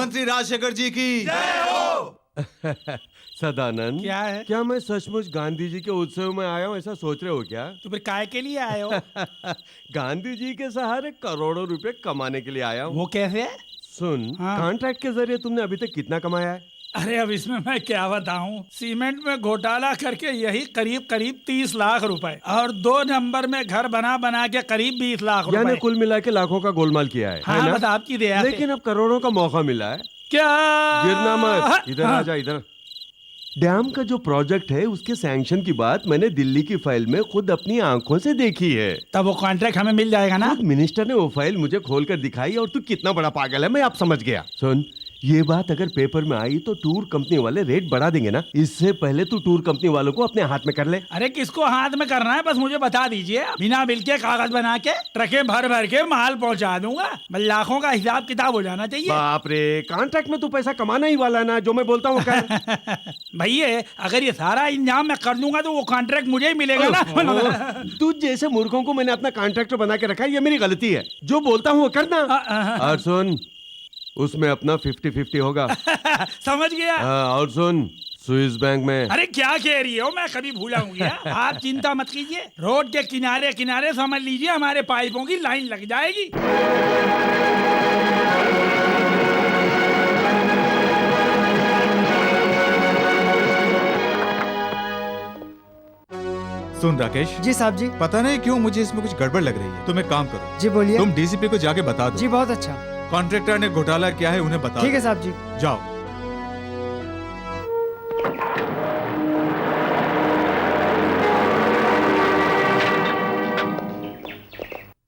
मंत्री राजशेखर जी की जय हो। सदानंद, क्या है? क्या मैं सचमुच गांधी जी के उत्सव में आया हूँ ऐसा सोच रहे हो क्या? तो फिर काय के लिए आए हो? गांधी जी के सहारे करोड़ों रुपए कमाने के लिए आया हूँ। वो कैसे? सुन, हाँ। कॉन्ट्रैक्ट के जरिए तुमने अभी तक कितना कमाया है? अरे अब इसमें मैं क्या बताऊं, सीमेंट में घोटाला करके यही करीब करीब 30 लाख रुपए और 2 नंबर में घर बना बना के करीब 20 लाख यानी रुपए। कुल मिला के लाखों का गोलमाल किया है हाँ, ना? बस आपकी दया से। लेकिन अब करोड़ों का मौका मिला है। क्या? गिरना मत, इधर हाँ। आजा इधर। डैम का जो प्रोजेक्ट है उसके सैंक्शन की बात मैंने दिल्ली की फाइल में खुद अपनी आंखों से देखी है। तब वो कॉन्ट्रैक्ट हमें मिल जाएगा ना? खुद मिनिस्टर ने वो फाइल मुझे खोलकर दिखाई और तू कितना बड़ा पागल है मैं अब समझ गया। सुन, ये बात अगर पेपर में आई तो टूर कंपनी वाले रेट बढ़ा देंगे ना। इससे पहले तू टूर कंपनी वालों को अपने हाथ में कर ले। अरे किसको हाथ में करना है बस मुझे बता दीजिए, बिना बिल के कागज बना के ट्रकें भर भर के माल पहुंचा दूंगा। बस लाखों का हिसाब किताब हो जाना चाहिए। बाप रे, कॉन्ट्रैक्ट में तू पैसा कमाना ही वाला ना, जो मैं बोलता हूँ कर। भैया अगर ये सारा इंतजाम मैं कर दूंगा तो वो कॉन्ट्रैक्ट मुझे ही मिलेगा ना। तू जैसे मूर्खों को मैंने अपना कॉन्ट्रैक्टर बना के रखा है, ये मेरी गलती है। जो बोलता हूँ वो करना। और सुन, उसमें अपना 50-50 होगा। समझ गया। और सुन, स्विस बैंक में। अरे क्या कह रही हो, मैं कभी भूला हूँ क्या? आप चिंता मत कीजिए, रोड के किनारे किनारे समझ लीजिए हमारे पाइपों की लाइन लग जाएगी। सुन राकेश जी साहब जी। पता नहीं क्यों मुझे इसमें कुछ गड़बड़ लग रही है। तुम एक काम करो, जी बोलिए। तुम डीसीपी को जाके बता दो। जी बहुत अच्छा। कॉन्ट्रैक्टर ने घोटाला किया है, उन्हें बता ठीक दो। है साहब जी। जाओ।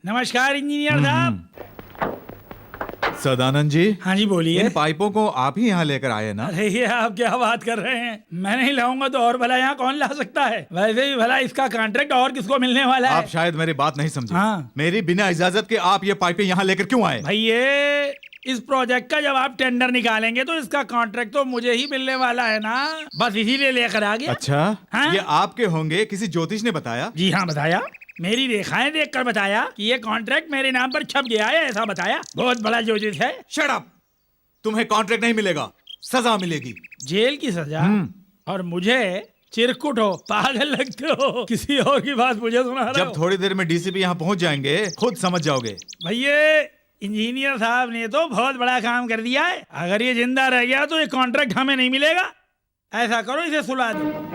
नमस्कार इंजीनियर साहब। सदानंद जी, हाँ जी बोलिए। इन पाइपों को आप ही यहाँ लेकर आए ना? अरे ये आप क्या बात कर रहे हैं, मैं नहीं लाऊंगा तो और भला यहाँ कौन ला सकता है? वैसे भी भला इसका कॉन्ट्रैक्ट और किसको मिलने वाला है? आप शायद मेरी बात नहीं समझे। हाँ। मेरी बिना इजाजत के आप ये पाइपें यहाँ लेकर क्यों आए? भैया इस प्रोजेक्ट का जब आप टेंडर निकालेंगे तो इसका कॉन्ट्रैक्ट तो मुझे ही मिलने वाला है ना, बस इसीलिए लेकर आ गया। अच्छा, हाँ? ये आपके होंगे, किसी ज्योतिष ने बताया? जी हाँ बताया, मेरी रेखाएं देखकर बताया कि ये कॉन्ट्रैक्ट मेरे नाम पर छप गया है, ऐसा बताया। बहुत बड़ा ज्योतिष है। Shut up! तुम्हें कॉन्ट्रैक्ट नहीं मिलेगा, सजा मिलेगी। जेल की सजा? और मुझे चिरकुट हो, पागल लगते हो, किसी और की बात मुझे सुना रहे जब हो। थोड़ी देर में डीसीपी यहाँ पहुँच जाएंगे खुद समझ जाओगे। भैया इंजीनियर साहब ने तो बहुत बड़ा काम कर दिया है, अगर ये जिंदा रह गया तो ये कॉन्ट्रैक्ट हमें नहीं मिलेगा। ऐसा करो इसे सुला दो।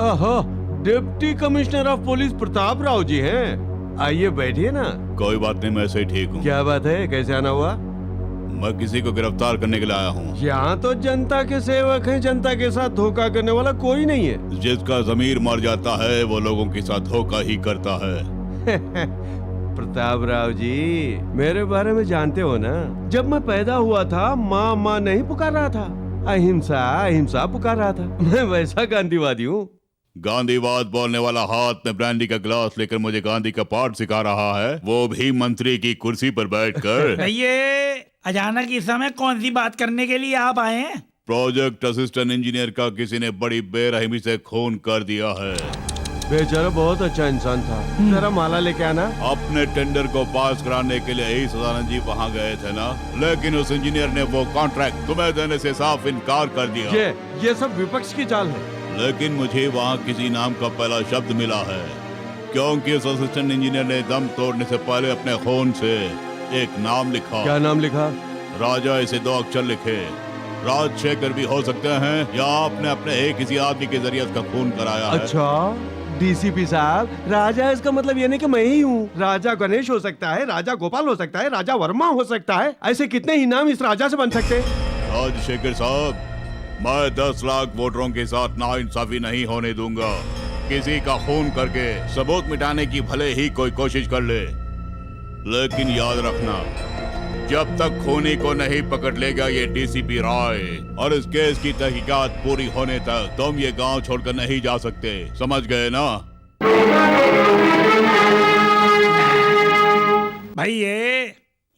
ओहो, deputy commissioner of police Pratap Rao ji हैं। आइए बैठिए ना। कोई बात नहीं, मैं ऐसे ही ठीक हूँ। क्या बात है, कैसे आना हुआ? मैं किसी को गिरफ्तार करने के लिए आया हूँ। यहाँ तो जनता के सेवक हैं, जनता के साथ धोखा करने वाला कोई नहीं है। जिसका जमीर मर जाता है वो लोगों के साथ धोखा ही करता है। प्रताप राव जी, मेरे बारे में जानते हो ना, जब मैं पैदा हुआ था माँ माँ नहीं पुकार रहा था, अहिंसा अहिंसा पुकार रहा था। मैं वैसा गांधीवादी हूँ। गांधीवाद बोलने वाला हाथ में ब्रांडी का गिलास लेकर मुझे गांधी का पाठ सिखा रहा है, वो भी मंत्री की कुर्सी पर बैठकर। भैया अचानक इस समय कौन सी बात करने के लिए आप आए हैं? प्रोजेक्ट असिस्टेंट इंजीनियर का किसी ने बड़ी बेरहमी से खून कर दिया है। बेचारा बहुत अच्छा इंसान था। जरा माला लेके आना। अपने टेंडर को पास कराने के लिए ही सदानंद जी वहाँ गए थे ना, लेकिन उस इंजीनियर ने वो कॉन्ट्रैक्ट तुम्हें देने से साफ इनकार कर दिया। ये सब विपक्ष की चाल है। लेकिन मुझे वहाँ किसी नाम का पहला शब्द मिला है, क्योंकि उस असिस्टेंट इंजीनियर ने दम तोड़ने से पहले अपने खून से एक नाम लिखा। क्या नाम लिखा? राजा इसे 2 अक्षर लिखे। राजशेखर भी हो सकते हैं, या आपने अपने एक किसी आदमी के जरिए उसका खून कराया है। अच्छा डीसीपी साहब, राजा इसका मतलब ये नहीं कि मैं ही हूँ। राजा गणेश हो सकता है, राजा गोपाल हो सकता है, राजा वर्मा हो सकता है। ऐसे कितने ही नाम इस राजा से बन सकते हैं। राजशेखर साहब, मैं 10 लाख वोटरों के साथ नाइंसाफी नहीं होने दूंगा। किसी का खून करके सबूत मिटाने की भले ही कोई कोशिश कर ले, लेकिन याद रखना, जब तक खूनी को नहीं पकड़ लेगा ये डीसीपी राय और इस केस की तहकीकात पूरी होने तक तुम ये गांव छोड़कर नहीं जा सकते। समझ गए ना? भाई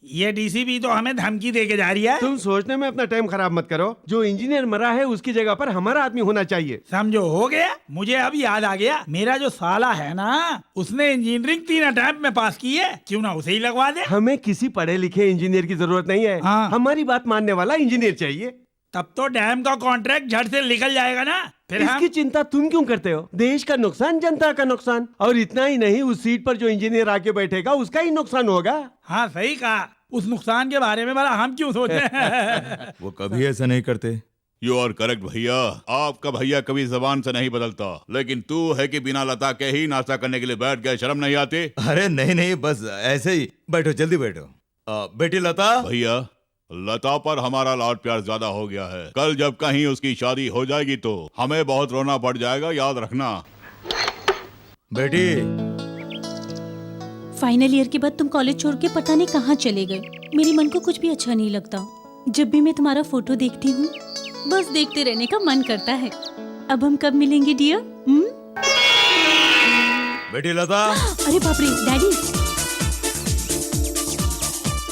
ये डीसीपी तो हमें धमकी दे के जा रही है। तुम सोचने में अपना टाइम खराब मत करो। जो इंजीनियर मरा है उसकी जगह पर हमारा आदमी होना चाहिए। समझो, हो गया। मुझे अब याद आ गया, मेरा जो साला है ना, उसने इंजीनियरिंग 3 अटेम्प्ट में पास की है। क्यों ना उसे ही लगवा दे। हमें किसी पढ़े लिखे इंजीनियर की जरूरत नहीं है। हाँ। हमारी बात मानने वाला इंजीनियर चाहिए। तब तो डैम का कॉन्ट्रैक्ट झट से निकल जाएगा ना। फिर इसकी हम चिंता तुम क्यों करते हो? देश का नुकसान, जनता का नुकसान। और इतना ही नहीं, उस सीट पर जो इंजीनियर आके बैठेगा उसका ही नुकसान होगा। हाँ सही कहा। उस नुकसान के बारे में भला हम क्यों सोच रहे हैं? वो कभी ऐसा नहीं करते। यू आर करेक्ट भैया। आपका भैया कभी जबान से नहीं बदलता, लेकिन तू है कि बिना लता के ही नाश्ता करने के लिए बैठ गए। शर्म नहीं आती? अरे नहीं नहीं, बस ऐसे ही। बैठो, जल्दी बैठो। बेटी लता। भैया, लता पर हमारा लाड प्यार ज्यादा हो गया है। कल जब कहीं उसकी शादी हो जाएगी तो हमें बहुत रोना पड़ जाएगा, याद रखना। बेटी, फाइनल ईयर के बाद तुम कॉलेज छोड़ के पता नहीं कहाँ चले गए। मेरे मन को कुछ भी अच्छा नहीं लगता। जब भी मैं तुम्हारा फोटो देखती हूँ, बस देखते रहने का मन करता है। अब हम कब मिलेंगे डियर? बेटी लता। अरे बाप रे, डैडी।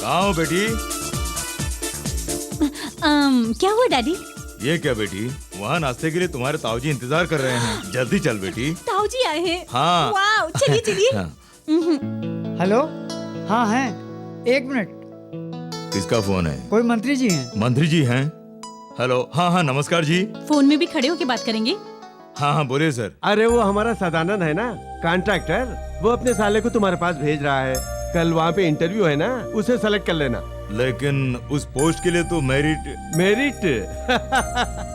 कहाँ हो बेटी? क्या हुआ डैडी? ये क्या बेटी, वहाँ नाश्ते के लिए तुम्हारे ताऊजी इंतजार कर रहे हैं। जल्दी चल बेटी। ताऊजी आए हैं? हाँ। वाओ, चलिए चलिए। हाँ। हेलो, हाँ हैं। 1 मिनट। किसका फोन है? कोई मंत्री जी हैं। मंत्री जी हैं? हेलो, हाँ हाँ नमस्कार जी। फोन में भी खड़े होके बात करेंगे? हाँ हाँ बोलिए सर। अरे वो हमारा सदानंद है ना, कॉन्ट्रैक्टर। वो अपने साले को तुम्हारे पास भेज रहा है। कल वहाँ पे इंटरव्यू है ना, उसे सेलेक्ट कर लेना। लेकिन उस पोस्ट के लिए तो मेरिट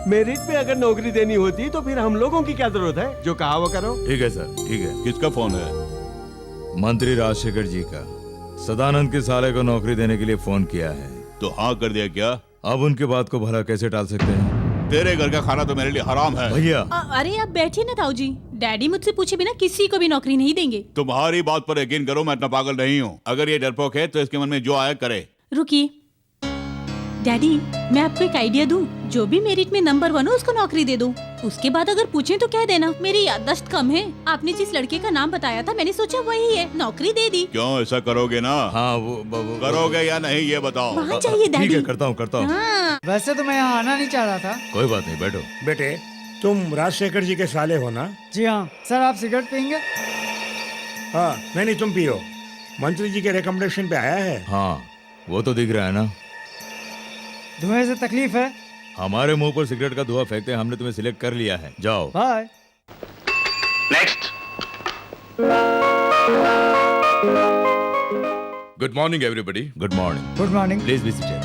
मेरिट पे अगर नौकरी देनी होती तो फिर हम लोगों की क्या जरूरत है? जो कहा वो करो। ठीक है सर, ठीक है। किसका फोन है? मंत्री राजशेखर जी का। सदानंद के साले को नौकरी देने के लिए फोन किया है। तो हाँ कर दिया क्या? अब उनके बात को भला कैसे टाल सकते हैं? तेरे घर का खाना तो मेरे लिए हराम है। भैया, अरे आप बैठिए ना ताऊजी। डैडी मुझसे पूछे बिना किसी को भी नौकरी नहीं देंगे। तुम्हारी बात पर यकीन करो, मैं इतना पागल नहीं हूँ। अगर ये डरपोक है तो इसके मन में जो आया करे। रुकिए डैडी, मैं आपको एक आइडिया दूं। जो भी मेरिट में नंबर 1 हो उसको नौकरी दे दो। उसके बाद अगर पूछें तो कह देना मेरी याददाश्त कम है। आपने जिस लड़के का नाम बताया था, मैंने सोचा वही है, नौकरी दे दी। क्यों, ऐसा करोगे ना? हाँ वो करोगे या नहीं ये बताओ। वहाँ चाहिए ठीक डैडी। है, करता हूँ करता हूँ। हाँ। वैसे तो मैं यहाँ आना नहीं चाह रहा था। कोई बात नहीं, बैठो। बेटे, तुम राजशेखर जी के साले हो ना? जी हाँ सर। आप सिगरेट पियेंगे? हाँ, नहीं तुम पियो। मंत्री जी के रिकमेंडेशन पे आया है। हाँ वो तो दिख रहा है ना। धुएं से तकलीफ है? हमारे मुंह पर सिगरेट का धुआं फेंकते हमने तुम्हें सिलेक्ट कर लिया है। जाओ। Bye. Good morning, everybody. Good morning. Good morning. Please be seated.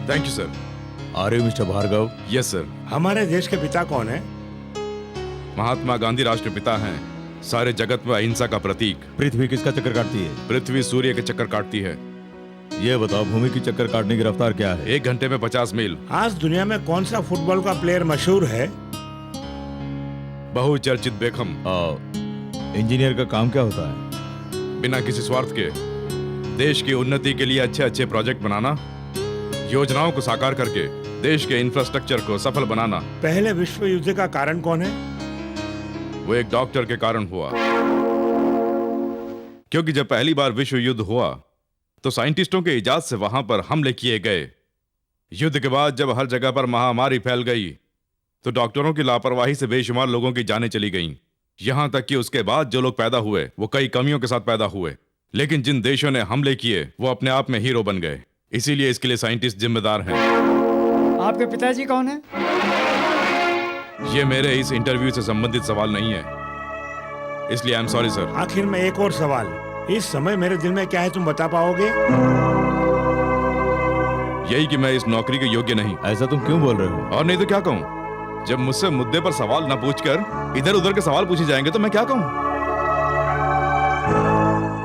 Thank you, sir. Are you mister Bhargav? Yes, sir. हमारे देश के पिता कौन है? महात्मा गांधी राष्ट्रपिता हैं। सारे जगत में अहिंसा का प्रतीक। पृथ्वी किसका चक्कर काटती है? पृथ्वी सूर्य के चक्कर काटती है। ये बताओ, भूमि की चक्कर काटने की रफ्तार क्या है? 1 घंटे में 50 मील। आज दुनिया में कौन सा फुटबॉल का प्लेयर मशहूर है? बहुचर्चित बेखम। इंजीनियर का काम क्या होता है? बिना किसी स्वार्थ के देश की उन्नति के लिए अच्छे अच्छे प्रोजेक्ट बनाना, योजनाओं को साकार करके देश के इंफ्रास्ट्रक्चर को सफल बनाना। पहले विश्व युद्ध का कारण कौन है? वो एक डॉक्टर के कारण हुआ। क्योंकि जब पहली बार विश्व युद्ध हुआ तो साइंटिस्टों के इजाद से वहां पर हमले किए गए। युद्ध के बाद जब हर जगह पर महामारी फैल गई तो डॉक्टरों की लापरवाही से बेशुमार लोगों की जानें चली गईं। यहां तक कि उसके बाद जो लोग पैदा हुए वो कई कमियों के साथ पैदा हुए, लेकिन जिन देशों ने हमले किए वो अपने आप में हीरो बन गए। इसीलिए इसके लिए साइंटिस्ट जिम्मेदार हैं। आपके पिताजी कौन है? ये मेरे इस इंटरव्यू से संबंधित सवाल नहीं है, इसलिए आई एम सॉरी सर। आखिर में एक और सवाल, इस समय मेरे दिल में क्या है तुम बता पाओगे? यही कि मैं इस नौकरी के योग्य नहीं। ऐसा तुम क्यों बोल रहे हो? और नहीं तो क्या कहूं? जब मुझसे मुद्दे पर सवाल न पूछकर इधर उधर के सवाल पूछे जाएंगे तो मैं क्या कहूं?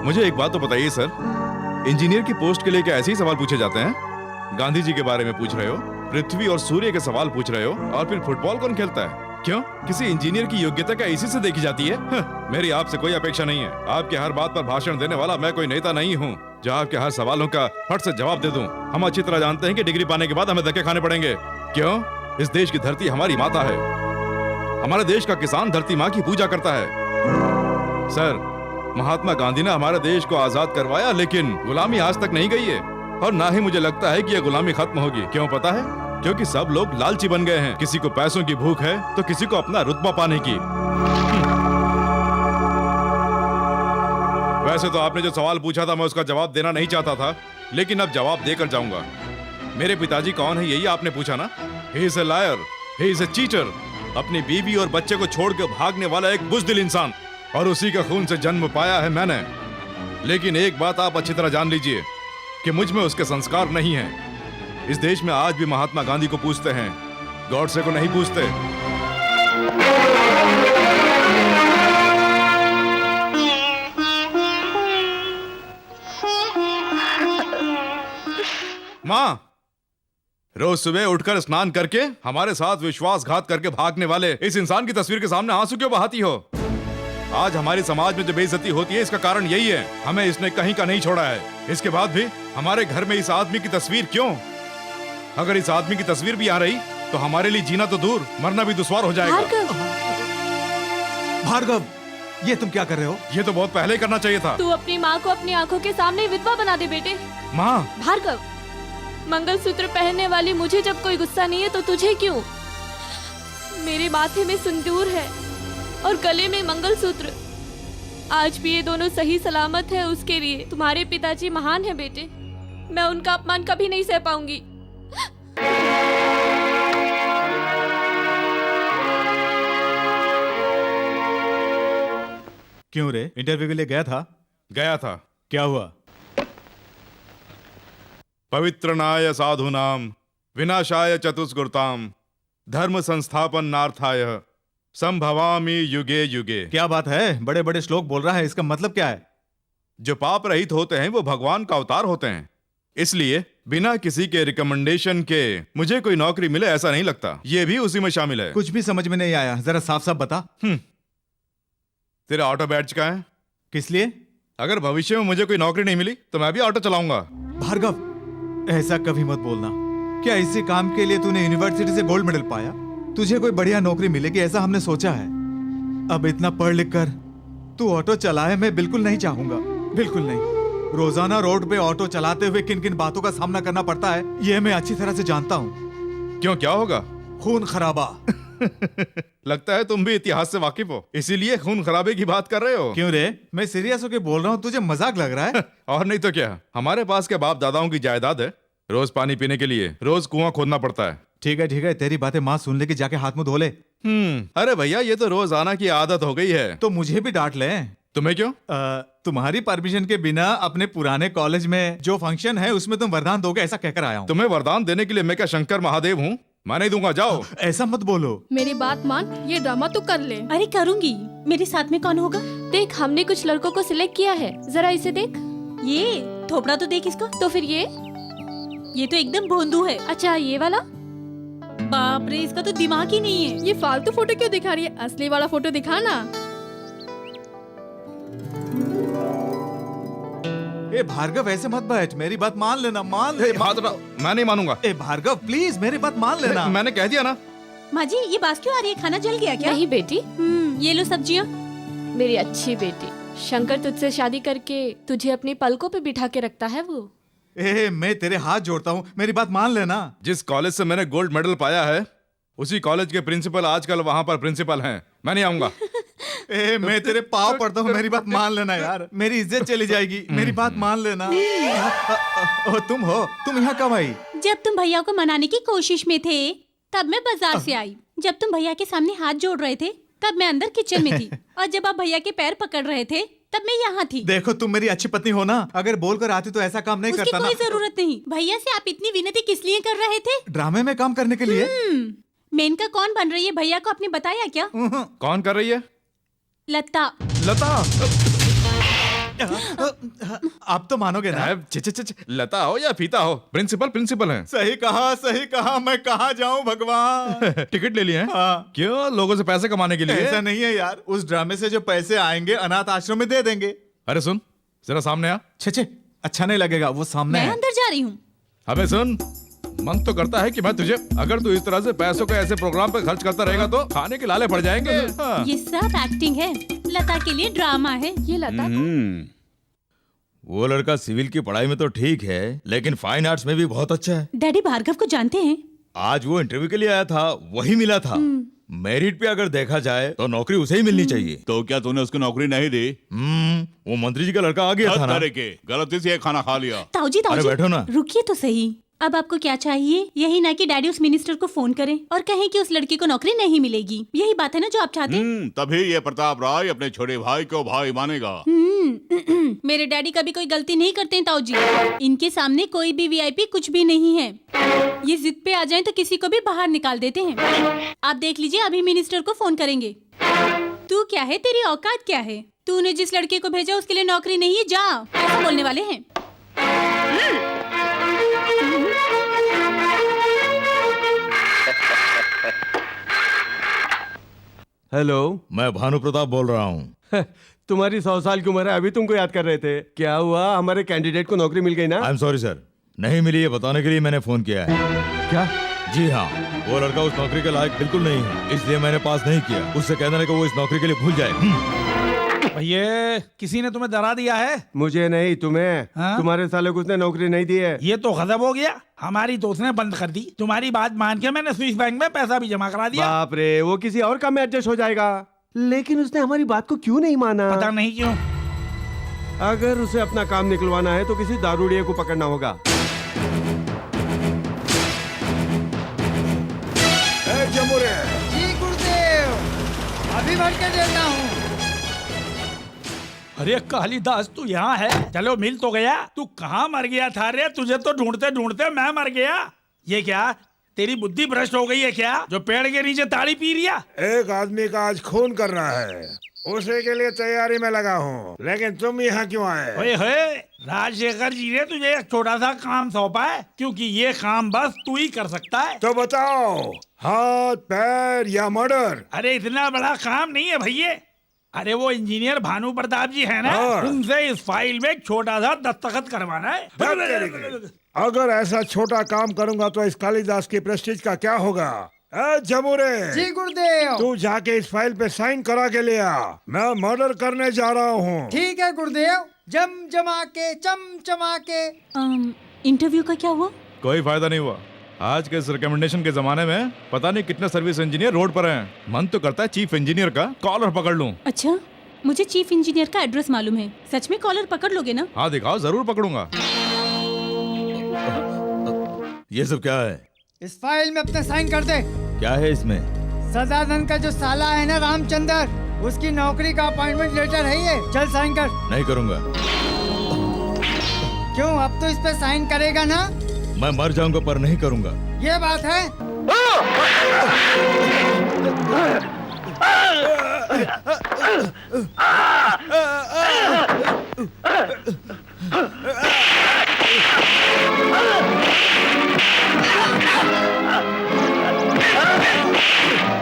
मुझे एक बात तो बताइए सर, इंजीनियर की पोस्ट के लिए क्या ऐसे ही सवाल पूछे जाते हैं? गांधी जी के बारे में पूछ रहे हो, पृथ्वी और सूर्य के सवाल पूछ रहे हो, और फिर फुटबॉल कौन खेलता है? क्यों? किसी इंजीनियर की योग्यता क्या इसी से देखी जाती है? मेरी आपसे कोई अपेक्षा नहीं है। आपके हर बात पर भाषण देने वाला मैं कोई नेता नहीं हूँ जो आपके हर सवालों का फट से जवाब दे दूं। हम अच्छी तरह जानते हैं कि डिग्री पाने के बाद हमें धक्के खाने पड़ेंगे। क्यों? इस देश की धरती हमारी माता है। हमारे देश का किसान धरती माँ की पूजा करता है। सर, महात्मा गांधी ने हमारे देश को आजाद करवाया, लेकिन गुलामी आज तक नहीं गई है, और ना ही मुझे लगता है कि यह गुलामी खत्म होगी। क्यों पता है? क्योंकि सब लोग लालची बन गए हैं। किसी को पैसों की भूख है तो किसी को अपना रुतबा पाने की। वैसे तो आपने जो सवाल पूछा था मैं उसका जवाब देना नहीं चाहता था, लेकिन अब जवाब देकर जाऊंगा। मेरे पिताजी कौन है यही आपने पूछा ना? ही is A lawyer, he is A cheater. अपनी बीवी और बच्चे को छोड़कर भागने वाला एक बुज़दिल इंसान, और उसी का खून से जन्म पाया है मैंने। लेकिन एक बात आप अच्छी तरह जान लीजिए कि मुझ में उसके संस्कार नहीं है। इस देश में आज भी महात्मा गांधी को पूछते हैं, गॉडसे को नहीं पूछते। माँ, रोज सुबह उठकर स्नान करके हमारे साथ विश्वासघात करके भागने वाले इस इंसान की तस्वीर के सामने आंसू क्यों बहाती हो? आज हमारे समाज में जो बेइज्जती होती है इसका कारण यही है। हमें इसने कहीं का नहीं छोड़ा है। इसके बाद भी हमारे घर में इस आदमी की तस्वीर क्यों? अगर इस आदमी की तस्वीर भी आ रही तो हमारे लिए जीना तो दूर, मरना भी दुश्वार हो जाएगा। भार्गव, ये तुम क्या कर रहे हो? ये तो बहुत पहले करना चाहिए था। तू अपनी माँ को अपनी आंखों के सामने विधवा बना दे बेटे। माँ! भार्गव, मंगलसूत्र पहनने वाली मुझे जब कोई गुस्सा नहीं है तो तुझे क्यों? मेरे माथे में सिंदूर है और गले में मंगलसूत्र। आज भी ये दोनों सही सलामत है, उसके लिए तुम्हारे पिताजी महान है बेटे। मैं उनका अपमान कभी नहीं सह पाऊंगी। क्यों रे, इंटरव्यू के लिए गया था? गया था। क्या हुआ? पवित्रनाय साधुनाम विनाशाय चतुष्कृताम धर्म संस्थापनार्थाय संभवामि युगे युगे। क्या बात है, बड़े बड़े श्लोक बोल रहा है, इसका मतलब क्या है? जो पाप रहित होते हैं वो भगवान का अवतार होते हैं। इसलिए बिना किसी के रिकमेंडेशन के मुझे कोई नौकरी मिले ऐसा नहीं लगता। ये भी उसी में शामिल है। कुछ भी समझ में नहीं आया, जरा साफ साफ बता। तेरा ऑटो बैच का है? किस लिए? अगर भविष्य में मुझे कोई नौकरी नहीं मिली तो मैं भी ऑटो चलाऊंगा। भार्गव, ऐसा कभी मत बोलना। क्या इसी काम के लिए तूने यूनिवर्सिटी से गोल्ड मेडल पाया? तुझे कोई बढ़िया नौकरी मिलेगी ऐसा हमने सोचा है। अब इतना पढ़ लिख कर तू ऑटो चलाए, मैं बिल्कुल नहीं चाहूंगा, बिल्कुल नहीं। रोजाना रोड पे ऑटो चलाते हुए किन किन बातों का सामना करना पड़ता है ये मैं अच्छी तरह से जानता हूँ। क्यों, क्या होगा? खून खराबा। लगता है तुम भी इतिहास से वाकिफ हो, इसीलिए खून खराबे की बात कर रहे हो। क्यों रे, मैं सीरियस होके बोल रहा हूँ, तुझे मजाक लग रहा है? और नहीं तो क्या, हमारे पास के बाप दादाओं की जायदाद है। रोज पानी पीने के लिए रोज कुआं खोदना पड़ता है। ठीक है, तेरी बातें माँ सुन लेगी, जाके हाथ मुंह धो ले। अरे भैया, ये तो रोज आना की आदत हो गई है। तो मुझे भी डांट ले। तुम्हें क्यों? तुम्हारी परमिशन के बिना अपने पुराने कॉलेज में जो फंक्शन है उसमें तुम वरदान दोगे ऐसा कहकर आया हूँ। तुम्हें वरदान देने के लिए मैं क्या शंकर महादेव हूँ? मैं नहीं दूंगा, जाओ। ऐसा मत बोलो। मेरी बात मान, ये ड्रामा तो कर ले। अरे करूंगी, मेरे साथ में कौन होगा? देख, हमने कुछ लड़कों को सिलेक्ट किया है, जरा इसे देख। ये थोपड़ा तो देख इसको। तो फिर ये तो एकदम भोंदू है। अच्छा, ये वाला? बाप रे, इसका तो दिमाग ही नहीं है। ये फालतू फोटो क्यों दिखा रही है? असली वाला फोटो दिखा ना। ए भार्गव, ऐसे मत बैठ, मेरी बात मान लेना, मान ले। मैं नहीं मानूंगा। ए भार्गव प्लीज, मेरी बात मान लेना। मैंने कह दिया ना। माँ जी, ये बात क्यों आ रही है? खाना जल गया क्या? नहीं बेटी, ये लो सब्जियाँ। मेरी अच्छी बेटी, शंकर तुझसे शादी करके तुझे अपनी पलकों पे बिठा के रखता है वो। मैं तेरे हाथ जोड़ता हूँ, मेरी बात मान लेना। जिस कॉलेज से मैंने गोल्ड मेडल पाया है उसी कॉलेज के प्रिंसिपल आजकल वहाँ पर प्रिंसिपल हैं। मैं नहीं आऊंगा। ए, मैं तेरे पाँव पड़ता हूँ, मेरी बात मान लेना यार, मेरी इज्जत चली जाएगी, मेरी बात मान लेना। ओ, तुम हो, तुम यहाँ कब आई? जब तुम भैया को मनाने की कोशिश में थे तब मैं बाजार से आई। जब तुम भैया के सामने हाथ जोड़ रहे थे तब मैं अंदर किचन में थी, और जब आप भैया के पैर पकड़ रहे थे तब मैं यहाँ थी। देखो तुम मेरी अच्छी पत्नी हो ना, अगर बोल कर आती तो ऐसा काम नहीं उसकी करता ना। कोई जरूरत नहीं। भैया से आप इतनी विनती किस लिए कर रहे थे? ड्रामे में काम करने के लिए। मेनका कौन बन रही है भैया को आपने बताया क्या? कौन कर रही है? लता। लता? आप तो मानोगे ना। लता हो या फीता हो, प्रिंसिपल प्रिंसिपल हैं। सही कहा, मैं कहाँ जाऊँ भगवान। टिकट ले लिए हैं? हाँ। क्यों, लोगों से पैसे कमाने के लिए? ऐसा नहीं है यार, उस ड्रामे से जो पैसे आएंगे अनाथ आश्रम में दे देंगे। अरे सुन, जरा सामने आ। छे अच्छा नहीं लगेगा, वो सामने मैं है। अंदर जा रही हूँ। अबे सुन, मन तो करता है कि मैं तुझे, अगर तू इस तरह से पैसों को ऐसे प्रोग्राम पे खर्च करता रहेगा तो खाने के लाले पड़ जाएंगे। हाँ। ये सब एक्टिंग है, लता के लिए ड्रामा है। ये लता वो लड़का सिविल की पढ़ाई में तो ठीक है, लेकिन फाइन आर्ट्स में भी बहुत अच्छा है। डैडी भार्गव को जानते हैं? आज वो इंटरव्यू के लिए आया था, वही मिला था। मेरिट पे अगर देखा जाए तो नौकरी उसे ही मिलनी चाहिए। तो क्या तूने उसको नौकरी नहीं दी? वो मंत्री जी का लड़का आ गया था ना। के गलती से खाना खा लिया। ताऊजी अरे बैठो ना। रुकिए तो सही। अब आपको क्या चाहिए? यही ना कि डैडी उस मिनिस्टर को फोन करें और कहें कि उस लड़की को नौकरी नहीं मिलेगी। यही बात है ना जो आप चाहते हैं? तभी ये प्रताप राय अपने छोटे भाई को भाई मानेगा। मेरे डैडी कभी कोई गलती नहीं करते हैं ताऊजी। इनके सामने कोई भी वीआईपी कुछ भी नहीं है। ये जिद पे आ जाएं तो किसी को भी बाहर निकाल देते हैं। आप देख लीजिए, अभी मिनिस्टर को फोन करेंगे। तू क्या है, तेरी औकात क्या है? तूने जिस लड़के को भेजा उसके लिए नौकरी नहीं है, जा, ऐसा बोलने वाले हैं। हेलो, मैं भानु प्रताप बोल रहा हूँ। तुम्हारी 100 साल की उम्र है, अभी तुमको याद कर रहे थे। क्या हुआ, हमारे कैंडिडेट को नौकरी मिल गई ना? आई एम सॉरी सर, नहीं मिली ये बताने के लिए मैंने फोन किया है। क्या? जी हाँ, वो लड़का उस नौकरी के लायक बिल्कुल नहीं है, इसलिए मैंने पास नहीं किया। उससे कह देना कि वो इस नौकरी के लिए भूल जाए। भैया किसी ने तुम्हें डरा दिया है? मुझे नहीं, तुम्हें। हाँ? तुम्हारे साले को उसने नौकरी नहीं दी है। ये तो गजब हो गया। हमारी तो उसने बंद कर दी। तुम्हारी बात मान के मैंने स्विस बैंक में पैसा भी जमा करा दिया। बाप रे, वो किसी और काम में एडजस्ट हो जाएगा। लेकिन उसने हमारी बात को क्यों नहीं माना? पता नहीं क्यों। अगर उसे अपना काम निकलवाना है तो किसी दारूड़िए को पकड़ना होगा। जी गुरुदेव, अभी भर के देता हूँ। अरे कालिदास, तू यहाँ है? चलो मिल तो गया। तू कहाँ मर गया था रे? तुझे तो ढूंढते ढूंढते मैं मर गया। ये क्या, तेरी बुद्धि भ्रष्ट हो गई है क्या, जो पेड़ के नीचे ताड़ी पी रिया? एक आदमी का आज खून करना है, उसी के लिए तैयारी में लगा हूँ। लेकिन तुम यहाँ क्यों आए? ओए होए, राजशेखर जी ने तुझे एक छोटा सा काम सौंपा है, क्योंकि ये काम बस तू ही कर सकता है। तो बताओ, हाथ पैर या मर्डर? अरे इतना बड़ा काम नहीं है भैया। अरे वो इंजीनियर भानु प्रताप जी है ना, हाँ। उनसे इस फाइल में छोटा सा दस्तखत करवाना है। अगर ऐसा छोटा काम करूंगा तो इस कालिदास की प्रेस्टीज का क्या होगा? जमुरे, जी गुरुदेव। तू जाके इस फाइल पे साइन करा के ले आ। मैं मर्डर करने जा रहा हूँ। ठीक है गुरुदेव, जम जमा के चमचमा के। इंटरव्यू का क्या हुआ? कोई फायदा नहीं हुआ। आज के इस रिकमेंडेशन के जमाने में पता नहीं कितने सर्विस इंजीनियर रोड पर हैं। मन तो करता है चीफ इंजीनियर का कॉलर पकड़ लूं। अच्छा, मुझे चीफ इंजीनियर का एड्रेस मालूम है। सच में कॉलर पकड़ लोगे ना? हाँ दिखाओ, जरूर पकड़ूंगा। ये सब क्या है? इस फाइल में अपने साइन कर दे। क्या है इसमें? सदानंद का जो साला है ना, रामचंद्र, उसकी नौकरी का अपॉइंटमेंट लेटर है ये। चल साइन कर। नहीं करूंगा। क्यों, अब तो इस पे साइन करेगा ना? मैं मर जाऊंगा पर नहीं करूंगा। ये बात है।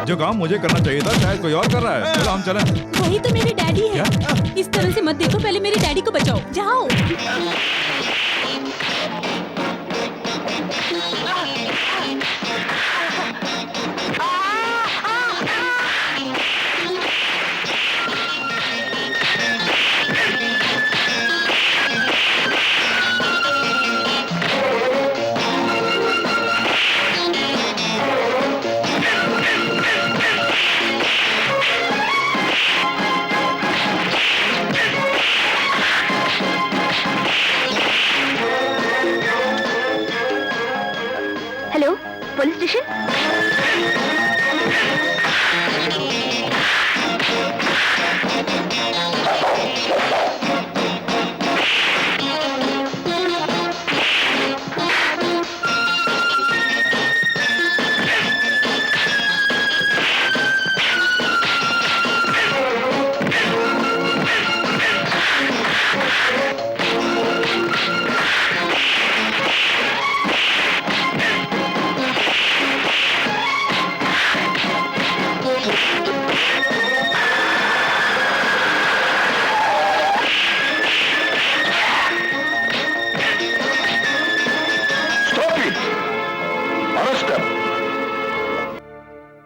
जो काम मुझे करना चाहिए था शायद कोई और कर रहा है। चलो हम चलें। वही तो मेरे डैडी है। इस तरह से मत देखो, पहले मेरे डैडी को बचाओ। जाओ। Hello, police station.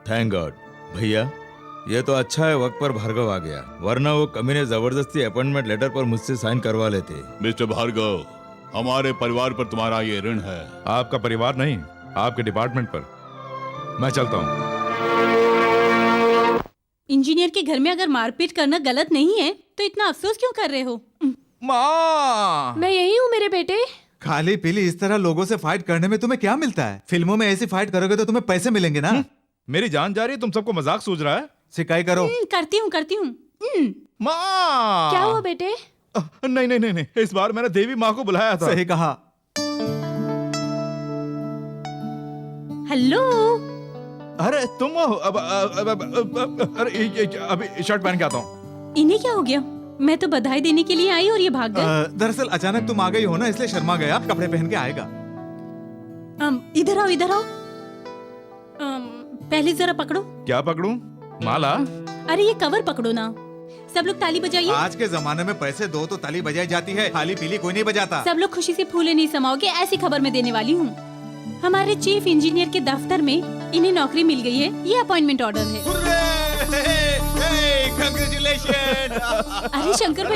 Thank God. भैया ये तो अच्छा है वक्त पर भार्गव आ गया, वरना वो कमीने जबरदस्ती अपॉइंटमेंट लेटर पर मुझसे साइन करवा लेते। मिस्टर भार्गव, हमारे परिवार पर तुम्हारा ये ऋण है। आपका परिवार नहीं, आपके डिपार्टमेंट पर। मैं चलता हूँ। इंजीनियर के घर में अगर मारपीट करना गलत नहीं है तो इतना अफसोस क्यों कर रहे हो? माँ, मैं यही हूँ मेरे बेटे। खाली पीली इस तरह लोगों से फाइट करने में तुम्हें क्या मिलता है? फिल्मों में ऐसी फाइट करोगे तो तुम्हें पैसे मिलेंगे ना। मेरी जान जा रही है, तुम सबको मजाक सूझ रहा है? शिकायत करो। करती हूँ। माँ, क्या हुआ बेटे? नहीं नहीं नहीं नहीं, इस बार मैंने देवी माँ को बुलाया था। सही कहा। हेलो। अरे तुम हो? अरे अभी शर्ट पहन के आता हूँ। इन्हें क्या हो गया? मैं तो बधाई देने के लिए आई और ये भाग गए। दरअसल अचानक तुम आ गई हो ना, इसलिए शर्मा गया। कपड़े पहन के आएगा। इधर आओ, इधर आओ। पहले जरा पकड़ो। क्या पकड़ूं? माला? अरे ये कवर पकड़ो ना। सब लोग ताली बजाइए। आज के जमाने में पैसे दो तो ताली बजाई जाती है, खाली पीली कोई नहीं बजाता। सब लोग खुशी से फूले नहीं समाओगे, ऐसी खबर मैं देने वाली हूँ। हमारे चीफ इंजीनियर के दफ्तर में इन्हें नौकरी मिल गई है। ये अपॉइंटमेंट ऑर्डर है। अरे शंकर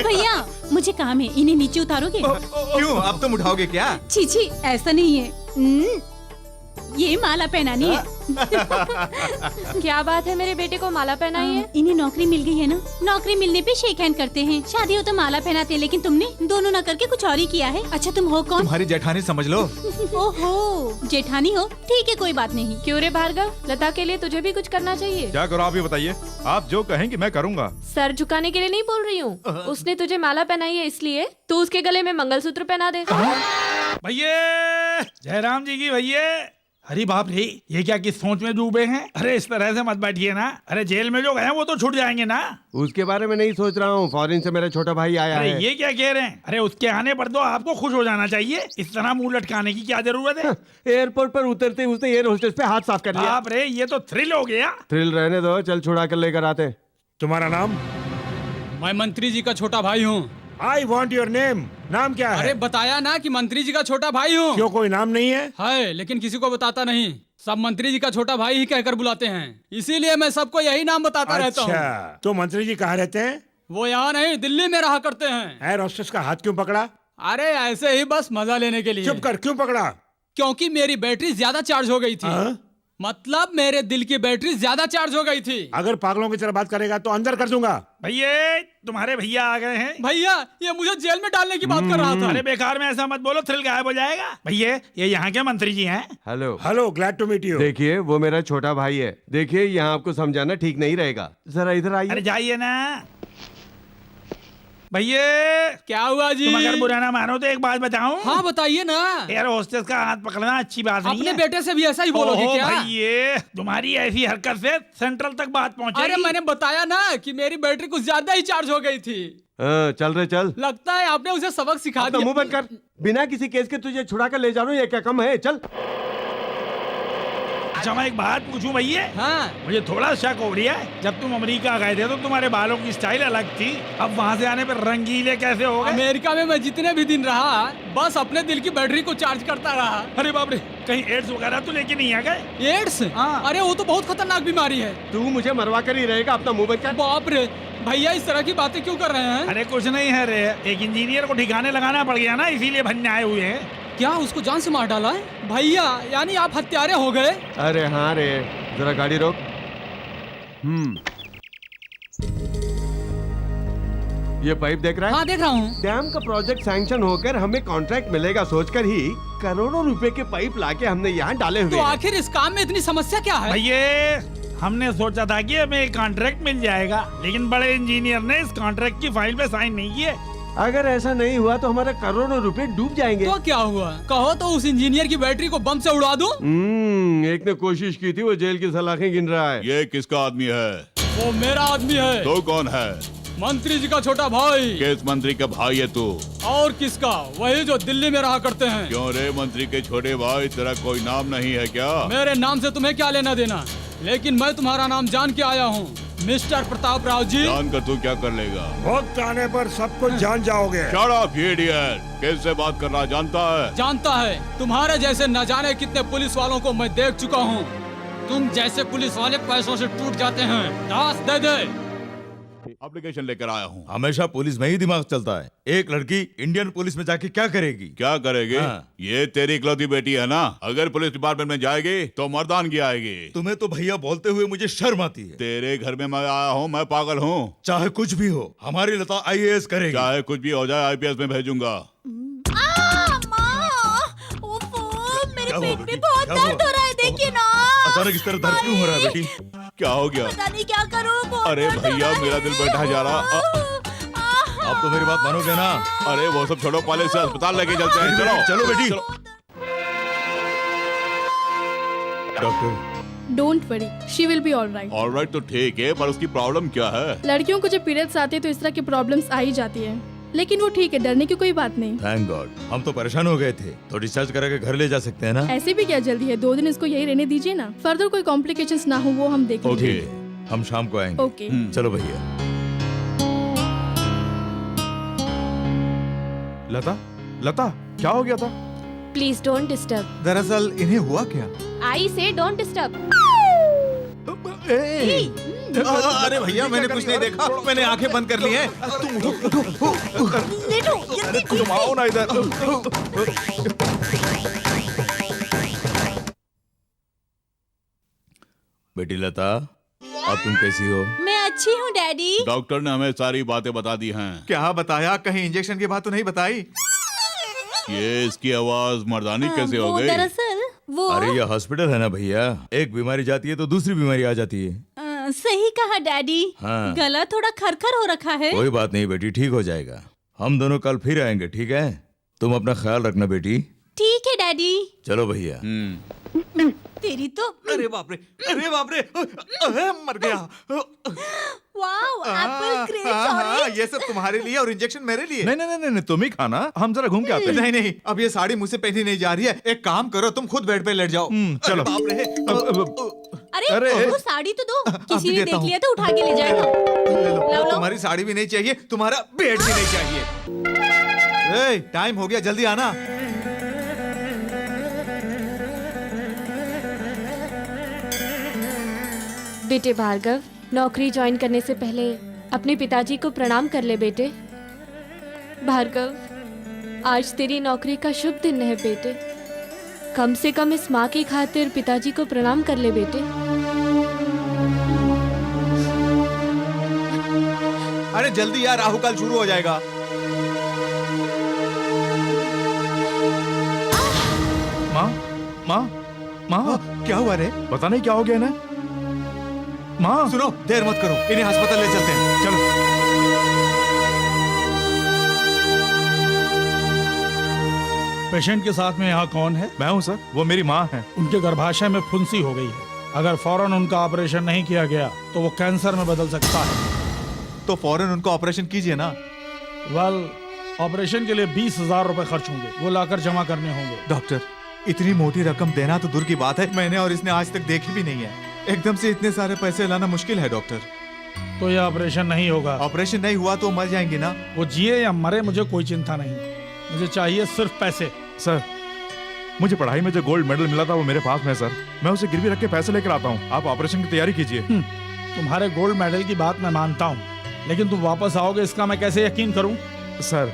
भैया, मुझे काम है, इन्हें नीचे उतारोगे? क्यों, अब तुम उठाओगे क्या? छी, ऐसा नहीं है। ये माला पहनानी है। क्या बात है, मेरे बेटे को माला पहनाई है? इन्हें नौकरी मिल गई है ना, नौकरी मिलने पे शेक हैंड करते हैं। शादी हो तो माला पहनाते हैं, लेकिन तुमने दोनों ना करके कुछ और ही किया है। अच्छा तुम हो कौन? तुम्हारी जेठानी समझ लो। ओहो, जेठानी हो? ठीक है, कोई बात नहीं। क्यों रे भार्गव, लता के लिए तुझे भी कुछ करना चाहिए। क्या करो आप ही बताइए। आप जो कहेंगे मैं करूँगा। सर झुकाने के लिए नहीं बोल रही हूँ। उसने तुझे माला पहनाई है इसलिए तू उसके गले में मंगलसूत्र पहना दे। भैया, जयराम जी की भैया। अरे बाप रे, ये क्या किस सोच में डूबे हैं? अरे इस तरह से मत बैठिए ना। अरे जेल में जो गए हैं वो तो छूट जाएंगे ना। उसके बारे में नहीं सोच रहा हूँ, फॉरेन से मेरा छोटा भाई आया अरे है। ये क्या कह रहे हैं? अरे उसके आने पर तो आपको खुश हो जाना चाहिए। इस तरह मुंह लटकाने की क्या जरूरत है? एयरपोर्ट पर उतरते ही उसने एयर होस्टेस पे हाथ साफ कर लिया। बाप रे, ये तो थ्रिल हो गया। थ्रिल रहने दो, चल छुड़ा कर लेकर आते। तुम्हारा नाम? मैं मंत्री जी का छोटा भाई हूँ। I want your name. नाम क्या है? अरे बताया ना कि मंत्री जी का छोटा भाई हूँ। क्यों, कोई नाम नहीं है? है, लेकिन किसी को बताता नहीं। सब मंत्री जी का छोटा भाई ही कहकर बुलाते हैं, इसीलिए मैं सबको यही नाम बताता रहता हूँ। अच्छा, तो मंत्री जी कहाँ रहते हैं? वो यहाँ नहीं, दिल्ली में रहा करते हैं। एयर होस्टेस का हाथ क्यों पकड़ा? अरे ऐसे ही बस मजा लेने के लिए। चुप कर, क्यों पकड़ा? क्योंकि मेरी बैटरी ज्यादा चार्ज हो गई थी। मतलब मेरे दिल की बैटरी ज्यादा चार्ज हो गई थी। अगर पागलों की तरह बात करेगा तो अंदर कर दूंगा। भैया, तुम्हारे भैया आ गए हैं। भैया, ये मुझे जेल में डालने की बात कर रहा था। अरे बेकार में ऐसा मत बोलो, थ्रिल गायब हो जाएगा। भैया, ये यहाँ के मंत्री जी हैं। Hello, glad to meet you. देखिए वो मेरा छोटा भाई है। देखिए यहाँ आपको समझाना ठीक नहीं रहेगा, जरा इधर आइए। अरे जाइए ना। भैया, क्या हुआ जी? तुम अगर बुरा ना मानो तो एक बात बताऊं? हाँ बताइए ना। एयर होस्टेस का हाथ पकड़ना अच्छी बात नहीं है। अपने बेटे से भी ऐसा ही बोलोगे क्या? भैया, तुम्हारी ऐसी हरकत से सेंट्रल तक बात पहुंचेगी। अरे मैंने बताया ना कि मेरी बैटरी कुछ ज्यादा ही चार्ज हो गई थी। चल रे चल। लगता है आपने उसे सबक सिखा दिया। मुंह बंद कर। बिना किसी केस के तुझे छुड़ा कर ले जा रहा हूँ, ये क्या कम है? चल। अच्छा मैं एक बात पूछूं भैया? हाँ। मुझे थोड़ा शक हो रहा है, जब तुम अमेरिका गए थे तो तुम्हारे बालों की स्टाइल अलग थी, अब वहाँ से आने पर रंगीले कैसे हो गए? अमेरिका में मैं जितने भी दिन रहा बस अपने दिल की बैटरी को चार्ज करता रहा। अरे बाप रे, कहीं एड्स वगैरह तो लेके नहीं आ गए? एड्स? अरे वो तो बहुत खतरनाक बीमारी है। तू मुझे मरवा कर ही रहेगा, अपना मुंह बंद कर। बाप रे भैया, इस तरह की बातें क्यों कर रहे हैं? अरे कुछ नहीं है रे, एक इंजीनियर को ठिकाने लगाना पड़ गया ना, इसीलिए भनने आए हुए हैं। क्या उसको जान से मार डाला है? भैया यानी आप हत्यारे हो गए? अरे हाँ रे, जरा गाड़ी रोक। ये पाइप देख रहा है? हाँ देख रहा हूँ। डैम का प्रोजेक्ट सैंक्शन होकर हमें कॉन्ट्रैक्ट मिलेगा सोचकर ही करोड़ों रुपए के पाइप लाके हमने यहाँ डाले हुए तो हैं। आखिर इस काम में इतनी समस्या क्या है? भैया हमने सोचा था कि हमें एक कॉन्ट्रैक्ट मिल जाएगा, लेकिन बड़े इंजीनियर ने इस कॉन्ट्रैक्ट की फाइल पे साइन नहीं किए। अगर ऐसा नहीं हुआ तो हमारे करोड़ों रुपए डूब जाएंगे। तो क्या हुआ? कहो तो उस इंजीनियर की बैटरी को बम से उड़ा दूं? एक ने कोशिश की थी, वो जेल की सलाखें गिन रहा है। ये किसका आदमी है? वो मेरा आदमी है। तो कौन है? मंत्री जी का छोटा भाई। किस मंत्री का भाई है तू? और किसका? वही जो दिल्ली में रहा करते हैं। क्यों रे, मंत्री के छोटे भाई, तेरा कोई नाम नहीं है क्या? मेरे नाम से तुम्हें क्या लेना देना, लेकिन मैं तुम्हारा नाम जान के आया हूँ, मिस्टर प्रताप राव जी। जान कर तू क्या कर लेगा? वक्त आने पर सब कुछ जान जाओगे। Shut up, idiot! कैसे बात कर रहा जानता है? जानता है, तुम्हारे जैसे न जाने कितने पुलिस वालों को मैं देख चुका हूँ। तुम जैसे पुलिस वाले पैसों से टूट जाते हैं। दास दे दे। एप्लीकेशन लेकर आया हूँ। हमेशा पुलिस में ही दिमाग चलता है। एक लड़की इंडियन पुलिस में जाके क्या करेगी? क्या करेगी? हाँ। ये तेरी इकलौती बेटी है ना? अगर पुलिस डिपार्टमेंट में जाएगी तो मर्दानगी आएगी। तुम्हें तो भैया बोलते हुए मुझे शर्म आती है। तेरे घर में मैं आया हूँ, मैं पागल हूँ। चाहे कुछ भी हो, हमारी लता IAS करेगी। चाहे कुछ भी हो जाए, IPS में भेजूंगा। मेरे पेट में बहुत दर्द हो रहा है, देखिए ना। अचानक इस तरह दर्द क्यों हो रहा है बेटी? क्या हो गया? पता नहीं क्या करूँ। अरे भैया, मेरा दिल बैठा जा रहा। आप तो मेरी बात मानोगे ना? अरे वो सब छोड़ो, पहले से अस्पताल लेके चलते हैं। चलो चलो बेटी। Doctor, don't worry, she will be alright. Alright तो ठीक है, पर उसकी प्रॉब्लम क्या है? लड़कियों को जब पीरियड्स आते हैं तो इस तरह की प्रॉब्लम्स आ ही जाती है, लेकिन वो ठीक है, डरने की कोई बात नहीं। थैंक गॉड, हम तो परेशान हो गए थे। तो डिस्चार्ज करा के घर ले जा सकते हैं ना? ऐसे भी क्या जल्दी है, 2 दिन इसको यही रहने दीजिए ना। फर्दर कोई कॉम्प्लिकेशंस ना हो वो हम देख ओके, लेंगे। हम शाम को आएंगे। ओके। चलो भैया। लता, लता, क्या हो गया था? Please don't disturb. दरअसल इन्हें हुआ क्या? आई से डोंट डिस्टर्ब। अरे भैया, मैंने कुछ नहीं देखा, मैंने आंखें बंद कर ली हैं। तुम उठो। तुम आओ ना इधर। बेटी लता, अब तुम कैसी हो? मैं अच्छी हूँ डैडी। डॉक्टर ने हमें सारी बातें बता दी हैं। क्या बताया? कहीं इंजेक्शन की बात तो नहीं बताई? ये इसकी आवाज मर्दानी कैसे हो वो गई? दरअसल वो अरे ये हॉस्पिटल है ना भैया, एक बीमारी जाती है तो दूसरी बीमारी आ जाती है। सही कहा डैडी। हाँ। गला थोड़ा खरखर हो रखा है। कोई बात नहीं बेटी, ठीक हो जाएगा। हम दोनों कल फिर आएंगे, ठीक है? तुम अपना ख्याल रखना बेटी। ठीक है डैडी। चलो भैया। तेरी तो अरे बाप रे, अरे बाप रे, मर गया। Wow, Apple crepe. ये सब तुम्हारे लिए और इंजेक्शन मेरे लिए। नहीं नहीं नहीं नहीं, तुम ही खाना, हम जरा घूम के आते हैं। नहीं नहीं, अब ये साड़ी मुझसे पहनी नहीं जा रही है। एक काम करो, तुम खुद बेड पे लेट जाओ। चलो। बाप रे। अरे वो साड़ी तो दो, किसी ने देता देख हूँ। लिया तो उठा के ले जाएगा। लो। तुम्हारी साड़ी भी नहीं चाहिए, तुम्हारा बेड भी नहीं चाहिए। टाइम हो गया, जल्दी आना। बेटे भार्गव, नौकरी ज्वाइन करने से पहले अपने पिताजी को प्रणाम कर ले बेटे। भार्गव, आज तेरी नौकरी का शुभ दिन है बेटे। कम से कम इस माँ की खातिर पिताजी को प्रणाम कर ले बेटे। अरे जल्दी यार, राहु काल शुरू हो जाएगा। माँ, माँ, माँ, क्या हुआ रे? पता नहीं क्या हो गया ना। माँ, सुनो, देर मत करो, इन्हें अस्पताल ले चलते हैं। चलो। पेशेंट के साथ में यहाँ कौन है? मैं हूँ सर, वो मेरी माँ है। उनके गर्भाशय में फुंसी हो गई है। अगर फौरन उनका ऑपरेशन नहीं किया गया तो वो कैंसर में बदल सकता है। तो फौरन उनको ऑपरेशन कीजिए ना। वेल, ऑपरेशन के लिए 20,000 रुपए खर्च होंगे, वो लाकर जमा करने होंगे। डॉक्टर, इतनी मोटी रकम देना तो दूर की बात है, मैंने और इसने आज तक देखी भी नहीं है। एकदम से इतने सारे पैसे लाना मुश्किल है डॉक्टर। तो यह ऑपरेशन नहीं होगा। ऑपरेशन नहीं हुआ तो मर जाएंगे ना। वो जिए या मरे मुझे कोई चिंता नहीं, मुझे चाहिए सिर्फ पैसे। सर, मुझे पढ़ाई में जो गोल्ड मेडल मिला था वो मेरे पास में है सर। मैं उसे गिरवी रख के पैसे लेकर आता हूँ। आप ऑपरेशन की तैयारी कीजिए। तुम्हारे गोल्ड मेडल की बात मैं मानता हूँ, लेकिन तुम वापस आओगे इसका मैं कैसे यकीन करूँ? सर,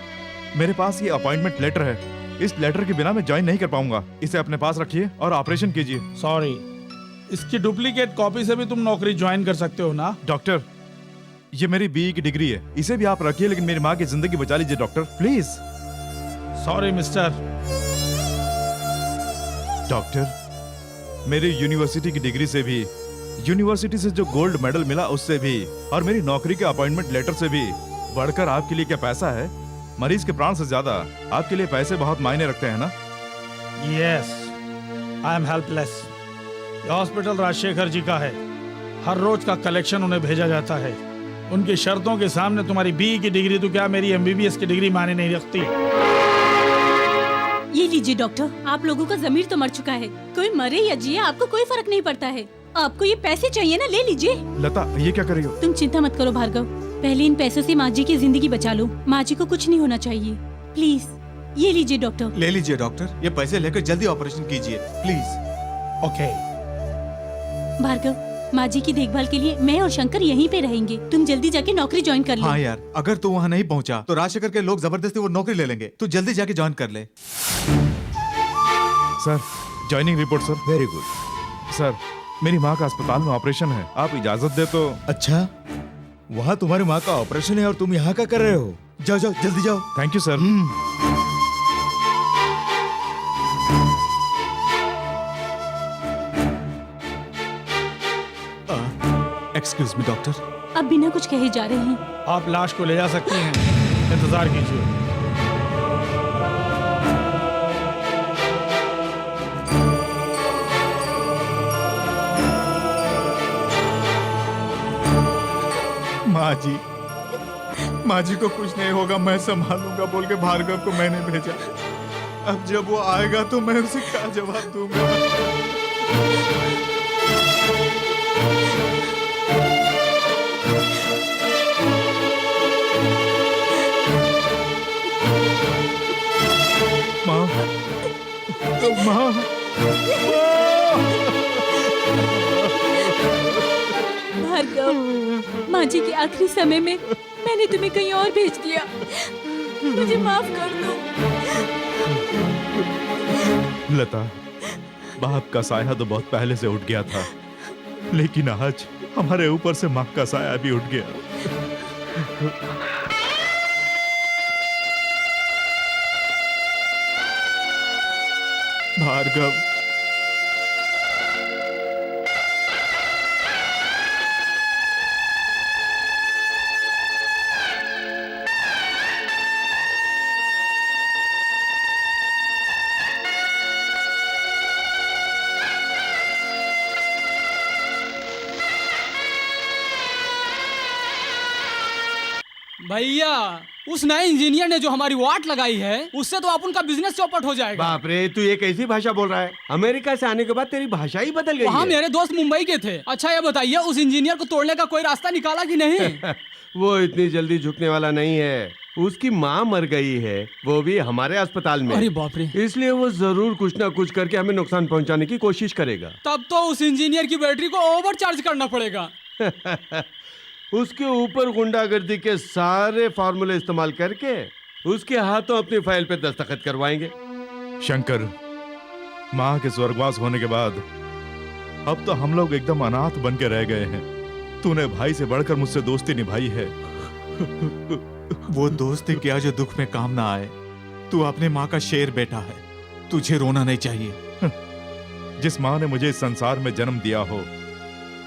मेरे पास ये अपॉइंटमेंट लेटर है। इस लेटर के बिना मैं ज्वाइन नहीं कर पाऊंगा। इसे अपने पास रखिए और ऑपरेशन कीजिए। सॉरी, इसकी डुप्लीकेट कॉपी से भी तुम नौकरी ज्वाइन कर सकते हो ना? डॉक्टर, ये मेरी बीई की डिग्री है, इसे भी आप रखिए, लेकिन मेरी माँ की जिंदगी बचा लीजिए doctor, please. Sorry mister. Doctor, मेरी यूनिवर्सिटी की डिग्री से भी, यूनिवर्सिटी से जो गोल्ड मेडल मिला उससे भी, और मेरी नौकरी के अपॉइंटमेंट लेटर से भी बढ़कर आपके लिए क्या पैसा है? मरीज के प्राण से ज्यादा आपके लिए पैसे बहुत मायने रखते हैं ना? Yes, I am helpless. ये हॉस्पिटल राजशेखर जी का है, हर रोज का कलेक्शन उन्हें भेजा जाता है। उनकी शर्तों के सामने तुम्हारी बीई की डिग्री तो क्या मेरी एमबीबीएस की डिग्री माने नहीं रखती। ये लीजिए डॉक्टर, आप लोगों का जमीर तो मर चुका है, कोई मरे या जिए आपको कोई फर्क नहीं पड़ता है। आपको ये पैसे चाहिए ना, ले लीजिए। लता, ये क्या कर रही हो? तुम चिंता मत करो भार्गव, पहले इन पैसों से माँ जी की जिंदगी बचा लो। माँ जी को कुछ नहीं होना चाहिए, प्लीज। ये लीजिए डॉक्टर। ले लीजिए डॉक्टर, ये पैसे लेकर जल्दी ऑपरेशन कीजिए प्लीज। ओके। भार्गव, माँ जी की देखभाल के लिए मैं और शंकर यहीं पे रहेंगे, तुम जल्दी जाके नौकरी ज्वाइन कर लो। हाँ यार, अगर तू वहाँ नहीं पहुँचा तो राजशेखर के लोग जबरदस्ती वो नौकरी ले लेंगे, तू जल्दी जाके ज्वाइन कर ले। Sir, joining report sir. Very good. Sir, मेरी माँ का अस्पताल में ऑपरेशन है, आप इजाजत दे तो। अच्छा, वहाँ तुम्हारी माँ का ऑपरेशन है और तुम यहाँ का कर रहे हो? जाओ जाओ, जल्दी जाओ। Thank you sir. Excuse me doctor. अब बिना कुछ कहे जा रहे हैं। आप लाश को ले जा सकती हैं, इंतजार कीजिए। माँ जी को कुछ नहीं होगा, मैं संभालूंगा बोल के भार्गव को मैंने भेजा। अब जब वो आएगा तो मैं उसे क्या जवाब दूंगा? माँ, माँ, भार्गव, माँ जी के आखिरी समय में मैंने तुम्हें कहीं और भेज दिया, मुझे माफ कर दो। लता, बाप का साया तो बहुत पहले से उठ गया था, लेकिन आज हमारे ऊपर से माँ का साया भी उठ गया। भार्गव, भैया, उस नए इंजीनियर ने जो हमारी वाट लगाई है, उससे तो अपन का बिजनेस चौपट हो जाएगा। बाप रे, तू ये कैसी भाषा बोल रहा है? अमेरिका से आने के बाद तेरी भाषा ही बदल गई वहाँ है। मेरे दोस्त मुंबई के थे। अच्छा ये बताइए, उस इंजीनियर को तोड़ने का कोई रास्ता निकाला कि नहीं? वो इतनी जल्दी झुकने वाला नहीं है। उसकी माँ मर गई है, वो भी हमारे अस्पताल में। अरे बाप रे। इसलिए वो जरूर कुछ ना कुछ करके हमें नुकसान पहुंचाने की कोशिश करेगा। तब तो उस इंजीनियर की बैटरी को ओवर चार्ज करना पड़ेगा। उसके ऊपर गुंडागर्दी के सारे फार्मूले इस्तेमाल करके उसके हाथों अपनी फाइल पे दस्तखत करवाएंगे। शंकर, माँ के स्वर्गवास होने के बाद अब तो हम लोग एकदम अनाथ बन के रह गए हैं। तूने भाई से बढ़कर मुझसे दोस्ती निभाई है। वो दोस्ती क्या जो दुख में काम ना आए। तू अपने माँ का शेर बेटा है, तुझे रोना नहीं चाहिए। जिस माँ ने मुझे इस संसार में जन्म दिया हो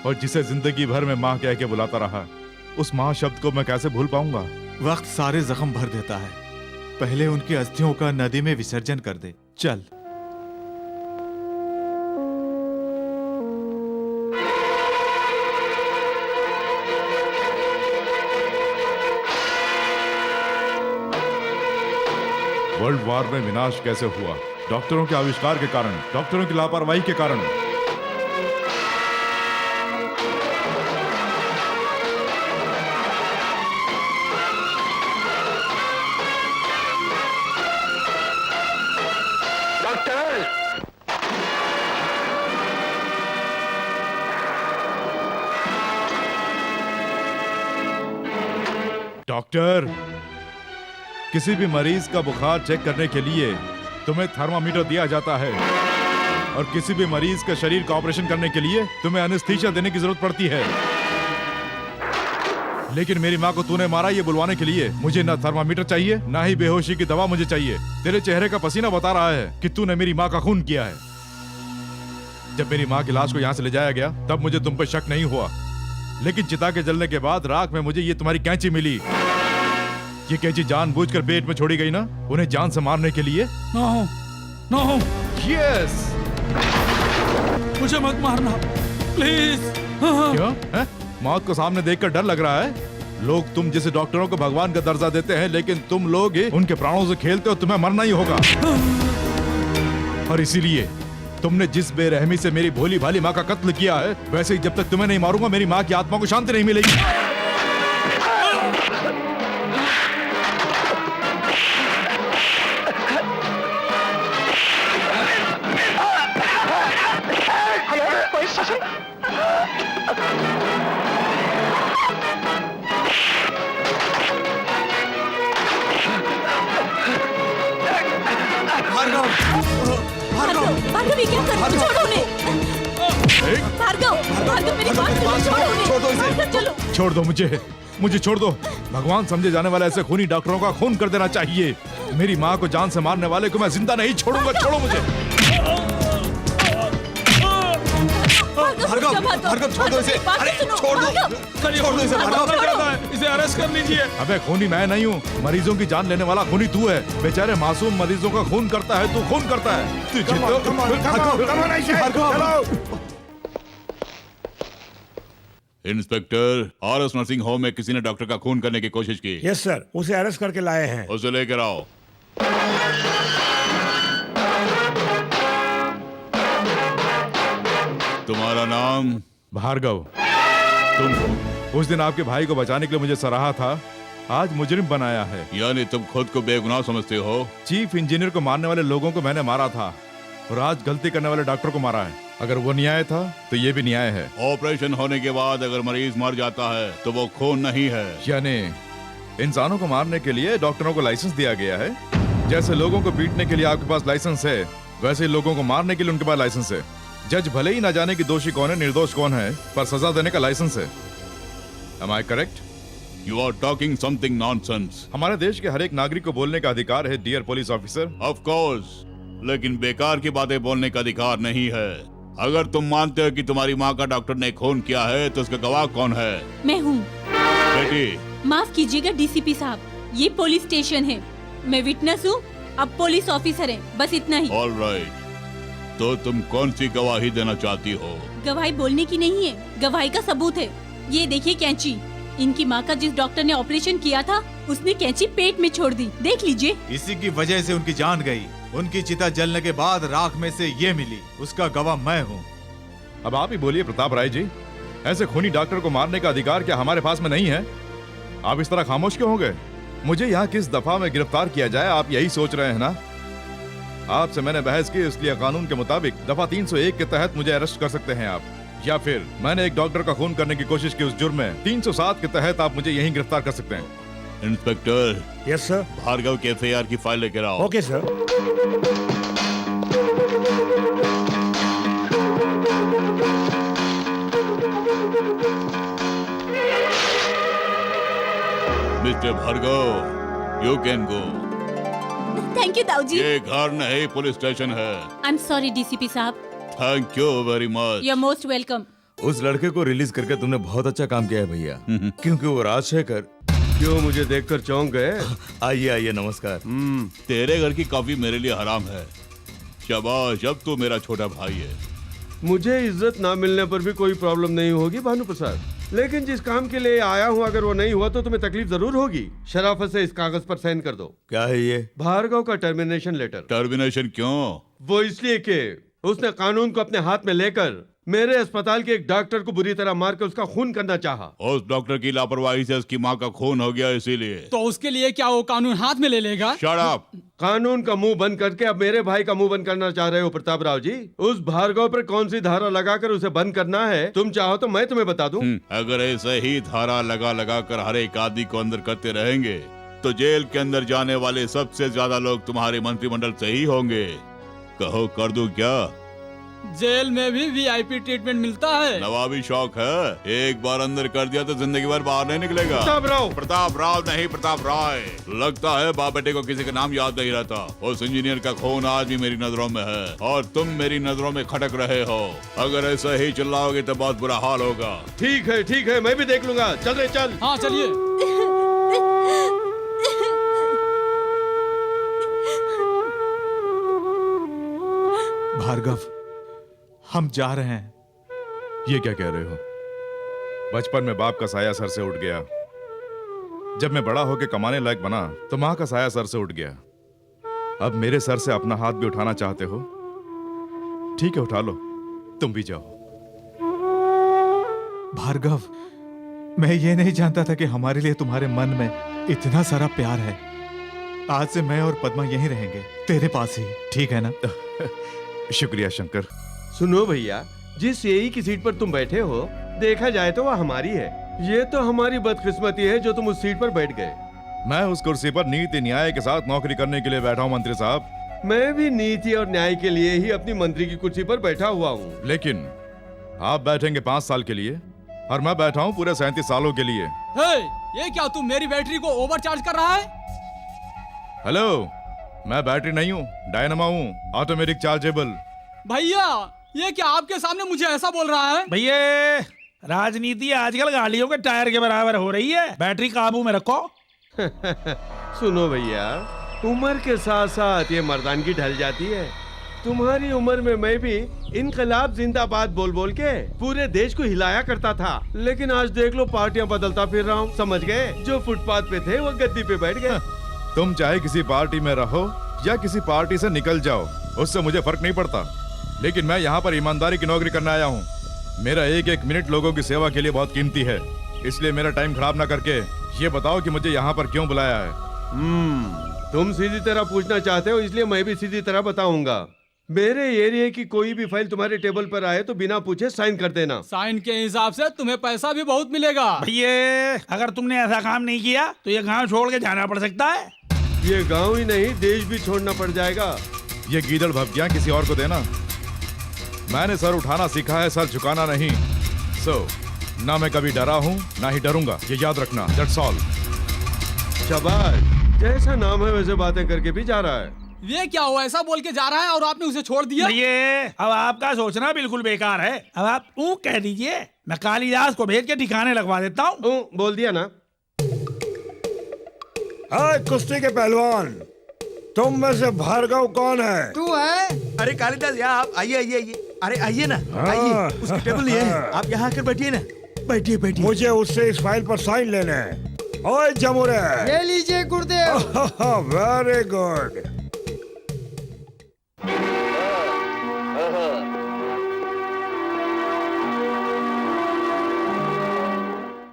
और जिसे जिंदगी भर में माँ कह के बुलाता रहा, उस माँ शब्द को मैं कैसे भूल पाऊंगा? वक्त सारे जख्म भर देता है, पहले उनकी अस्थियों का नदी में विसर्जन कर दे। चल। वर्ल्ड वॉर में विनाश कैसे हुआ? डॉक्टरों के आविष्कार के कारण, डॉक्टरों की लापरवाही के कारण। डॉक्टर, किसी भी मरीज का बुखार चेक करने के लिए तुम्हें थर्मामीटर दिया जाता है और किसी भी मरीज के शरीर का ऑपरेशन करने के लिए तुम्हें एनेस्थीसिया देने की जरूरत पड़ती है। लेकिन मेरी माँ को तूने मारा ये बुलवाने के लिए मुझे ना थर्मामीटर चाहिए ना ही बेहोशी की दवा मुझे चाहिए। तेरे चेहरे का पसीना बता रहा है कि तूने मेरी माँ का खून किया है। जब मेरी माँ की लाश को यहाँ से ले जाया गया तब मुझे तुम पर शक नहीं हुआ, लेकिन चिता के जलने के बाद राख में मुझे ये तुम्हारी कैंची मिली। ये कैंची जानबूझकर पेट में छोड़ी गई ना, उन्हें जान से मारने के लिए। नो यस, मुझे मत मारना प्लीज। क्यों है? मौत को सामने देखकर डर लग रहा है? लोग तुम जैसे डॉक्टरों को भगवान का दर्जा देते हैं, लेकिन तुम लोग उनके प्राणों से खेलते हो, तुम्हें मरना ही होगा। और इसीलिए तुमने जिस बेरहमी से मेरी भोली भाली माँ का कत्ल किया है, वैसे ही जब तक तुम्हें नहीं मारूंगा मेरी माँ की आत्मा को शांति नहीं मिलेगी। भार्गव ये क्या कर रहे हो? छोड़ो उन्हें। भार्गव मेरी बात सुनो, छोड़ो उन्हें। भार्गव, चलो छोड़ दो मुझे छोड़ दो। भगवान समझे जाने वाले ऐसे खूनी डॉक्टरों का खून कर देना चाहिए। मेरी माँ को जान से मारने वाले को मैं जिंदा नहीं छोड़ूंगा। छोड़ो मुझे। भार्गव छोड़ दो इसे। अरे छोड़ दो इसे भार्गव। इसे अरेस्ट कर लीजिए। अबे खूनी मैं नहीं हूँ, मरीजों की जान लेने वाला खूनी तू है। बेचारे मासूम मरीजों का खून करता है, तू खून करता है। इंस्पेक्टर, आरएस नर्सिंग होम में किसी ने डॉक्टर का खून करने की कोशिश की। यस सर, उसे अरेस्ट करके लाए हैं। उसे लेकर आओ। तुम्हारा नाम? भार्गव। तुम उस दिन आपके भाई को बचाने के लिए मुझे सराहा था, आज मुजरिम बनाया है। यानी तुम खुद को बेगुनाह समझते हो? चीफ इंजीनियर को मारने वाले लोगों को मैंने मारा था और आज गलती करने वाले डॉक्टर को मारा है। अगर वो न्याय था तो ये भी न्याय है। ऑपरेशन होने के बाद अगर मरीज मर जाता है तो वो खून नहीं है। यानी इंसानों को मारने के लिए डॉक्टरों को लाइसेंस दिया गया है। जैसे लोगों को पीटने के लिए आपके पास लाइसेंस है, वैसे ही लोगों को मारने के लिए उनके पास लाइसेंस है। जज भले ही ना जाने की दोषी कौन है निर्दोष कौन है, पर सजा देने का लाइसेंस है। Am I correct? You are talking something nonsense. हमारे देश के हर एक नागरिक को बोलने का अधिकार है, dear police officer. Of course, लेकिन बेकार की बातें बोलने का अधिकार नहीं है। अगर तुम मानते हो कि तुम्हारी माँ का डॉक्टर ने खून किया है तो उसका गवाह कौन है? मैं हूँ। बेटी, माफ कीजिएगा डीसीपी साहब, ये पुलिस स्टेशन है। मैं विटनेस हूँ, अब पुलिस ऑफिसर है, बस इतना ही। All right. तो तुम कौन सी गवाही देना चाहती हो? गवाही बोलने की नहीं है, गवाही का सबूत है। ये देखिए कैंची, इनकी माँ का जिस डॉक्टर ने ऑपरेशन किया था उसने कैंची पेट में छोड़ दी, देख लीजिए। इसी की वजह से उनकी जान गई। उनकी चिता जलने के बाद राख में से ये मिली, उसका गवाह मैं हूँ। अब आप ही बोलिए प्रताप राय जी, ऐसे खूनी डॉक्टर को मारने का अधिकार क्या हमारे पास में नहीं है? आप इस तरह खामोश क्यों हो गए? मुझे यहाँ किस दफा में गिरफ्तार किया जाए आप यही सोच रहे हैं ना? आपसे मैंने बहस की, इसलिए कानून के मुताबिक दफा 301 के तहत मुझे अरेस्ट कर सकते हैं आप, या फिर मैंने एक डॉक्टर का खून करने की कोशिश की उस जुर्म में 307 के तहत आप मुझे यहीं गिरफ्तार कर सकते हैं। इंस्पेक्टर। Yes sir. भार्गव के एफआईआर की फाइल लेकर आओ। Okay sir. Mister Bhargav, you can go. Thank you ताऊ जी। ये घर नहीं पुलिस स्टेशन है। आई एम सॉरी डीसीपी साहब। Thank you very much. You are most welcome. उस लड़के को रिलीज करके तुमने बहुत अच्छा काम किया है भैया, क्योंकि वो राजशेखर। क्यों, मुझे देखकर चौंक गए? आइए आइए, नमस्कार। तेरे घर की कॉफी मेरे लिए हराम है। शाबाश, अब तू मेरा छोटा भाई है। मुझे इज्जत ना मिलने पर भी कोई प्रॉब्लम नहीं होगी भानु प्रसाद, लेकिन जिस काम के लिए आया हूँ अगर वो नहीं हुआ तो तुम्हें तकलीफ जरूर होगी। शराफत से इस कागज पर साइन कर दो। क्या है ये? भार्गव का टर्मिनेशन लेटर। टर्मिनेशन क्यों? वो इसलिए कि उसने कानून को अपने हाथ में लेकर मेरे अस्पताल के एक डॉक्टर को बुरी तरह मार कर उसका खून करना चाहा। उस डॉक्टर की लापरवाही से उसकी माँ का खून हो गया, इसीलिए। तो उसके लिए क्या वो कानून हाथ में ले लेगा? Shut up. कानून का मुंह बंद करके अब मेरे भाई का मुंह बंद करना चाह रहे हो प्रताप राव जी? उस भार्गव पर कौन सी धारा लगाकर उसे बंद करना है तुम चाहो तो मैं तुम्हें बता दूं। अगर ऐसे ही धारा लगा लगा कर हर एक आदमी को अंदर करते रहेंगे तो जेल के अंदर जाने वाले सबसे ज्यादा लोग तुम्हारे मंत्रिमंडल से ही होंगे। कहो कर दूं क्या? जेल में भी वीआईपी ट्रीटमेंट मिलता है। नवाबी शौक है, एक बार अंदर कर दिया तो जिंदगी भर बाहर नहीं निकलेगा। प्रताप राव नहीं, प्रताप राय। लगता है बाप बेटे को किसी का नाम याद नहीं रहता। उस इंजीनियर का खून आज भी मेरी नजरों में है और तुम मेरी नजरों में खटक रहे हो। अगर ऐसा ही चिल्लाओगे तो बहुत बुरा हाल होगा। ठीक है, मैं भी देख लूंगा। चल रे चल। हाँ चलिए। भार्गव, हम जा रहे हैं। ये क्या कह रहे हो? बचपन में बाप का साया सर से उठ गया, जब मैं बड़ा होके कमाने लायक बना तो मां का साया सर से उठ गया। अब मेरे सर से अपना हाथ भी उठाना चाहते हो? ठीक है, उठा लो, तुम भी जाओ। भार्गव, मैं ये नहीं जानता था कि हमारे लिए तुम्हारे मन में इतना सारा प्यार है। आज से मैं और पद्मा यहीं रहेंगे, तेरे पास ही, ठीक है ना? शुक्रिया शंकर। सुनो भैया, जिस यही की सीट पर तुम बैठे हो, देखा जाए तो वह हमारी है। ये तो हमारी बदकिस्मती है जो तुम उस सीट पर बैठ गए। मैं उस कुर्सी पर नीति न्याय के साथ नौकरी करने के लिए बैठा हूं मंत्री साहब। मैं भी नीति और न्याय के लिए ही अपनी मंत्री की कुर्सी पर बैठा हुआ हूँ। लेकिन आप बैठेंगे 5 साल के लिए और मैं बैठा हूं पूरे 37 सालों के लिए। हे, ये क्या तू मेरी बैटरी को ओवरचार्ज कर रहा है? हेलो, मैं बैटरी नहीं हूँ, डायनामा हूँ, ऑटोमेटिक चार्जेबल। भैया, ये क्या आपके सामने मुझे ऐसा बोल रहा है? भैया, राजनीति आजकल गाड़ियों के टायर के बराबर हो रही है, बैटरी काबू में रखो। सुनो भैया, उम्र के साथ साथ ये मर्दानगी ढल जाती है। तुम्हारी उम्र में मैं भी इनकलाब जिंदाबाद बोल बोल के पूरे देश को हिलाया करता था, लेकिन आज देख लो पार्टियां बदलता फिर रहा हूँ। समझ गए? जो फुटपाथ पे थे वो गद्दी पे बैठ गए। तुम चाहे किसी पार्टी में रहो या किसी पार्टी से निकल जाओ, उससे मुझे फर्क नहीं पड़ता, लेकिन मैं यहाँ पर ईमानदारी की नौकरी करने आया हूँ। मेरा एक एक मिनट लोगों की सेवा के लिए बहुत कीमती है, इसलिए मेरा टाइम खराब ना करके ये बताओ कि मुझे यहाँ पर क्यों बुलाया है। तुम सीधी तरह पूछना चाहते हो, इसलिए मैं भी सीधी तरह बताऊंगा। मेरे एरिया की कोई भी फाइल तुम्हारे टेबल पर आए तो बिना पूछे साइन कर देना। साइन के हिसाब से तुम्हें पैसा भी बहुत मिलेगा। भैया, अगर तुमने ऐसा काम नहीं किया तो ये गांव छोड़ के जाना पड़ सकता है। ये गांव ही नहीं, देश भी छोड़ना पड़ जाएगा। ये गीदड़ भपकियां किसी और को देना। मैंने सर उठाना सीखा है, सर झुकाना नहीं। ना मैं कभी डरा हूँ ना ही डरूंगा, ये याद रखना। That's all. शाबाश, जैसा नाम है वैसे बातें करके भी जा रहा है। ये क्या हुआ, ऐसा बोल के जा रहा है और आपने उसे छोड़ दिया? भैया, अब आपका सोचना बिल्कुल बेकार है। अब आप कह दीजिए, मैं कालिदास को भेज के ठिकाने लगवा देता हूँ। बोल दिया ना। कुश्ती के पहलवान, तुम में से भार्गव कौन है? तू है? अरे कालिदास, यहाँ आप आइए आइए आइए। अरे आइए ना, आइए, उसकी टेबल ये है, आप यहाँ आकर बैठिए ना। बैठिए बैठिए। मुझे उससे इस फाइल पर साइन लेने हैं। ओए जमुरे, ये लीजिए गुरुदेव। Very good.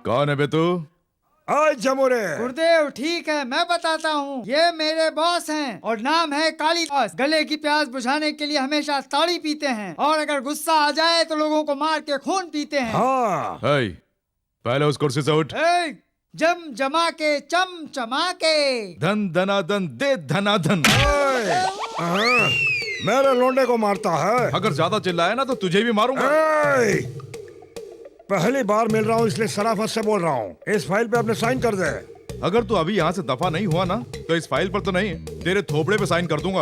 कौन है बे तू? जमुरे। गुरुदेव ठीक है, मैं बताता हूँ। ये मेरे बॉस हैं और नाम है कालिदास। गले की प्यास बुझाने के लिए हमेशा ताड़ी पीते हैं और अगर गुस्सा आ जाए तो लोगों को मार के खून पीते हैं। हाँ। पहले उस कुर्सी से उठ। जम जमा के चम चमा के। धन धनाधन दे धनाधन। मेरे लोंडे को मारता है। अगर ज्यादा चिल्लाया ना तो तुझे भी मारूंगा। पहली बार मिल रहा हूँ इसलिए शराफत से बोल रहा हूँ, इस फाइल पे अपने साइन कर दे। अगर तू अभी यहाँ से दफा नहीं हुआ ना तो इस फाइल पर तो नहीं, तेरे थोपड़े पे साइन कर दूंगा।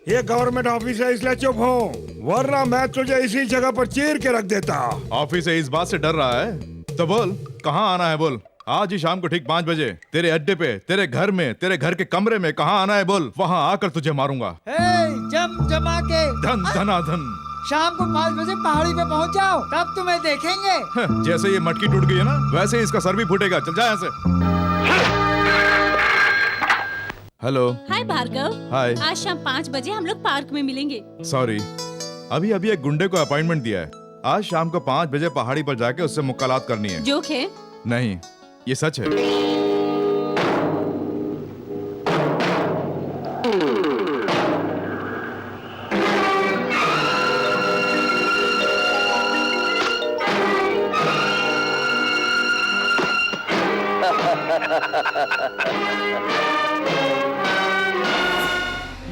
ये गवर्नमेंट ऑफिस है इसलिए चुप हो, वरना मैं तुझे इसी जगह पर चीर के रख देता। ऑफिस से इस बात से डर रहा है तो बोल कहाँ आना है, बोल। आज ही शाम को ठीक 5 बजे तेरे अड्डे पे, तेरे घर में, तेरे घर के कमरे में कहाँ आना है बोल, वहाँ आकर तुझे मारूंगा। जम जमा के धन धनाधन। शाम को 5 बजे पहाड़ी पे पहुंच जाओ, तब तुम्हें देखेंगे। जैसे ये मटकी टूट गई है ना, वैसे इसका सर भी फूटेगा। चल जा यहाँ से। हेलो। हाय भार्गव। हाय। आज शाम 5 बजे हम लोग पार्क में मिलेंगे। सॉरी, अभी अभी एक गुंडे को अपॉइंटमेंट दिया है। आज शाम को 5 बजे पहाड़ी पर जाके उससे मुलाकात करनी है। जोक है? नहीं, ये सच है।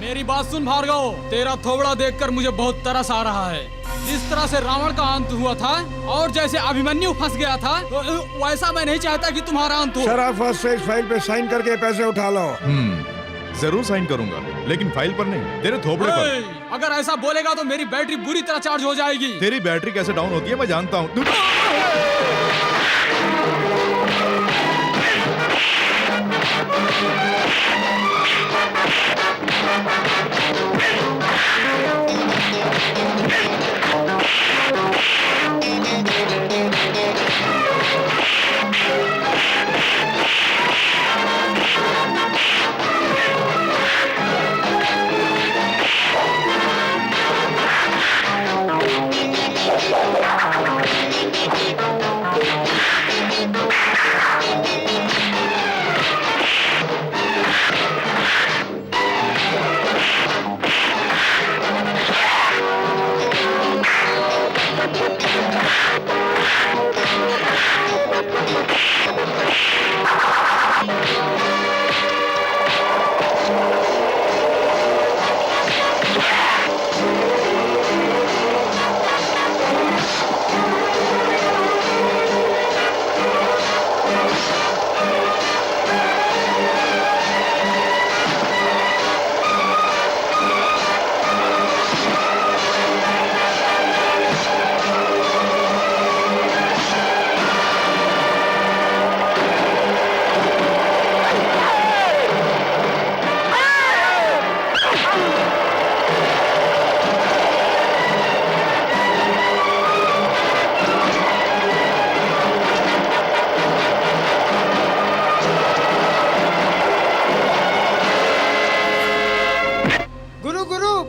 मेरी मेरी बात सुन भार्गव, तेरा थोबड़ा देखकर मुझे बहुत तरस आ रहा है। जिस तरह से रावण का अंत हुआ था और जैसे अभिमन्यु फंस गया था, वैसा मैं नहीं चाहता कि तुम्हारा अंत हो। सर आप फर्स्ट इस फाइल पे साइन करके पैसे उठा लो। जरूर साइन करूंगा, लेकिन फाइल पर नहीं, तेरे थोपड़े पर। अगर ऐसा बोलेगा तो मेरी बैटरी बुरी तरह चार्ज हो जाएगी। तेरी बैटरी कैसे डाउन होती है मैं जानता हूँ।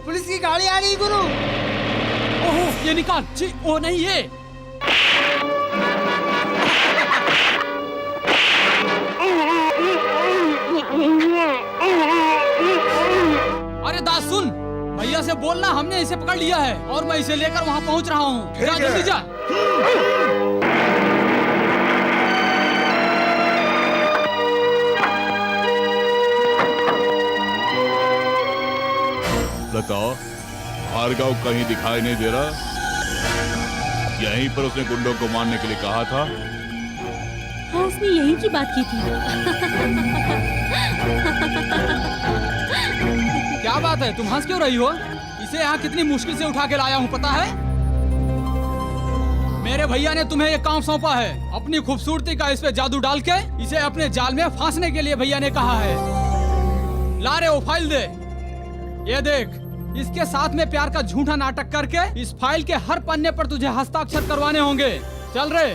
पुलिस की गाड़ी आ रही गुरु। ओह ये निकाल। जी वो नहीं ये। अरे दास सुन, भैया से बोलना हमने इसे पकड़ लिया है और मैं इसे लेकर वहाँ पहुँच रहा हूँ। जा जल्दी जा। लता, भार्गव कहीं दिखाई नहीं दे रहा। यहीं पर उसने गुंडों को मारने के लिए कहा था। हाँ उसने यही की बात की थी। क्या बात है, तुम हंस क्यों रही हो? इसे यहाँ कितनी मुश्किल से उठा के लाया हूँ पता है? मेरे भैया ने तुम्हें ये काम सौंपा है। अपनी खूबसूरती का इस पे जादू डाल के इसे अपने जाल में फांसने के लिए भैया ने कहा है। ला रे वो फाइल दे। ये देख, इसके साथ में प्यार का झूठा नाटक करके इस फाइल के हर पन्ने पर तुझे हस्ताक्षर करवाने होंगे। चल रे।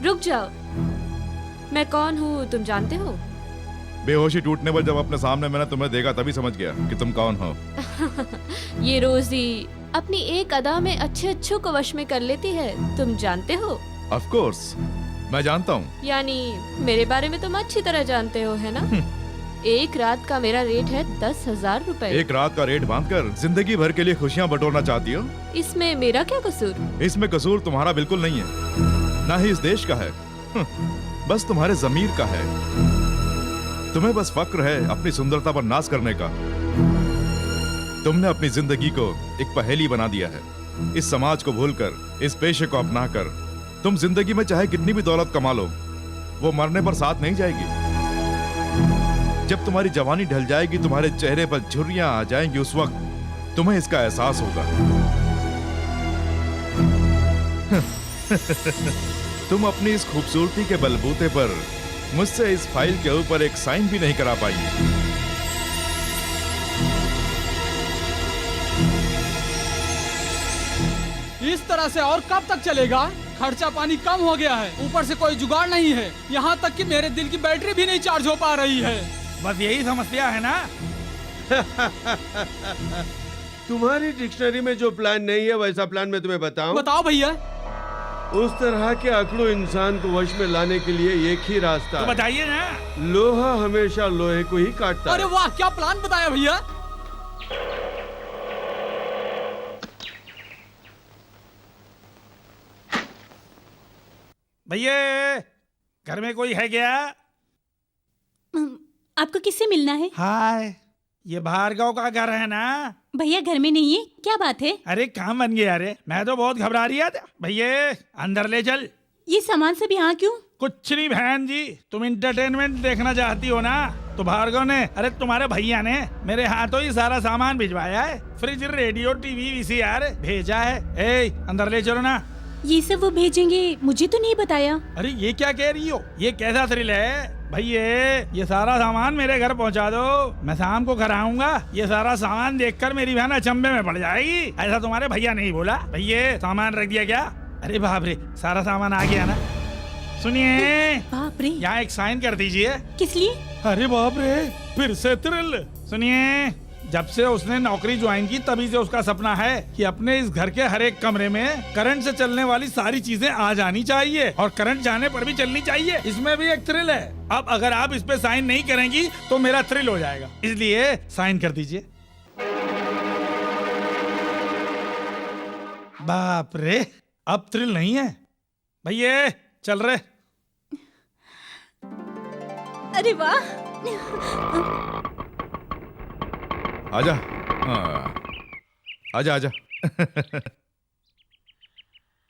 रुक जाओ, मैं कौन हूँ तुम जानते हो? बेहोशी टूटने पर जब अपने सामने मैंने तुम्हें देखा तभी समझ गया कि तुम कौन हो। ये रोजी अपनी एक अदा में अच्छे अच्छों को वश में कर लेती है, तुम जानते हो? ऑफ कोर्स मैं जानता हूँ। यानी मेरे बारे में तुम अच्छी तरह जानते हो, है ना? एक रात का मेरा रेट है 10,000 रुपए। एक रात का रेट बांधकर जिंदगी भर के लिए खुशियाँ बटोरना चाहती हो? इसमें मेरा क्या कसूर? इसमें कसूर तुम्हारा बिल्कुल नहीं है, ना ही इस देश का है, बस तुम्हारे जमीर का है। तुम्हें बस फक्र है अपनी सुंदरता पर नाज करने का। तुमने अपनी जिंदगी को एक पहेली बना दिया है। इस समाज को भूलकर, इस पेशे को अपनाकर तुम जिंदगी में चाहे कितनी भी दौलत कमा लो, वो मरने पर साथ नहीं जाएगी। जब तुम्हारी जवानी ढल जाएगी, तुम्हारे चेहरे पर झुर्रियां आ जाएंगी, उस वक्त तुम्हें इसका एहसास होगा। तुम अपनी इस खूबसूरती के बलबूते पर मुझसे इस फाइल के ऊपर एक साइन भी नहीं करा पाएंगे। इस तरह से और कब तक चलेगा? खर्चा पानी कम हो गया है, ऊपर से कोई जुगाड़ नहीं है। यहाँ तक कि मेरे दिल की बैटरी भी नहीं चार्ज हो पा रही है। बस यही समस्या है ना? तुम्हारी डिक्शनरी में जो प्लान नहीं है वैसा प्लान मैं तुम्हें बताऊं? बताओ भैया। उस तरह के अकड़ू इंसान को वश में लाने के लिए एक ही रास्ता तो है। बताइए ना। लोहा हमेशा लोहे को ही काटता अरे है। वाह, क्या प्लान बताया भैया। भैया घर में कोई है क्या? आपको किससे मिलना है? हाय, ये भार्गव का घर है ना? भैया घर में नहीं है, क्या बात है? अरे काम बन गया। अरे मैं तो बहुत घबरा रही था। भैया अंदर ले चल। ये सामान सब यहाँ क्यों? कुछ नहीं बहन जी, तुम इंटरटेनमेंट देखना चाहती हो ना, तो भार्गव ने, अरे तुम्हारे भैया ने मेरे हाथों ही सारा सामान भिजवाया है। फ्रिज, रेडियो, टीवी, वीसीआर भेजा है। ए अंदर ले चलो ना। ये सब वो भेजेंगे, मुझे तो नहीं बताया। अरे ये क्या कह रही हो? ये कैसा थ्रिल है? भैया ये सारा सामान मेरे घर पहुंचा दो, मैं शाम को घर आऊंगा। ये सारा सामान देखकर मेरी बहन अचंभे में पड़ जाएगी। ऐसा तुम्हारे भैया नहीं बोला? भैया सामान रख दिया क्या? अरे बाप रे, सारा सामान आ गया ना? सुनिए, बाप रे, यहाँ एक साइन कर दीजिए। किस लिए? अरे बाप रे, फिर से थ्रिल। सुनिए, जब से उसने नौकरी ज्वाइन की तभी से उसका सपना है कि अपने इस घर के हर एक कमरे में करंट से चलने वाली सारी चीजें आ जानी चाहिए और करंट जाने पर भी चलनी चाहिए। इसमें भी एक थ्रिल है। अब अगर आप इस पे साइन नहीं करेंगी तो मेरा थ्रिल हो जाएगा, इसलिए साइन कर दीजिए। बाप रे, अब थ्रिल नहीं है। भैया चल रहे। अरे वाह, आजा। हाँ। आजा आजा।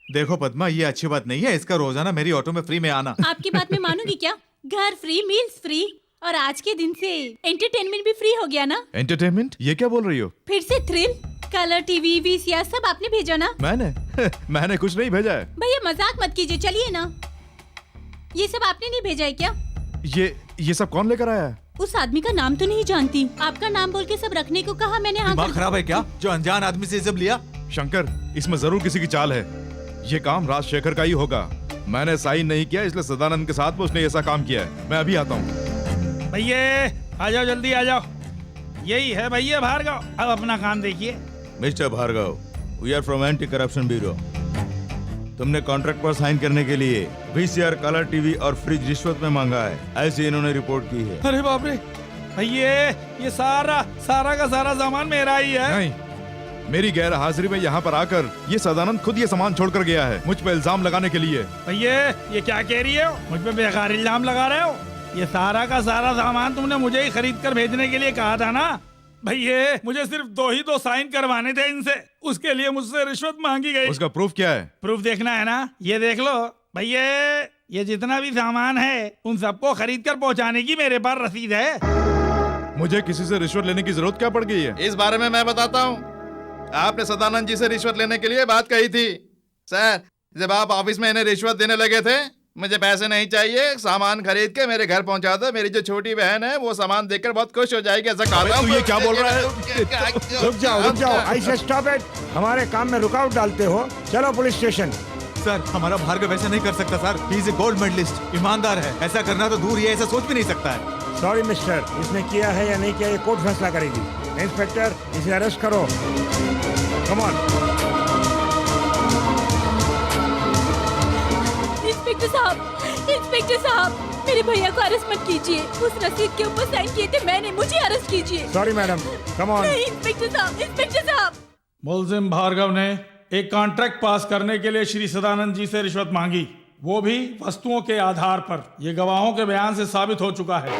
देखो पद्मा, ये अच्छी बात नहीं है इसका रोजाना मेरी ऑटो में फ्री में आना। आपकी बात में मानूंगी क्या? घर फ्री, मील्स फ्री, और आज के दिन से एंटरटेनमेंट भी फ्री हो गया ना? एंटरटेनमेंट? ये क्या बोल रही हो? फिर से थ्रिल, कलर टीवी, वीसीआर सब आपने भेजा ना? मैंने कुछ नहीं भेजा है। भैया मजाक मत कीजिए, चलिए ना। ये सब आपने नहीं भेजा है क्या? ये सब कौन लेकर आया है? उस आदमी का नाम तो नहीं जानती, आपका नाम बोल के सब रखने को कहा मैंने। हाँ, दिमाग खराब है क्या, जो अनजान आदमी से सब लिया? शंकर, इसमें जरूर किसी की चाल है। ये काम राजशेखर का ही होगा। मैंने साइन नहीं किया, इसलिए सदानंद के साथ में उसने ऐसा काम किया है। मैं अभी आता हूँ। भैया आ जाओ, जल्दी आ जाओ। यही है भैया भार्गव, अब अपना काम देखिए। Mister Bhargav, we are from anti corruption bureau. तुमने कॉन्ट्रैक्ट पर साइन करने के लिए वीसीआर, कलर टीवी और फ्रिज रिश्वत में मांगा है, ऐसी इन्होंने रिपोर्ट की है। अरे बाप रे, भैया ये सारा का सारा सामान मेरा ही है। नहीं, मेरी गैर हाजिरी में यहाँ पर आकर ये सदानंद खुद ये सामान छोड़कर गया है, मुझ पर इल्जाम लगाने के लिए। भैया ये क्या कह रही हो? मुझ पे बेकार इल्जाम लगा रहे हो? ये सारा का सारा सामान तुमने मुझे ही खरीद कर भेजने के लिए कहा था ना? भैया मुझे सिर्फ दो साइन करवाने थे इनसे, उसके लिए मुझसे रिश्वत मांगी गई। उसका प्रूफ क्या है? प्रूफ देखना है ना? ये देख लो भैया, ये जितना भी सामान है उन सबको खरीद कर पहुंचाने की मेरे पास रसीद है। मुझे किसी से रिश्वत लेने की जरूरत क्या पड़ गई है? इस बारे में मैं बताता हूँ। आपने सदानंद जी से रिश्वत लेने के लिए बात कही थी। सर, जब आप ऑफिस में इन्हें रिश्वत देने लगे थे, मुझे पैसे नहीं चाहिए, सामान खरीद के मेरे घर पहुंचा दो। मेरी जो छोटी बहन है वो सामान देखकर बहुत खुश हो जाएगी, ऐसा कहा। तू ये क्या बोल रहा है? रुक जाओ, ऐसे स्टॉप इट। हमारे काम में रुकावट डालते हो। चलो पुलिस स्टेशन। सर, हमारा भार्गव ऐसा नहीं कर सकता sir. He is a gold medallist, ईमानदार है। ऐसा करना तो दूर ही है, ऐसा सोच भी नहीं सकता है। सॉरी मिस्टर, इसने किया है या नहीं किया ये कोर्ट फैसला करेगी। इंस्पेक्टर, इसे अरेस्ट करो। Come on. इंस्पेक्टर साहब, मेरे भैया को अरेस्ट मत कीजिए। उस रसीद के ऊपर साइन किए थे मैंने, मुझे अरेस्ट कीजिए। Sorry madam, come on. नहीं इंस्पेक्टर साहब। मुलजिम भार्गव ने एक कॉन्ट्रैक्ट पास करने के लिए श्री सदानंद जी से रिश्वत मांगी, वो भी वस्तुओं के आधार पर। ये गवाहों के बयान से साबित हो चुका है।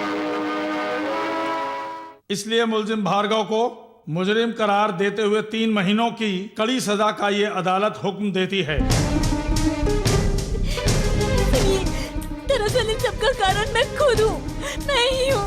इसलिए मुलजिम भार्गव को मुजरिम करार देते हुए 3 महीनों की कड़ी सजा का ये अदालत हुक्म देती है। दरअसल इन सबका कारण मैं खुद हूँ, मैं ही हूँ।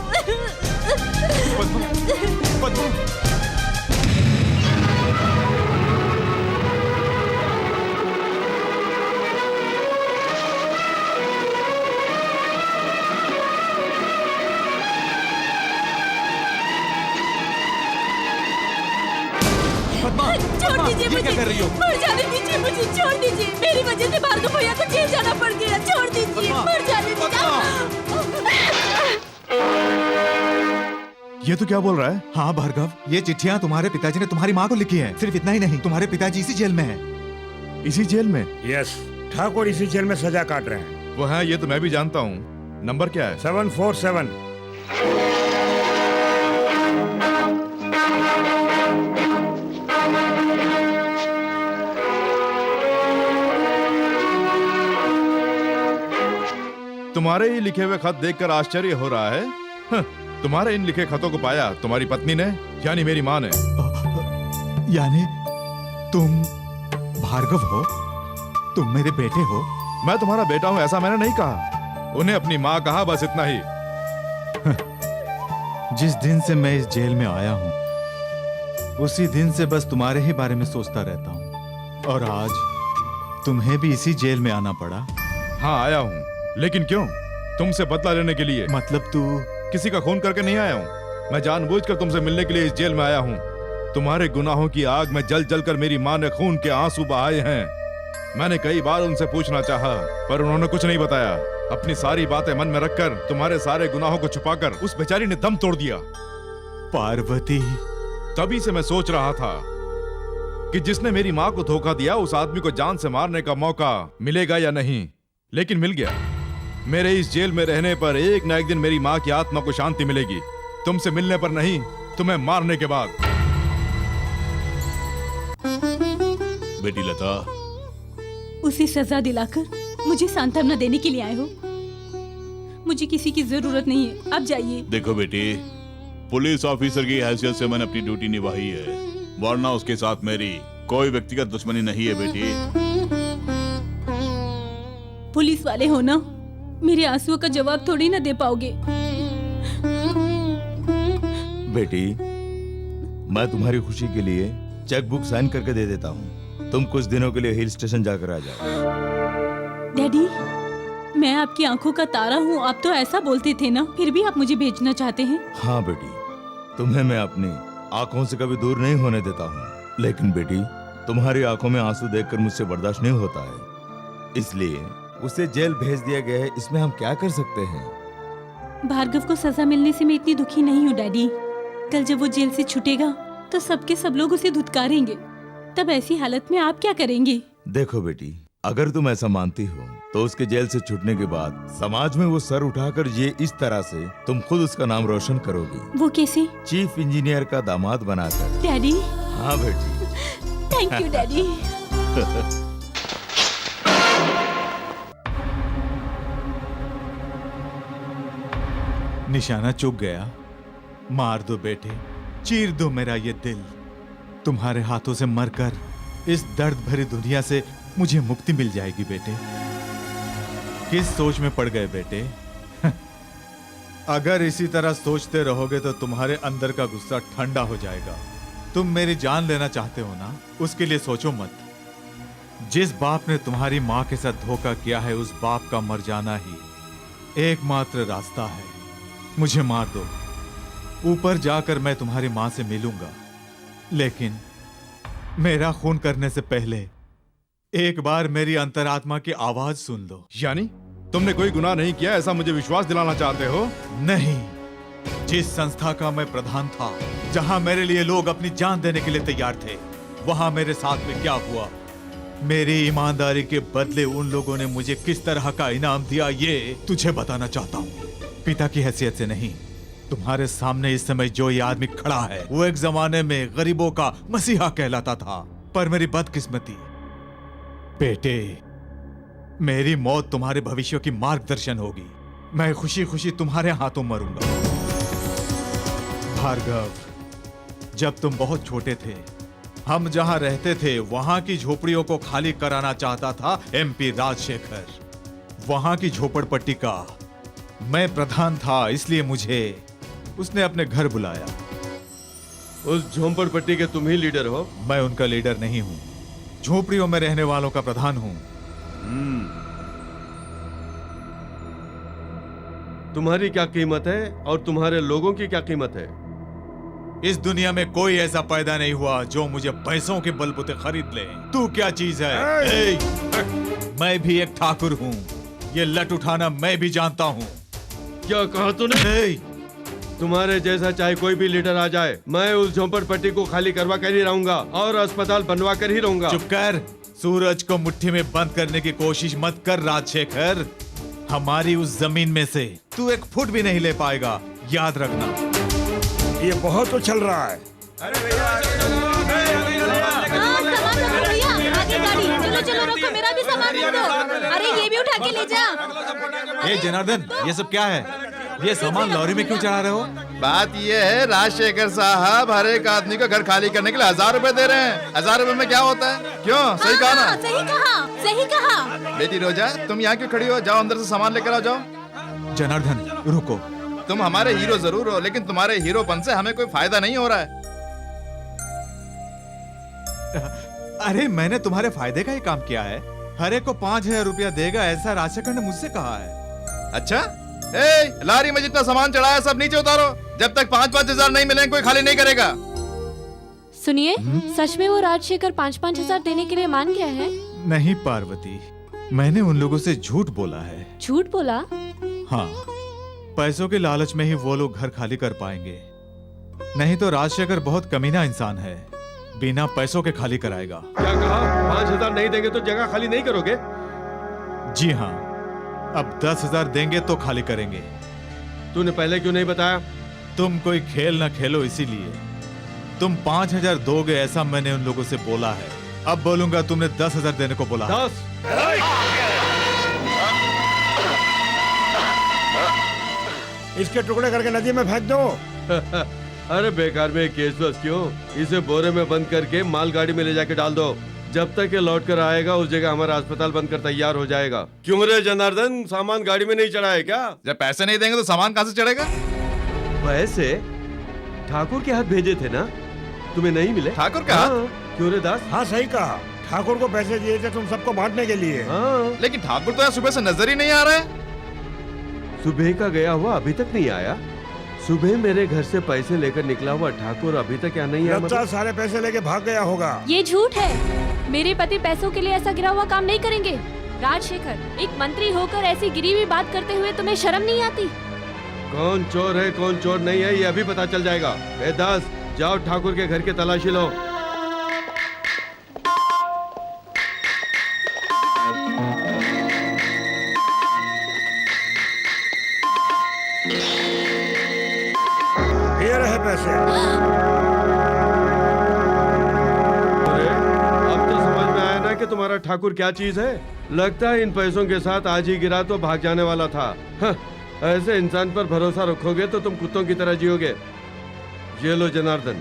छोड़ दीजिए मुझे, क्या कर रही हो? मर जाने दीजिए मुझे, छोड़ दीजिए। मेरी वजह से भार्गव भैया को जेल जाना पड़ गया। छोड़ दीजिए, मर जाने दीजिए। ये तो क्या बोल रहा है? हाँ भार्गव, ये चिट्ठियाँ तुम्हारे पिताजी ने तुम्हारी माँ को लिखी हैं। सिर्फ इतना ही नहीं, तुम्हारे पिताजी इसी जेल में हैं। इसी जेल में? यस, ठाकुर इसी जेल में सजा काट रहे हैं। वो है, ये तो मैं भी जानता हूँ। नंबर क्या है? 747। तुम्हारे ही लिखे हुए खत देखकर आश्चर्य हो रहा है। तुम्हारे इन लिखे खतों को पाया तुम्हारी पत्नी ने, यानी मेरी माँ ने। यानी तुम भार्गव हो? तुम मेरे बेटे हो? मैं तुम्हारा बेटा हूँ ऐसा मैंने नहीं कहा। उन्हें अपनी माँ कहा, बस इतना ही। जिस दिन से मैं इस जेल में आया हूँ, उसी दिन से बस तुम्हारे ही बारे में सोचता रहता हूँ। और आज तुम्हें भी इसी जेल में आना पड़ा। हाँ आया हूँ, लेकिन क्यों? तुमसे बदला लेने के लिए। मतलब तू? किसी का खून करके नहीं आया हूँ। मैं जानबूझकर तुमसे मिलने के लिए इस जेल में आया हूँ। तुम्हारे गुनाहों की आग में जल जल कर मेरी माँ ने खून के आंसू बहाए हैं। मैंने कई बार उनसे पूछना चाहा, पर उन्होंने कुछ नहीं बताया। अपनी सारी बातें मन में रखकर, तुम्हारे सारे गुनाहों को छुपाकर उस बेचारी ने दम तोड़ दिया। पार्वती। तभी से मैं सोच रहा था कि जिसने मेरी माँ को धोखा दिया, उस आदमी को जान से मारने का मौका मिलेगा या नहीं, लेकिन मिल गया। मेरे इस जेल में रहने पर एक न एक दिन मेरी माँ की आत्मा को शांति मिलेगी। तुमसे मिलने पर नहीं, तुम्हें मारने के बाद। बेटी लता, उसे सजा दिलाकर मुझे सांत्वना देने के लिए आए हो? मुझे किसी की जरूरत नहीं है, आप जाइए। देखो बेटी, पुलिस ऑफिसर की हैसियत से मैंने अपनी ड्यूटी निभाई है, वरना उसके साथ मेरी कोई व्यक्तिगत दुश्मनी नहीं है बेटी। पुलिस वाले हो ना, मेरे आंसुओं का जवाब थोड़ी ना दे पाओगे। बेटी, मैं तुम्हारी खुशी के लिए चेक बुक साइन करके दे देता हूँ। तुम कुछ दिनों के लिए हिल स्टेशन जाकर आ जाओ। डैडी, मैं आपकी आंखों का तारा हूँ, आप तो ऐसा बोलते थे ना, फिर भी आप मुझे भेजना चाहते हैं। हाँ बेटी, तुम्हें मैं अपनी आंखों से कभी दूर नहीं होने देता हूँ, लेकिन बेटी तुम्हारी आंखों में आंसू देखकर मुझसे बर्दाश्त नहीं होता है, इसलिए उसे जेल भेज दिया गया है। इसमें हम क्या कर सकते हैं? भार्गव को सजा मिलने से मैं इतनी दुखी नहीं हूँ डैडी। कल जब वो जेल से छूटेगा तो सबके सब लोग उसे धुतकारेंगे, तब ऐसी हालत में आप क्या करेंगे? देखो बेटी, अगर तुम ऐसा मानती हो तो उसके जेल से छूटने के बाद समाज में वो सर उठाकर ये इस तरह से तुम खुद उसका नाम रोशन करोगी। वो कैसे? चीफ इंजीनियर का दामाद बनाकर। डैडी। हाँ बेटी। Thank you daddy. निशाना चूक गया। मार दो बेटे, चीर दो मेरा ये दिल। तुम्हारे हाथों से मरकर इस दर्द भरी दुनिया से मुझे मुक्ति मिल जाएगी बेटे। किस सोच में पड़ गए बेटे? अगर इसी तरह सोचते रहोगे तो तुम्हारे अंदर का गुस्सा ठंडा हो जाएगा। तुम मेरी जान लेना चाहते हो ना, उसके लिए सोचो मत। जिस बाप ने तुम्हारी माँ के साथ धोखा किया है, उस बाप का मर जाना ही एकमात्र रास्ता है। मुझे मार दो, ऊपर जाकर मैं तुम्हारी माँ से मिलूंगा, लेकिन मेरा खून करने से पहले एक बार मेरी अंतरात्मा की आवाज सुन लो। यानी तुमने कोई गुनाह नहीं किया, ऐसा मुझे विश्वास दिलाना चाहते हो? नहीं। जिस संस्था का मैं प्रधान था, जहां मेरे लिए लोग अपनी जान देने के लिए तैयार थे, वहां मेरे साथ में क्या हुआ, मेरी ईमानदारी के बदले उन लोगों ने मुझे किस तरह का इनाम दिया, ये तुझे बताना चाहता हूँ। पिता की हैसियत से नहीं, तुम्हारे सामने इस समय जो ये आदमी खड़ा है, वो एक जमाने में गरीबों का मसीहा कहलाता था, पर मेरी बदकिस्मती। बेटे, मेरी मौत तुम्हारे भविष्य की मार्गदर्शन होगी। मैं खुशी खुशी तुम्हारे हाथों मरूंगा। भार्गव, जब तुम बहुत छोटे थे, हम जहां रहते थे वहां की झोपड़ियों को खाली कराना चाहता था एमपी राजशेखर। वहां की झोपड़पट्टी का मैं प्रधान था, इसलिए मुझे उसने अपने घर बुलाया। उस झोंपड़पट्टी के तुम ही लीडर हो? मैं उनका लीडर नहीं हूं, झोपड़ियों में रहने वालों का प्रधान हूं। तुम्हारी क्या कीमत है और तुम्हारे लोगों की क्या कीमत है? इस दुनिया में कोई ऐसा पैदा नहीं हुआ जो मुझे पैसों के बलबूते खरीद ले। तू क्या चीज है? मैं भी एक ठाकुर हूँ। ये लट उठाना मैं भी जानता हूँ। क्या कहा तूने? तुम्हारे जैसा चाहे कोई भी लीडर आ जाए, मैं उस झोंपड़पट्टी को खाली करवा कर ही रहूंगा और अस्पताल बनवा कर ही रहूंगा। चुप कर। सूरज को मुट्ठी में बंद करने की कोशिश मत कर राजशेखर। हमारी उस जमीन में से तू एक फुट भी नहीं ले पाएगा, याद रखना। ये बहुत उछल रहा है। आगे गाड़ी, चलो चलो रोको, मेरा भी सामान रख दो। अरे ये भी उठा के ले जा। ये जनार्दन, ये सब क्या है? ये सामान लॉरी में क्यों चढ़ा रहे हो? बात ये है राजशेखर साहब, हर एक आदमी को घर खाली करने के लिए 1000 रुपए दे रहे हैं। 1000 रुपए में क्या होता है? क्यों? सही कहा ना? सही कहा, सही कहा। बेटी रोजा, तुम यहाँ क्यों खड़ी हो? जाओ अंदर से सामान लेकर आओ, जाओ। जनार्दन रुको। तुम हमारे हीरो जरूर हो, लेकिन तुम्हारे हीरोपन से हमें कोई फायदा नहीं हो रहा है। अरे मैंने तुम्हारे फायदे का ही काम किया है। हर एक को 5000 रुपया देगा, ऐसा राजशेखर ने मुझसे कहा है। अच्छा, ए, लारी में जितना सामान चढ़ा है सब नीचे उतारो। जब तक 5-5 हजार नहीं मिलेंगे कोई खाली नहीं करेगा। सुनिए, सच में वो राजशेखर 5-5 हजार देने के लिए मान गया है? नहीं पार्वती, मैंने उन लोगों से झूठ बोला है। झूठ बोला? हाँ, पैसों के लालच में ही वो लोग घर खाली कर पाएंगे, नहीं तो राजशेखर बहुत कमीना इंसान है, बिना पैसों के खाली कराएगा। क्या कहा? 5000 नहीं देंगे तो जगह खाली नहीं करोगे? जी हाँ, अब 10,000 देंगे तो खाली करेंगे। तूने पहले क्यों नहीं बताया? तुम कोई खेल न खेलो इसीलिए। तुम 5000 दोगे ऐसा मैंने उन लोगों से बोला है। अब बोलूंगा तुमने 10,000 देने को बोला। 10। इसके टुकड़े करके नदी में फेंक दो। अरे बेकार में केस बस क्यों? इसे बोरे में बंद करके मालगाड़ी में ले जाके डाल दो। जब तक ये लौट कर आएगा उस जगह हमारा अस्पताल बनकर तैयार हो जाएगा। क्यों रे जनार्दन, सामान गाड़ी में नहीं चढ़ा है क्या? जब पैसे नहीं देंगे तो सामान कहां से चढ़ेगा? पैसे ठाकुर के हाथ भेजे थे ना, तुम्हें नहीं मिले? ठाकुर का हाथ? क्यों रे दास? हाँ सही कहा, ठाकुर को पैसे दिए थे तुम सबको बांटने के लिए। लेकिन ठाकुर तो यहाँ सुबह से नजर ही नहीं आ रहा है। सुबह का गया हुआ अभी तक नहीं आया। सुबह मेरे घर से पैसे लेकर निकला हुआ ठाकुर अभी तक क्या नहीं आया? लगता सारे पैसे लेके भाग गया होगा। ये झूठ है। मेरे पति पैसों के लिए ऐसा गिरा हुआ काम नहीं करेंगे। राजशेखर, एक मंत्री होकर ऐसी गिरी हुई बात करते हुए तुम्हें शर्म नहीं आती? कौन चोर है कौन चोर नहीं है ये अभी पता चल जाएगा। ए दास, जाओ ठाकुर के घर की तलाशी लो। ये रहे पैसे। अरे अब तो समझ में आया ना कि तुम्हारा ठाकुर क्या चीज है। लगता है इन पैसों के साथ आज ही गिरा तो भाग जाने वाला था। ऐसे इंसान पर भरोसा रखोगे तो तुम कुत्तों की तरह जियोगे। ये लो जनार्दन,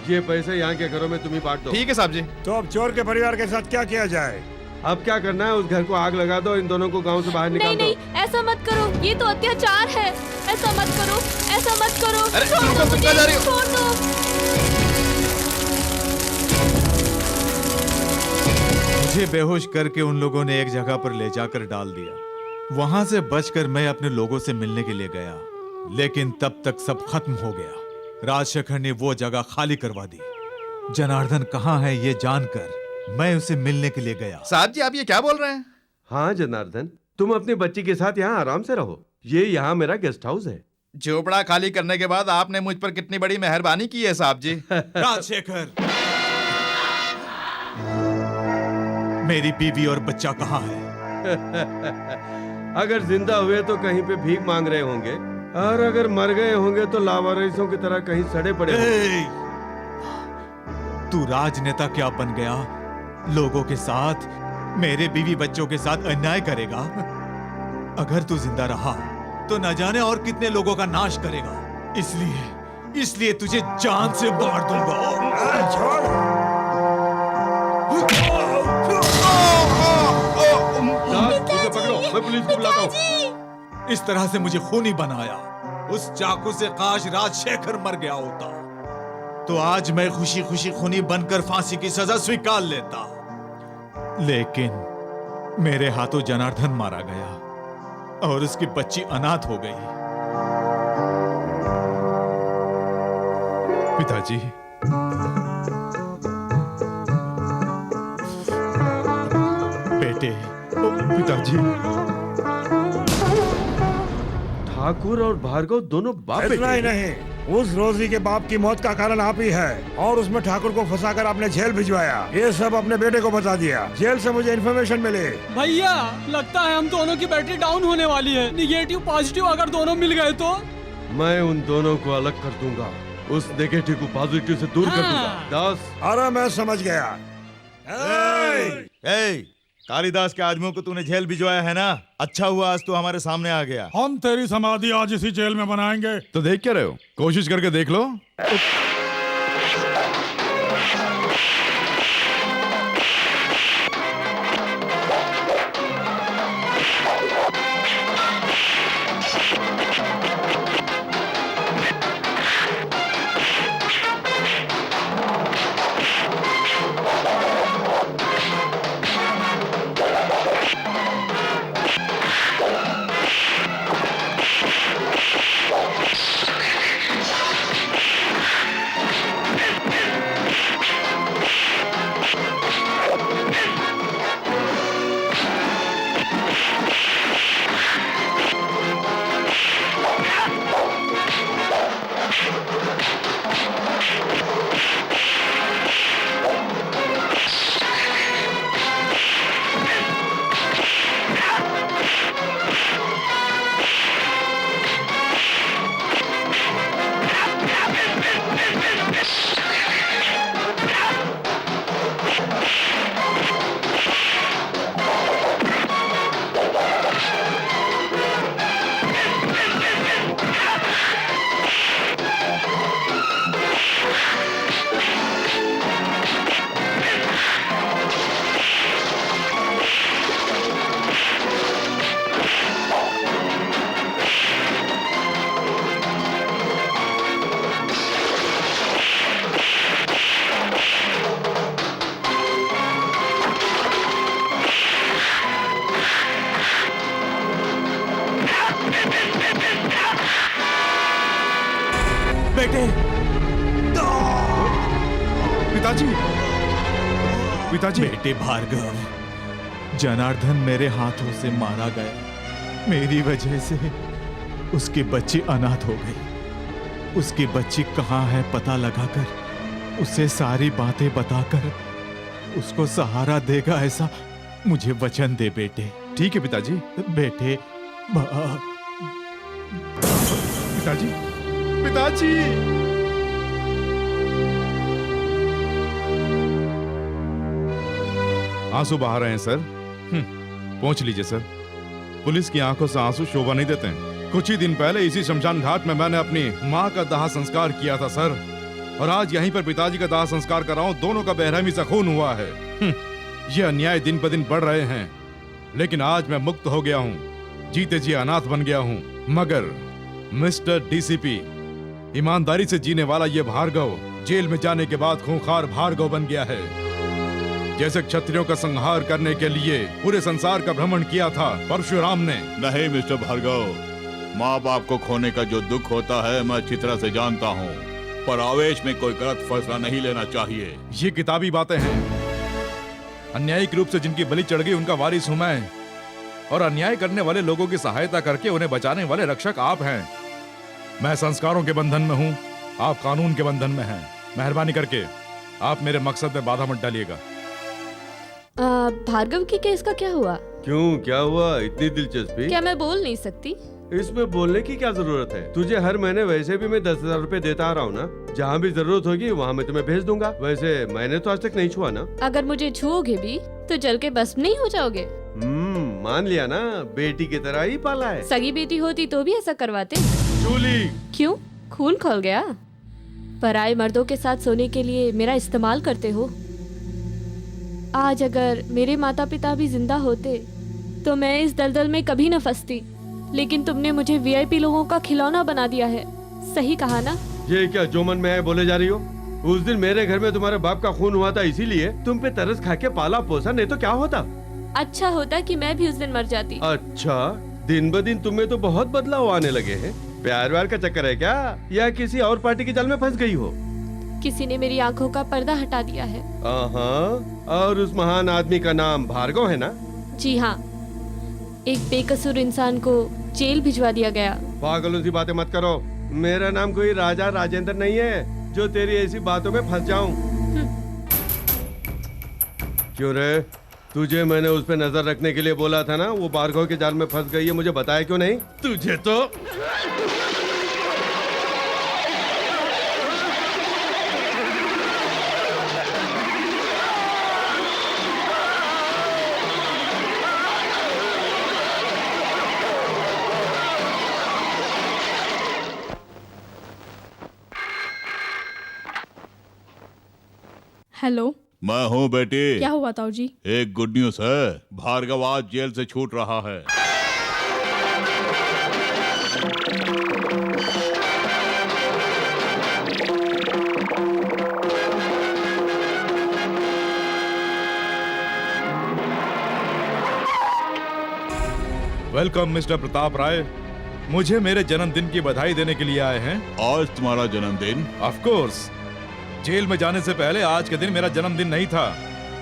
ये पैसे यहाँ के घरों में तुम ही बांट दो। ठीक है साहब जी। तो अब चोर के परिवार के साथ क्या किया जाए? अब क्या करना है, उस घर को आग लगा दो, इन दोनों को गांव से बाहर निकाल दो। नहीं, ऐसा मत करो, ये तो अत्याचार है। ऐसा मत करो, ऐसा मत करो। अरे तुम कहाँ जा रही हो? छोड़ दो। मुझे बेहोश करके उन लोगों ने एक जगह पर ले जाकर डाल दिया। वहां से बचकर मैं अपने लोगों से मिलने के लिए गया, लेकिन तब तक सब खत्म हो गया। राजशेखर ने वो जगह खाली करवा दी। जनार्दन कहाँ है ये जानकर मैं उसे मिलने के लिए गया। साहब जी आप ये क्या बोल रहे हैं? हाँ जनार्दन, तुम अपनी बच्ची के साथ यहाँ आराम से रहो। ये यहाँ मेरा गेस्ट हाउस है। झोपड़ा खाली करने के बाद आपने मुझ पर कितनी बड़ी मेहरबानी की है साहब जी। राजशेखर, मेरी बीवी और बच्चा कहाँ है? अगर जिंदा हुए तो कहीं पे भीख मांग रहे होंगे, और अगर मर गए होंगे तो लावारिसों की तरह कहीं सड़े पड़े होंगे। तू राजनेता क्या बन गया? लोगों के साथ, मेरे बीवी बच्चों के साथ अन्याय करेगा। अगर तू जिंदा रहा तो न जाने और कितने लोगों का नाश करेगा। इसलिए तुझे जान से मार दूंगा। उसे पकड़ो, मैं पुलिस को बुलाता हूँ। इस तरह से मुझे खूनी बनाया। उस चाकू से काश राजशेखर मर गया होता तो आज मैं खुशी खुशी खूनी बनकर फांसी की सजा स्वीकार लेता। लेकिन मेरे हाथों जनार्दन मारा गया और उसकी बच्ची अनाथ हो गई। पिताजी, बेटे, पिताजी। ठाकुर और भार्गव दोनों बाप इतना ही बेटे नहीं, उस रोजी के बाप की मौत का कारण आप ही है और उसमें ठाकुर को फंसाकर आपने जेल भिजवाया। ये सब अपने बेटे को बता दिया। जेल से मुझे इन्फॉर्मेशन मिली। भैया लगता है हम दोनों की बैटरी डाउन होने वाली है। निगेटिव पॉजिटिव अगर दोनों मिल गए तो मैं उन दोनों को अलग कर दूंगा, उस नेगेटिव को पॉजिटिव से दूर कर दूंगा। दास, अरे मैं समझ गया। कालिदास के आदमियों को तूने जेल भिजवाया है ना? अच्छा हुआ आज तू हमारे सामने आ गया। हम तेरी समाधि आज इसी जेल में बनाएंगे। तो देख क्या रहे हो, कोशिश करके देख लो। बेटे, पिताजी, पिताजी। बेटे भार्गव, जनार्दन मेरे हाथों से मारा गया। मेरी वजह से उसकी बच्ची अनाथ हो गई। उसकी बच्ची कहाँ है पता लगाकर उसे सारी बातें बताकर उसको सहारा देगा, ऐसा मुझे वचन दे बेटे। ठीक है पिताजी। बेटे, पिताजी, पिताजी। आंसू बहा रहे हैं सर। पहुंच लीजिए सर। पुलिस की आंखों से आंसू शोभा नहीं देते हैं। कुछ ही दिन पहले इसी शमशान घाट में मैंने अपनी माँ का दाह संस्कार किया था सर, और आज यहीं पर पिताजी का दाह संस्कार कर रहा हूं। दोनों का बेरहमी से खून हुआ है। ये अन्याय दिन ब दिन बढ़ रहे हैं, लेकिन आज मैं मुक्त हो गया हूँ, जीते जी अनाथ बन गया हूँ। मगर मिस्टर डीसीपी, ईमानदारी से जीने वाला ये भार्गव जेल में जाने के बाद खूंखार भार्गव बन गया है। जैसे क्षत्रियों का संहार करने के लिए पूरे संसार का भ्रमण किया था परशुराम ने। नहीं मिस्टर भार्गव, माँ बाप को खोने का जो दुख होता है मैं अच्छी तरह से जानता हूँ, पर आवेश में कोई गलत फैसला नहीं लेना चाहिए। ये किताबी बातें हैं। अन्यायिक रूप से जिनकी बलि चढ़ गई उनका वारिस हूं मैं, और अन्याय करने वाले लोगों की सहायता करके उन्हें बचाने वाले रक्षक आप हैं। मैं संस्कारों के बंधन में हूं, आप कानून के बंधन में हैं। मेहरबानी करके आप मेरे मकसद में बाधा मत डालिएगा। भार्गव की केस का क्या हुआ? क्यों, क्या हुआ? इतनी दिलचस्पी? क्या मैं बोल नहीं सकती? इसमें बोलने की क्या जरूरत है? तुझे हर महीने वैसे भी मैं 10,000 रुपए देता आ रहा हूँ ना। जहाँ भी जरूरत होगी वहाँ मैं तुम्हें भेज दूंगा। वैसे मैंने तो आज तक नहीं छुआ ना। अगर मुझे छुओगे भी तो जल के भस्म नहीं हो जाओगे? मान लिया ना, बेटी की तरह ही पाला है। सगी बेटी होती तो भी ऐसा करवाते। जूली, क्यों, खून खोल गया? पराये मर्दों के साथ सोने के लिए मेरा इस्तेमाल करते हो। आज अगर मेरे माता पिता भी जिंदा होते तो मैं इस दलदल में कभी न फंसती, लेकिन तुमने मुझे वीआईपी लोगों का खिलौना बना दिया है। सही कहा ना? ये क्या जो मन में है बोले जा रही हो? उस दिन मेरे घर में तुम्हारे बाप का खून हुआ था, इसीलिए तुम पे तरस खा के पाला पोसा, नहीं तो क्या होता? अच्छा होता कि मैं भी उस दिन मर जाती। अच्छा, दिन ब दिन तुम्हें तो बहुत बदलाव आने लगे हैं। प्यार व्यार का चक्कर है क्या, या किसी और पार्टी के जाल में फंस गई हो? किसी ने मेरी आंखों का पर्दा हटा दिया है। और उस महान आदमी का नाम भार्गव है ना? जी हाँ, एक बेकसूर इंसान को जेल भिजवा दिया गया। पागलों सी बातें मत करो। मेरा नाम कोई राजा राजेंद्र नहीं है जो तेरी ऐसी बातों में फंस जाऊं। क्यों रे, तुझे मैंने उस पे नजर रखने के लिए बोला था ना, वो भार्गव के जाल में फंस गई है, मुझे बताया क्यों नहीं? तुझे तो हेलो, मैं हूँ बेटी। क्या हुआ ताऊ जी? एक गुड न्यूज है, भार्गव आज जेल से छूट रहा है। वेलकम मिस्टर प्रताप राय। मुझे मेरे जन्मदिन की बधाई देने के लिए आए हैं। आज तुम्हारा जन्मदिन? Of course. जेल में जाने से पहले आज के दिन मेरा जन्मदिन नहीं था,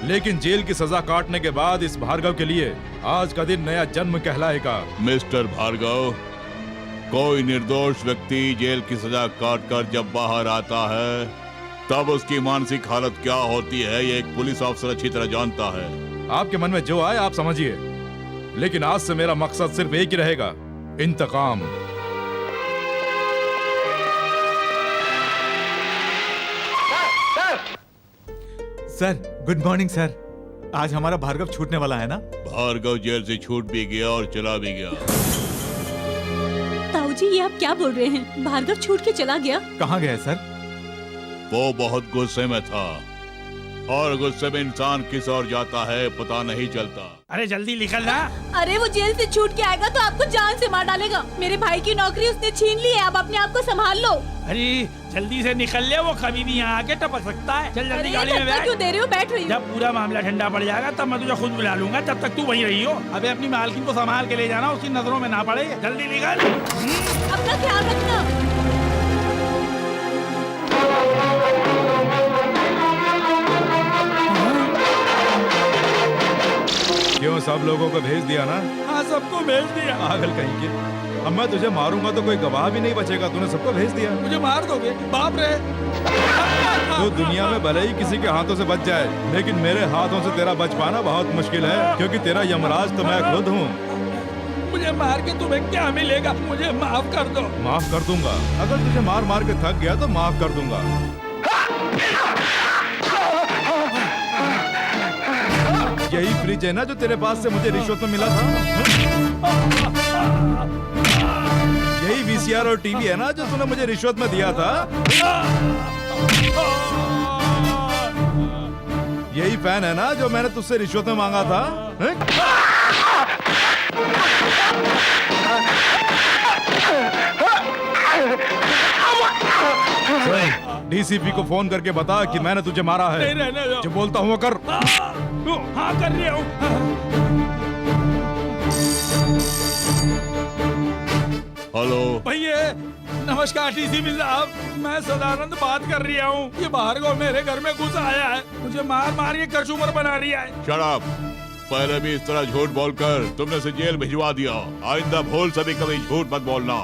लेकिन जेल की सजा काटने के बाद इस भार्गव के लिए आज का दिन नया जन्म कहलाएगा। मिस्टर भार्गव, कोई निर्दोष व्यक्ति जेल की सजा काट कर जब बाहर आता है तब उसकी मानसिक हालत क्या होती है ये एक पुलिस ऑफिसर अच्छी तरह जानता है। आपके मन में जो आए आप समझिए, लेकिन आज से मेरा मकसद सिर्फ एक ही रहेगा, इंतकाम। Sir good morning sir. आज हमारा भार्गव छूटने वाला है ना? भार्गव जेल से छूट भी गया और चला भी गया। ताऊ जी, ये आप क्या बोल रहे हैं? भार्गव छूट के चला गया? कहाँ गया है सर? वो बहुत गुस्से में था और गुस्से में इंसान किस ओर जाता है पता नहीं चलता। अरे जल्दी निकल ना। अरे वो जेल से छूट के आएगा तो आपको जान से मार डालेगा। मेरे भाई की नौकरी उसने छीन ली है, अब अपने आप को संभाल लो। अरे जल्दी से निकल ले, वो कभी भी यहाँ आके टपक सकता है। चल जल्दी गाड़ी में बैठ। क्यों दे रहे हो? बैठ रही हूँ। जब पूरा मामला ठंडा पड़ जाएगा तब मैं तुझे खुद बुला लूंगा, तब तक तू वहीं रही हो। अबे अपनी मालकिन को संभाल के ले जाना, उसकी नजरों में ना पड़े। जल्दी निकल। अपना ख्याल रखना। क्यों, सब लोगों को भेज दिया ना? हाँ, सबको भेज दिया। पागल कहीं के। अब मैं तुझे मारूंगा तो कोई गवाह भी नहीं बचेगा। तूने सबको भेज दिया। मुझे मार दोगे? बाप रे। तो दुनिया में भले ही किसी के हाथों से बच जाए, लेकिन मेरे हाथों से तेरा बच पाना बहुत मुश्किल है, क्योंकि तेरा यमराज तो मैं खुद हूँ। मुझे मार के तुम्हें क्या मिलेगा? मुझे माफ कर दो। माफ कर दूंगा। अगर तुझे मार मार के थक गया तो माफ कर दूंगा। यही फ्रिज है ना जो तेरे पास से मुझे रिश्वत में मिला था? यही वीसीआर और टीवी है ना जो तूने मुझे रिश्वत में दिया था? यही फैन है ना जो मैंने तुझसे रिश्वत में मांगा था? डीसीपी को फोन करके बता कि मैंने तुझे मारा है। नहीं, रहने दो। जो बोलता हूँ वो कर। हाँ कर रही हूँ। हेलो भैया, नमस्कार डीसीपी साहब, मैं सदानंद बात कर रही हूँ। ये भार्गव मेरे घर में घुस आया है, मुझे मार मार के कचूमर बना रही है। Shut up. पहले भी इस तरह झूठ बोलकर तुमने उसे जेल भिजवा दिया। आइंदा भूल से भी कभी झूठ मत बोलना।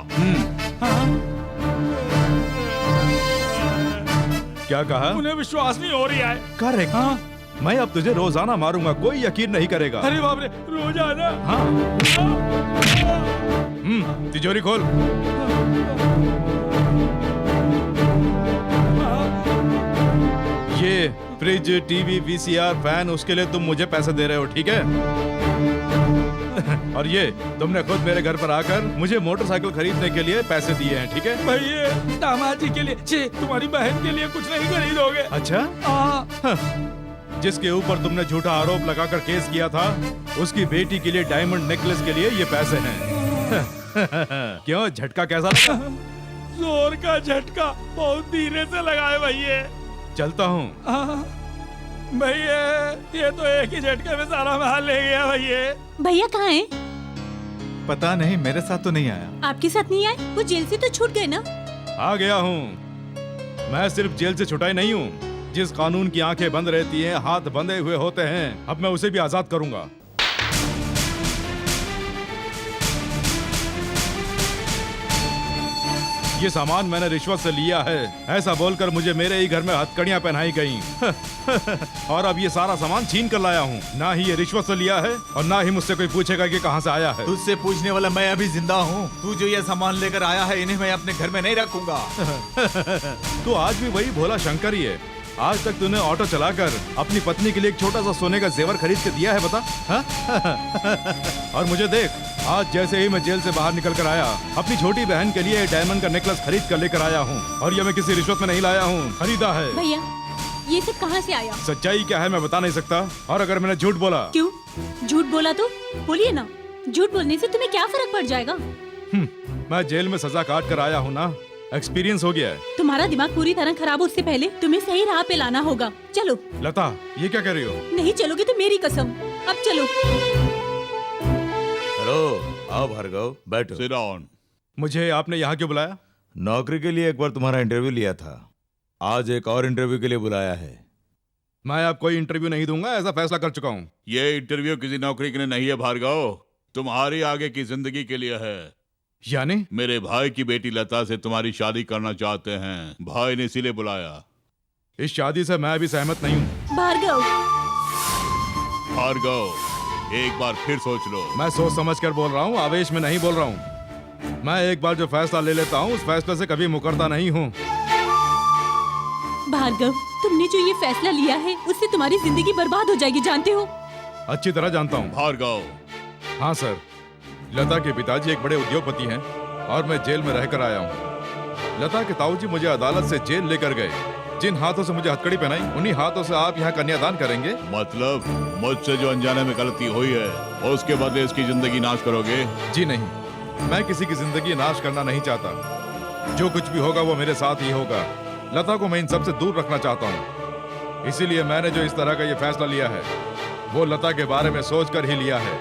क्या कहा? उन्हें विश्वास नहीं हो रही है। करेक्ट। हाँ? मैं अब तुझे रोजाना मारूंगा, कोई यकीन नहीं करेगा। अरे बाप रे, रोजाना? हाँ। तिजोरी खोल। ये फ्रिज, टीवी, वीसीआर, फैन, उसके लिए तुम मुझे पैसे दे रहे हो, ठीक है? और ये तुमने खुद मेरे घर पर आकर मुझे मोटरसाइकिल खरीदने के लिए पैसे दिए हैं, ठीक है? भैया, दामाद जी के लिए, तुम्हारी बहन के लिए कुछ नहीं खरीदोगे? अच्छा? जिसके ऊपर तुमने झूठा आरोप लगाकर केस किया था, उसकी बेटी के लिए डायमंड नेकलेस के लिए ये पैसे हैं। क्यों, झटका कैसा लगा? जोर का झटका, बहुत धीरे से लगाए भैया। चलता हूँ। भैया, ये तो एक ही झटके में सारा माल ले गया भैया। भैया कहाँ हैं? पता नहीं, मेरे साथ तो नहीं आया। आपके साथ नहीं आए? वो जेल से तो छूट गए ना? आ गया हूँ। मैं सिर्फ जेल से छुटाई नहीं हूँ, जिस कानून की आंखें बंद रहती हैं, हाथ बंधे हुए होते हैं, अब मैं उसे भी आजाद करूंगा। ये सामान मैंने रिश्वत से लिया है, ऐसा बोलकर मुझे मेरे ही घर में हथकड़ियां पहनाई गईं। और अब ये सारा सामान छीन कर लाया हूँ। ना ही ये रिश्वत से लिया है और ना ही मुझसे कोई पूछेगा कि कहाँ से आया है। तुझसे पूछने वाला मैं अभी जिंदा हूँ। तू जो ये सामान लेकर आया है, इन्हें मैं अपने घर में नहीं रखूंगा। तू आज भी वही भोला शंकर ही है। आज तक तूने ऑटो चलाकर अपनी पत्नी के लिए एक छोटा सा सोने का जेवर खरीद के दिया है, बता? और मुझे देख, आज जैसे ही मैं जेल से बाहर निकल कर आया, अपनी छोटी बहन के लिए डायमंड का नेकलेस खरीद कर लेकर आया हूँ। और ये मैं किसी रिश्वत में नहीं लाया हूँ, खरीदा है। भैया ये सब कहाँ से आया? सच्चाई क्या है मैं बता नहीं सकता। और अगर मैंने झूठ बोला, क्यों झूठ बोला तो बोलिए ना। झूठ बोलने से तुम्हें क्या फर्क पड़ जाएगा? मैं जेल में सजा काट कर आया हूँ ना, एक्सपीरियंस हो गया है। तुम्हारा दिमाग पूरी तरह खराब हो उससे पहले तुम्हें सही राह पे लाना होगा। चलो। लता, ये क्या कह रही हो? नहीं चलोगे तो मेरी कसम। अब चलो। हेलो, आओ भार्गव, बैठो। Sit down. मुझे आपने यहाँ क्यों बुलाया? नौकरी के लिए एक बार तुम्हारा इंटरव्यू लिया था, आज एक और इंटरव्यू के लिए बुलाया है। मैं अब कोई इंटरव्यू नहीं दूंगा, ऐसा फैसला कर चुका हूँ। ये इंटरव्यू किसी नौकरी के लिए नहीं है भार्गव, तुम्हारी आगे की जिंदगी के लिए है। यानी? मेरे भाई की बेटी लता से तुम्हारी शादी करना चाहते हैं, भाई ने इसीलिए बुलाया। इस शादी से मैं भी सहमत नहीं हूँ। भार्गव, भार्गव, एक बार फिर सोच लो। मैं सोच समझ कर बोल रहा हूँ, आवेश में नहीं बोल रहा हूँ। मैं एक बार जो फैसला ले लेता हूँ, उस फैसले से कभी मुकरता नहीं हूँ। भार्गव, तुमने जो ये फैसला लिया है, उससे तुम्हारी जिंदगी बर्बाद हो जाएगी, जानते हो? अच्छी तरह जानता हूँ। भार्गव। हाँ सर, लता के पिताजी एक बड़े उद्योगपति हैं और मैं जेल में रहकर आया हूँ। लता के ताऊजी मुझे अदालत से जेल लेकर गए। जिन हाथों से मुझे हथकड़ी पहनाई, उन्हीं हाथों से आप यहाँ कन्यादान करेंगे? मतलब मुझसे जो अनजाने में गलती हुई है, उसके बदले इसकी जिंदगी नाश करोगे? जी नहीं, मैं किसी की जिंदगी नाश करना नहीं चाहता। जो कुछ भी होगा वो मेरे साथ ही होगा। लता को मैं इन सबसे दूर रखना चाहता हूँ। इसीलिए मैंने जो इस तरह का ये फैसला लिया है, वो लता के बारे में सोचकर ही लिया है।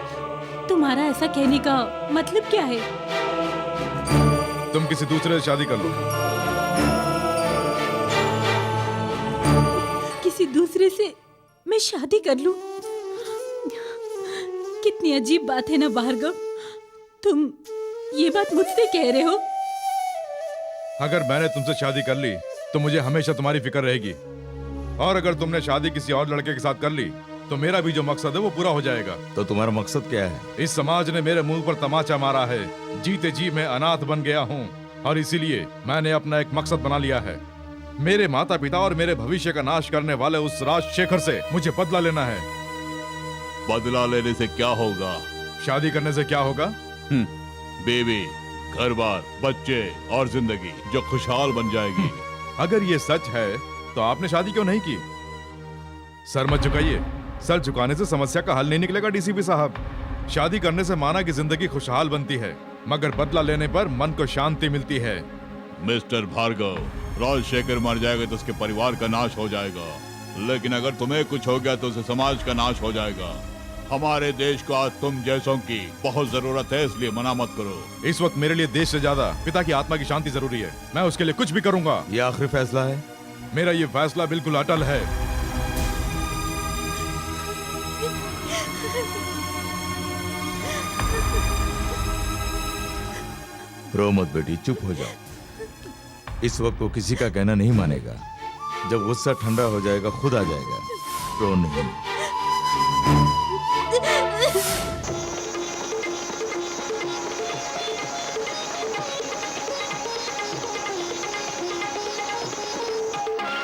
तुम्हारा ऐसा कहने का मतलब क्या है? तुम किसी दूसरे से शादी कर लो। किसी दूसरे से मैं शादी कर लूं? कितनी अजीब बात है ना भार्गव, तुम ये बात मुझसे कह रहे हो? अगर मैंने तुमसे शादी कर ली तो मुझे हमेशा तुम्हारी फिक्र रहेगी, और अगर तुमने शादी किसी और लड़के के साथ कर ली तो मेरा भी जो मकसद है वो पूरा हो जाएगा। तो तुम्हारा मकसद क्या है? इस समाज ने मेरे मुंह पर तमाचा मारा है, जीते जी मैं अनाथ बन गया हूँ, और इसीलिए मैंने अपना एक मकसद बना लिया है। मेरे माता पिता और मेरे भविष्य का नाश करने वाले उस राजशेखर से मुझे बदला लेना है। बदला लेने से क्या होगा? शादी करने से क्या होगा? बेबी, घर बार, बच्चे और जिंदगी जो खुशहाल बन जाएगी। अगर ये सच है तो आपने शादी क्यों नहीं की? सर मत झुकाइए, सर झुकाने से समस्या का हल नहीं निकलेगा डीसीपी साहब। शादी करने से माना की जिंदगी खुशहाल बनती है, मगर बदला लेने पर मन को शांति मिलती है। मिस्टर भार्गव, राजशेखर मर जाएगा तो उसके परिवार का नाश हो जाएगा, लेकिन अगर तुम्हें कुछ हो गया तो उसे समाज का नाश हो जाएगा। हमारे देश को आज तुम जैसों की बहुत जरूरत है, इसलिए मना मत करो। इस वक्त मेरे लिए देश से ज्यादा पिता की आत्मा की शांति जरूरी है। मैं उसके लिए कुछ भी करूंगा। ये आखिरी फैसला है? मेरा ये फैसला बिल्कुल अटल है। रो मत बेटी, चुप हो जाओ। इस वक्त वो किसी का कहना नहीं मानेगा। जब गुस्सा ठंडा हो जाएगा खुद आ जाएगा। रो नहीं।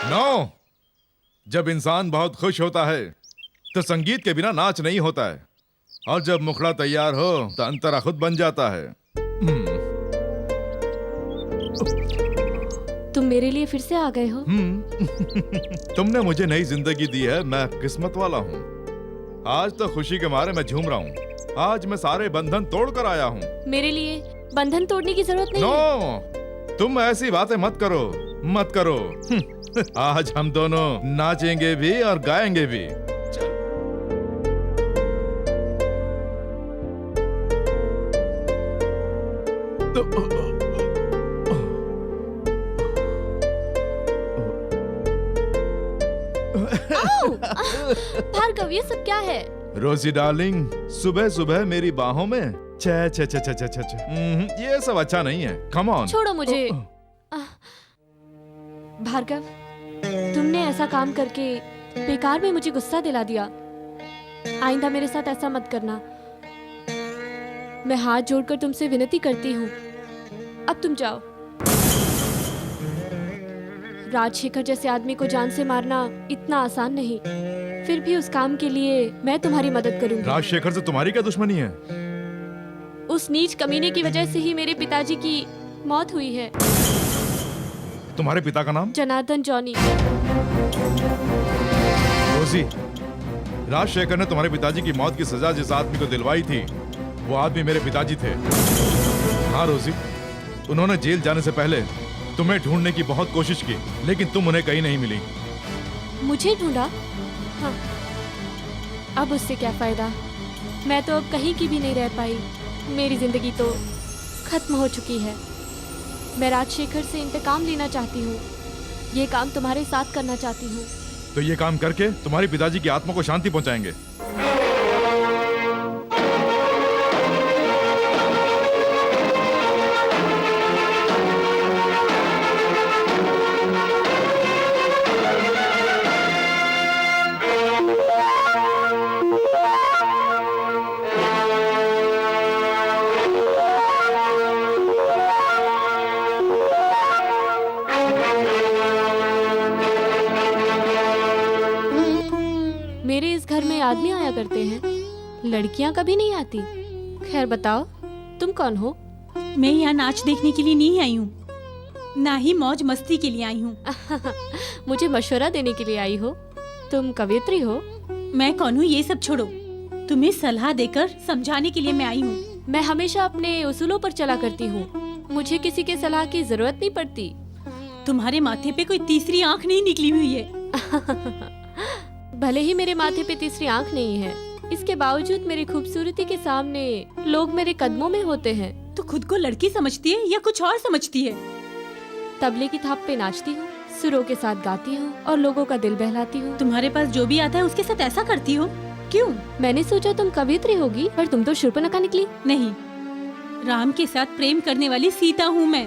नो, जब इंसान बहुत खुश होता है तो संगीत के बिना नाच नहीं होता है, और जब मुखड़ा तैयार हो तो अंतरा खुद बन जाता है। तुम मेरे लिए फिर से आ गए हो? तुमने मुझे नई जिंदगी दी है, मैं किस्मत वाला हूँ। आज तो खुशी के मारे मैं झूम रहा हूँ। आज मैं सारे बंधन तोड़ कर आया हूँ। मेरे लिए बंधन तोड़ने की जरूरत नहीं है। तुम ऐसी बातें मत करो, मत करो। आज हम दोनों नाचेंगे भी और गाएंगे भी। भार्गव, ये सब क्या है? रोजी डार्लिंग, सुबह सुबह मेरी बाहों में छे छे छे छे छे छे। ये सब अच्छा नहीं है। Come on. छोड़ो मुझे। भार्गव, तुमने ऐसा काम करके बेकार में मुझे गुस्सा दिला दिया। आइंदा मेरे साथ ऐसा मत करना। मैं हाथ जोड़कर तुमसे विनती करती हूँ, अब तुम जाओ। राजशेखर जैसे आदमी को जान से मारना इतना आसान नहीं, फिर भी उस काम के लिए मैं तुम्हारी मदद करूंगी। राजशेखर से तुम्हारी क्या दुश्मनी है? उस नीच कमीने की वजह से ही मेरे पिताजी की मौत हुई है। तुम्हारे पिता का नाम? जनार्दन जॉनी। रोजी, राजशेखर ने तुम्हारे पिताजी की मौत की सजा जिस आदमी को दिलवाई थी, वो आदमी मेरे पिताजी थे। हाँ रोजी, उन्होंने जेल जाने से पहले तुम्हें ढूंढने की बहुत कोशिश की, लेकिन तुम उन्हें कहीं नहीं मिली। मुझे ढूंढा? हाँ, अब उससे क्या फायदा? मैं तो अब कहीं की भी नहीं रह पाई। मेरी जिंदगी तो खत्म हो चुकी है। मैं राजशेखर से इंतकाम लेना चाहती हूँ। ये काम तुम्हारे साथ करना चाहती हूँ। तो ये काम करके तुम्हारी पिताजी की आत्मा को शांति पहुंचाएंगे। मेरे इस घर में आदमी आया करते हैं, लड़कियां कभी नहीं आती। खैर बताओ, तुम कौन हो? मैं यहाँ नाच देखने के लिए नहीं आई हूँ, ना ही मौज मस्ती के लिए आई हूँ। मुझे मशवरा देने के लिए आई हो? तुम कवियत्री हो? मैं कौन हूँ ये सब छोड़ो, तुम्हें सलाह देकर समझाने के लिए मैं आई हूँ। मैं हमेशा अपने उसूलों पर चला करती हूँ, मुझे किसी के सलाह की जरूरत नहीं पड़ती। तुम्हारे माथे पे कोई तीसरी आँख नहीं निकली हुई है। भले ही मेरे माथे पे तीसरी आँख नहीं है, इसके बावजूद मेरी खूबसूरती के सामने लोग मेरे कदमों में होते हैं। तो खुद को लड़की समझती है या कुछ और समझती है? तबले की थाप पे नाचती हूँ, सुरों के साथ गाती हूँ और लोगों का दिल बहलाती हूँ। तुम्हारे पास जो भी आता है उसके साथ ऐसा करती हो, क्यों? मैंने सोचा तुम कवियत्री होगी, पर तुम तो शूर्पणखा निकली। नहीं, राम के साथ प्रेम करने वाली सीता हूँ मैं।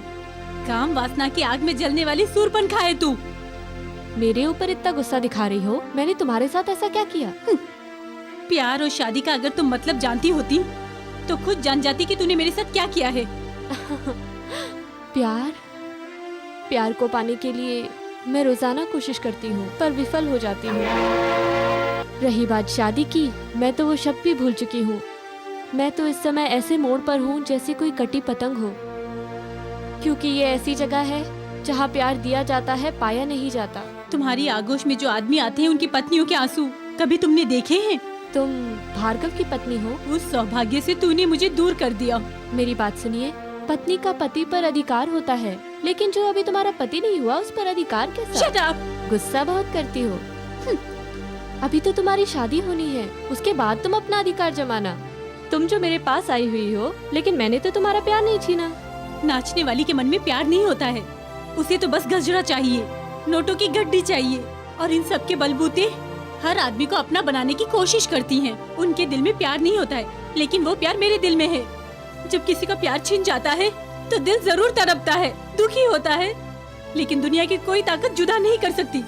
काम वासना की आग में जलने वाली शूर्पणखा है तू। मेरे ऊपर इतना गुस्सा दिखा रही हो? मैंने तुम्हारे साथ ऐसा क्या किया? प्यार और शादी का अगर तुम मतलब जानती होती तो खुद जान जाती कि तूने मेरे साथ क्या किया है। प्यार को पाने के लिए मैं रोजाना कोशिश करती हूँ, पर विफल हो जाती हूँ। रही बात शादी की, मैं तो वो शब्द भी भूल चुकी हूँ। मैं तो इस समय ऐसे मोड़ पर हूँ जैसे कोई कटी पतंग हो, क्योंकि ये ऐसी जगह है जहाँ प्यार दिया जाता है, पाया नहीं जाता। तुम्हारी आगोश में जो आदमी आते हैं उनकी पत्नियों के आंसू कभी तुमने देखे हैं? तुम भार्गव की पत्नी हो? उस सौभाग्य से तूने मुझे दूर कर दिया। मेरी बात सुनिए, पत्नी का पति पर अधिकार होता है, लेकिन जो अभी तुम्हारा पति नहीं हुआ उस पर अधिकार कैसा? Shut up! गुस्सा बहुत करती हो। अभी तो तुम्हारी शादी होनी है, उसके बाद तुम अपना अधिकार जमाना। तुम जो मेरे पास आई हुई हो, लेकिन मैंने तो तुम्हारा प्यार नहीं छीना। नाचने वाली के मन में प्यार नहीं होता है, उसे तो बस गजरा चाहिए, नोटों की गड्डी चाहिए, और इन सब के बलबूते हर आदमी को अपना बनाने की कोशिश करती हैं। उनके दिल में प्यार नहीं होता है, लेकिन वो प्यार मेरे दिल में है। जब किसी का प्यार छिन जाता है तो दिल जरूर तड़पता है, दुखी होता है, लेकिन दुनिया की कोई ताकत जुदा नहीं कर सकती।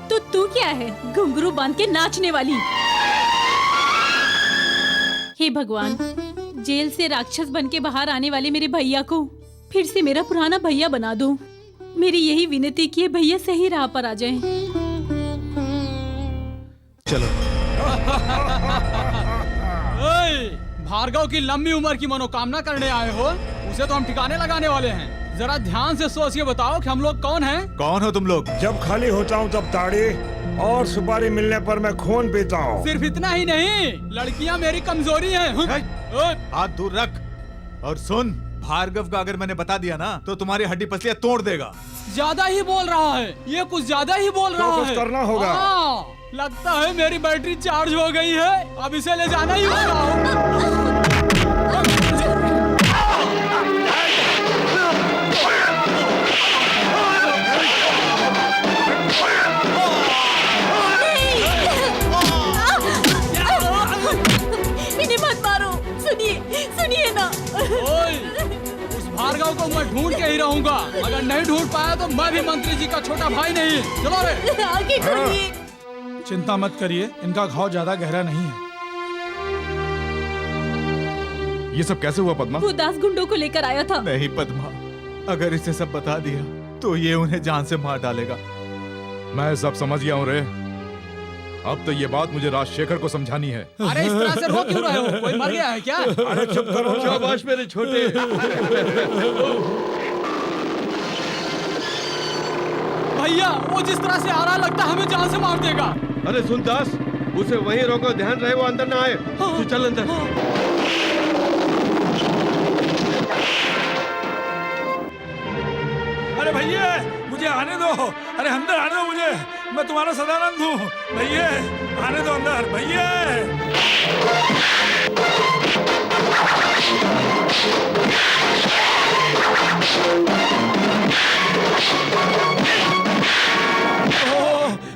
तो तू क्या है, घुंघरू बांध के नाचने वाली? हे भगवान, जेल से राक्षस बन के बाहर आने वाले मेरे भैया को फिर से मेरा पुराना भैया बना दो। मेरी यही विनती की है, भैया सही राह पर आ जाएं। चलो। भार्गव की लंबी उम्र की मनोकामना करने आए हो, उसे तो हम ठिकाने लगाने वाले हैं। जरा ध्यान से सोच के बताओ कि हम लोग कौन हैं? कौन हो तुम लोग? जब खाली होता हूँ तब ताड़ी और सुपारी मिलने पर मैं खून पीता हूँ। सिर्फ इतना ही नहीं, लड़कियाँ मेरी कमजोरी हैं। हाथ दूर रख और सुन, भार्गव का अगर मैंने बता दिया ना तो तुम्हारी हड्डी पसलियां तोड़ देगा। ज्यादा ही बोल रहा है, ये कुछ ज्यादा ही बोल रहा है। कुछ करना होगा। हाँ, लगता है मेरी बैटरी चार्ज हो गई है, अब इसे ले जाना ही होगा। इन्हें मत मारो, सुनिए ना। भार्गव को मैं ढूंढ के ही रहूंगा। रहूंगा। अगर नहीं ढूंढ पाया तो मैं भी मंत्री जी का छोटा भाई नहीं। चलो रे। आगे छोड़िए। चिंता मत करिए, इनका घाव ज्यादा गहरा नहीं है। ये सब कैसे हुआ पद्मा? वो 10 गुंडों को लेकर आया था। नहीं पद्मा, अगर इसे सब बता दिया तो ये उन्हें जान से मार डालेगा। मैं सब समझ गया हूँ रे। अब तो ये बात मुझे राजशेखर को समझानी है। अरे इस तरह से रो क्यों रहे हो? कोई मर गया है क्या? अरे चुप करो। शाबाश मेरे छोटे। भैया वो जिस तरह से आ रहा लगता है हमें जान से मार देगा। अरे सुन दास, उसे वहीं रोको, ध्यान रहे वो अंदर ना आए। तू चल अंदर। अरे भैया मुझे आने दो, अरे अंदर आने दो मुझे, मैं तुम्हारा सदानंद हूँ। भैया आने दो अंदर, भैया।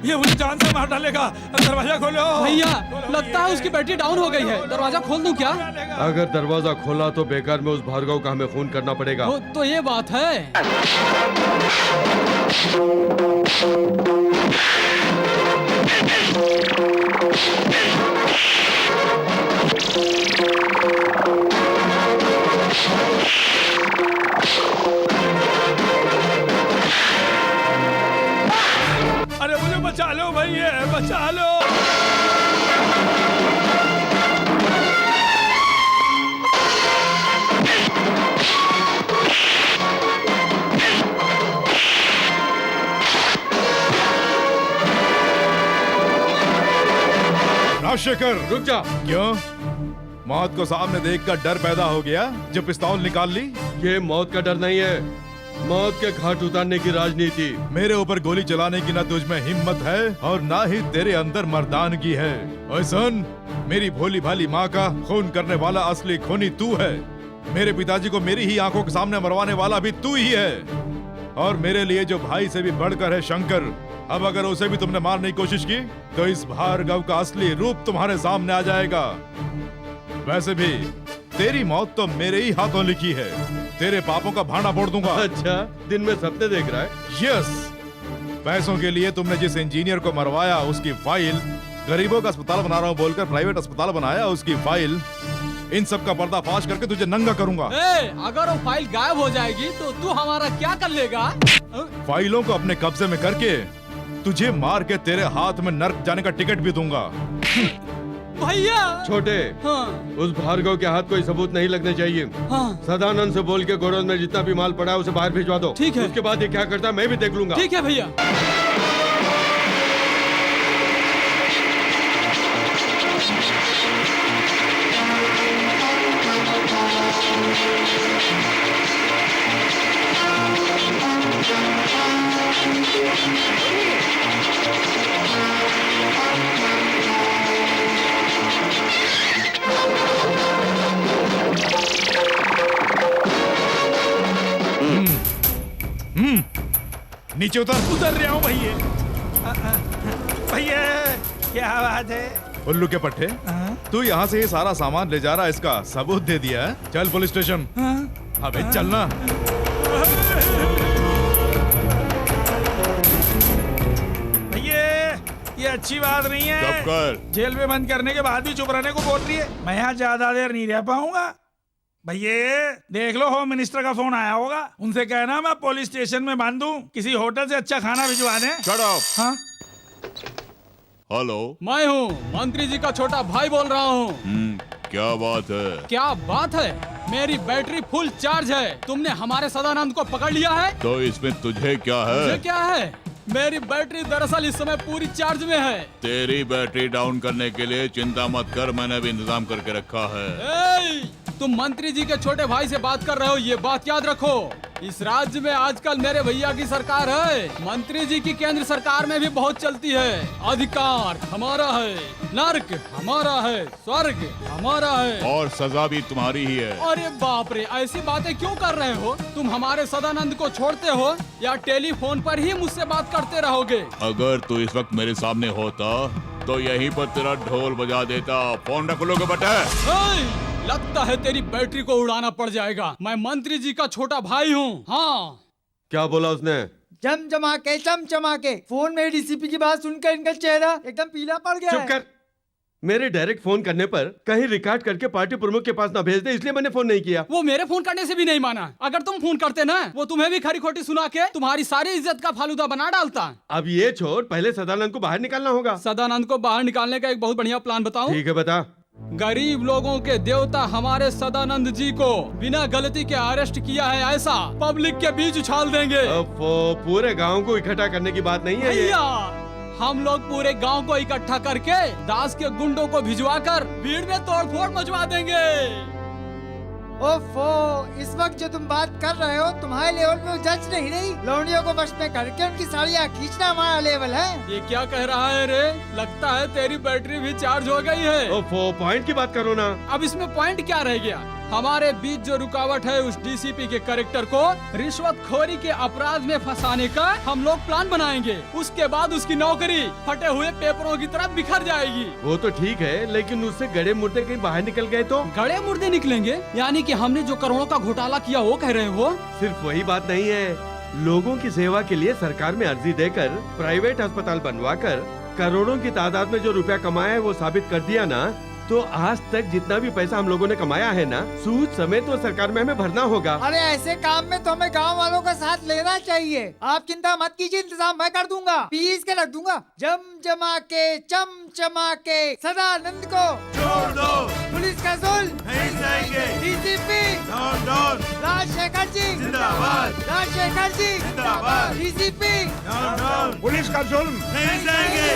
ये मुझे जान से मार डालेगा, दरवाजा खोलो। भैया लगता है उसकी बैटरी डाउन हो गई है, दरवाजा खोल दूं क्या? अगर दरवाजा खोला तो बेकार में उस भार्गव का हमें खून करना पड़ेगा। तो ये बात है। अरे मुझे बचा लो भैया, बचा लो। राजशेखर रुक जा। क्यों? मौत को सामने देखकर डर पैदा हो गया जो पिस्तौल निकाल ली? ये मौत का डर नहीं है, मौत के घाट उतारने की राजनीति। मेरे ऊपर गोली चलाने की न तुझ में हिम्मत है और ना ही तेरे अंदर मर्दानगी है। ओए सुन, मेरी भोली भाली माँ का खून करने वाला असली खूनी तू है। मेरे पिताजी को मेरी ही आंखों के सामने मरवाने वाला भी तू ही है। और मेरे लिए जो भाई से भी बढ़कर है शंकर, अब अगर उसे भी तुमने मारने की कोशिश की तो इस भार्गव का असली रूप तुम्हारे सामने आ जाएगा। वैसे भी तेरी मौत तो मेरे ही हाथों लिखी है, तेरे पापों का भांडा फोड़ दूंगा। अच्छा, दिन में सपने देख रहा है? यस, पैसों के लिए तुमने जिस इंजीनियर को मरवाया उसकी फाइल, गरीबों का अस्पताल बना रहा हूँ बोलकर प्राइवेट अस्पताल बनाया उसकी फाइल, इन सब का पर्दाफाश करके तुझे नंगा करूंगा। अगर वो फाइल गायब हो जाएगी तो तू हमारा क्या कर लेगा? फाइलों को अपने कब्जे में करके तुझे मार के तेरे हाथ में नर्क जाने का टिकट भी दूंगा। भैया छोटे, उस भार्गव के हाथ कोई सबूत नहीं लगने चाहिए। सदानंद से बोल के गोडाउन में जितना भी माल पड़ा है उसे बाहर भिजवा दो। ठीक है। उसके बाद ये क्या करता है मैं भी देख लूंगा। ठीक है भैया। नीचे उतर रहा हूँ भैया। भैया क्या बात है? उल्लू के पट्टे, तू यहाँ से ये सारा सामान ले जा रहा है, इसका सबूत दे दिया है। चल पुलिस स्टेशन। अबे चलना। भैया ये अच्छी बात नहीं है। चुप कर। जेल में बंद करने के बाद भी चुप रहने को बोल रही है। मैं यहाँ ज्यादा देर नहीं रह पाऊंगा। भैया देख लो, होम मिनिस्टर का फोन आया होगा, उनसे कहना मैं पुलिस स्टेशन में बांध दूं, किसी होटल से अच्छा खाना भिजवा दें। Shut up. हाँ? हेलो, मैं हूँ, मंत्री जी का छोटा भाई बोल रहा हूँ। क्या बात है? क्या बात है? मेरी बैटरी फुल चार्ज है। तुमने हमारे सदानंद को पकड़ लिया है? तो इसमें तुझे क्या है? मुझे क्या है? मेरी बैटरी दरअसल इस समय पूरी चार्ज में है। तेरी बैटरी डाउन करने के लिए चिंता मत कर, मैंने भी इंतजाम करके रखा है। तुम मंत्री जी के छोटे भाई से बात कर रहे हो, ये बात याद रखो। इस राज्य में आजकल मेरे भैया की सरकार है। मंत्री जी की केंद्र सरकार में भी बहुत चलती है। अधिकार हमारा है, नर्क हमारा है, स्वर्ग हमारा है, और सजा भी तुम्हारी ही है। अरे बाप रे, ऐसी बातें क्यों कर रहे हो? तुम हमारे सदानंद को छोड़ते हो या टेलीफोन पर ही मुझसे बात करते रहोगे? अगर तू इस वक्त मेरे सामने होता तो यहीं पर तेरा ढोल बजा देता। फोन रख लोगे बेटा। लगता है तेरी बैटरी को उड़ाना पड़ जाएगा। मैं मंत्री जी का छोटा भाई हूँ। हाँ, क्या बोला उसने? चमचमा के फोन में डीसीपी की बात सुनकर इनका चेहरा एकदम पीला पड़ गया चुप है। कर। मेरे डायरेक्ट फोन करने पर कहीं रिकॉर्ड करके पार्टी प्रमुख के पास ना भेज दे, इसलिए मैंने फोन नहीं किया। वो मेरे फोन करने से भी नहीं माना। अगर तुम फोन करते ना, वो तुम्हें भी खरी खोटी सुना के तुम्हारी सारी इज्जत का फालूदा बना डालता। अब ये छोड़, पहले सदानंद को बाहर निकालना होगा। सदानंद को बाहर निकालने का एक बहुत बढ़िया प्लान बताऊं? ठीक है, बता। गरीब लोगों के देवता हमारे सदानंद जी को बिना गलती के अरेस्ट किया है, ऐसा पब्लिक के बीच उछाल देंगे। अब वो पूरे गांव को इकट्ठा करने की बात नहीं है ये। भैया, हम लोग पूरे गांव को इकट्ठा करके दास के गुंडों को भिजवाकर भीड़ में तोड़फोड़ मचवा देंगे। ओफो, इस वक्त जो तुम बात कर रहे हो तुम्हारे लेवल पे वो जज नहीं रही। लौंडियों को वश में करके उनकी साड़ियाँ खींचना हमारा लेवल है। ये क्या कह रहा है रे? लगता है तेरी बैटरी भी चार्ज हो गई है। ओफो, पॉइंट की बात करो ना। अब इसमें पॉइंट क्या रह गया? हमारे बीच जो रुकावट है, उस डीसीपी के कैरेक्टर को रिश्वतखोरी के अपराध में फंसाने का हम लोग प्लान बनाएंगे। उसके बाद उसकी नौकरी फटे हुए पेपरों की तरह बिखर जाएगी। वो तो ठीक है, लेकिन उससे गड़े मुर्दे कहीं बाहर निकल गए तो? गड़े मुर्दे निकलेंगे? यानी कि हमने जो करोड़ों का घोटाला किया वो कह रहे हो? सिर्फ वही बात नहीं है, लोगों की सेवा के लिए सरकार में अर्जी देकर प्राइवेट अस्पताल बनवाकर करोड़ों की तादाद में जो रुपया कमाया है वो साबित कर दिया ना, तो आज तक जितना भी पैसा हम लोगों ने कमाया है ना, सूद समेत तो सरकार में हमें भरना होगा। अरे ऐसे काम में तो हमें गांव वालों का साथ लेना चाहिए। आप चिंता मत कीजिए, इंतजाम मैं कर दूंगा, पीस के रख दूंगा। चमचमा के सदानंद को छोड़ दो, पुलिस का जुल्म नहीं सहेंगे। डीसीपी राजशेखर जी जिंदाबाद, राजशेखर जी जिंदाबाद। डीसीपी पुलिस का जुल्म नहीं सहेंगे।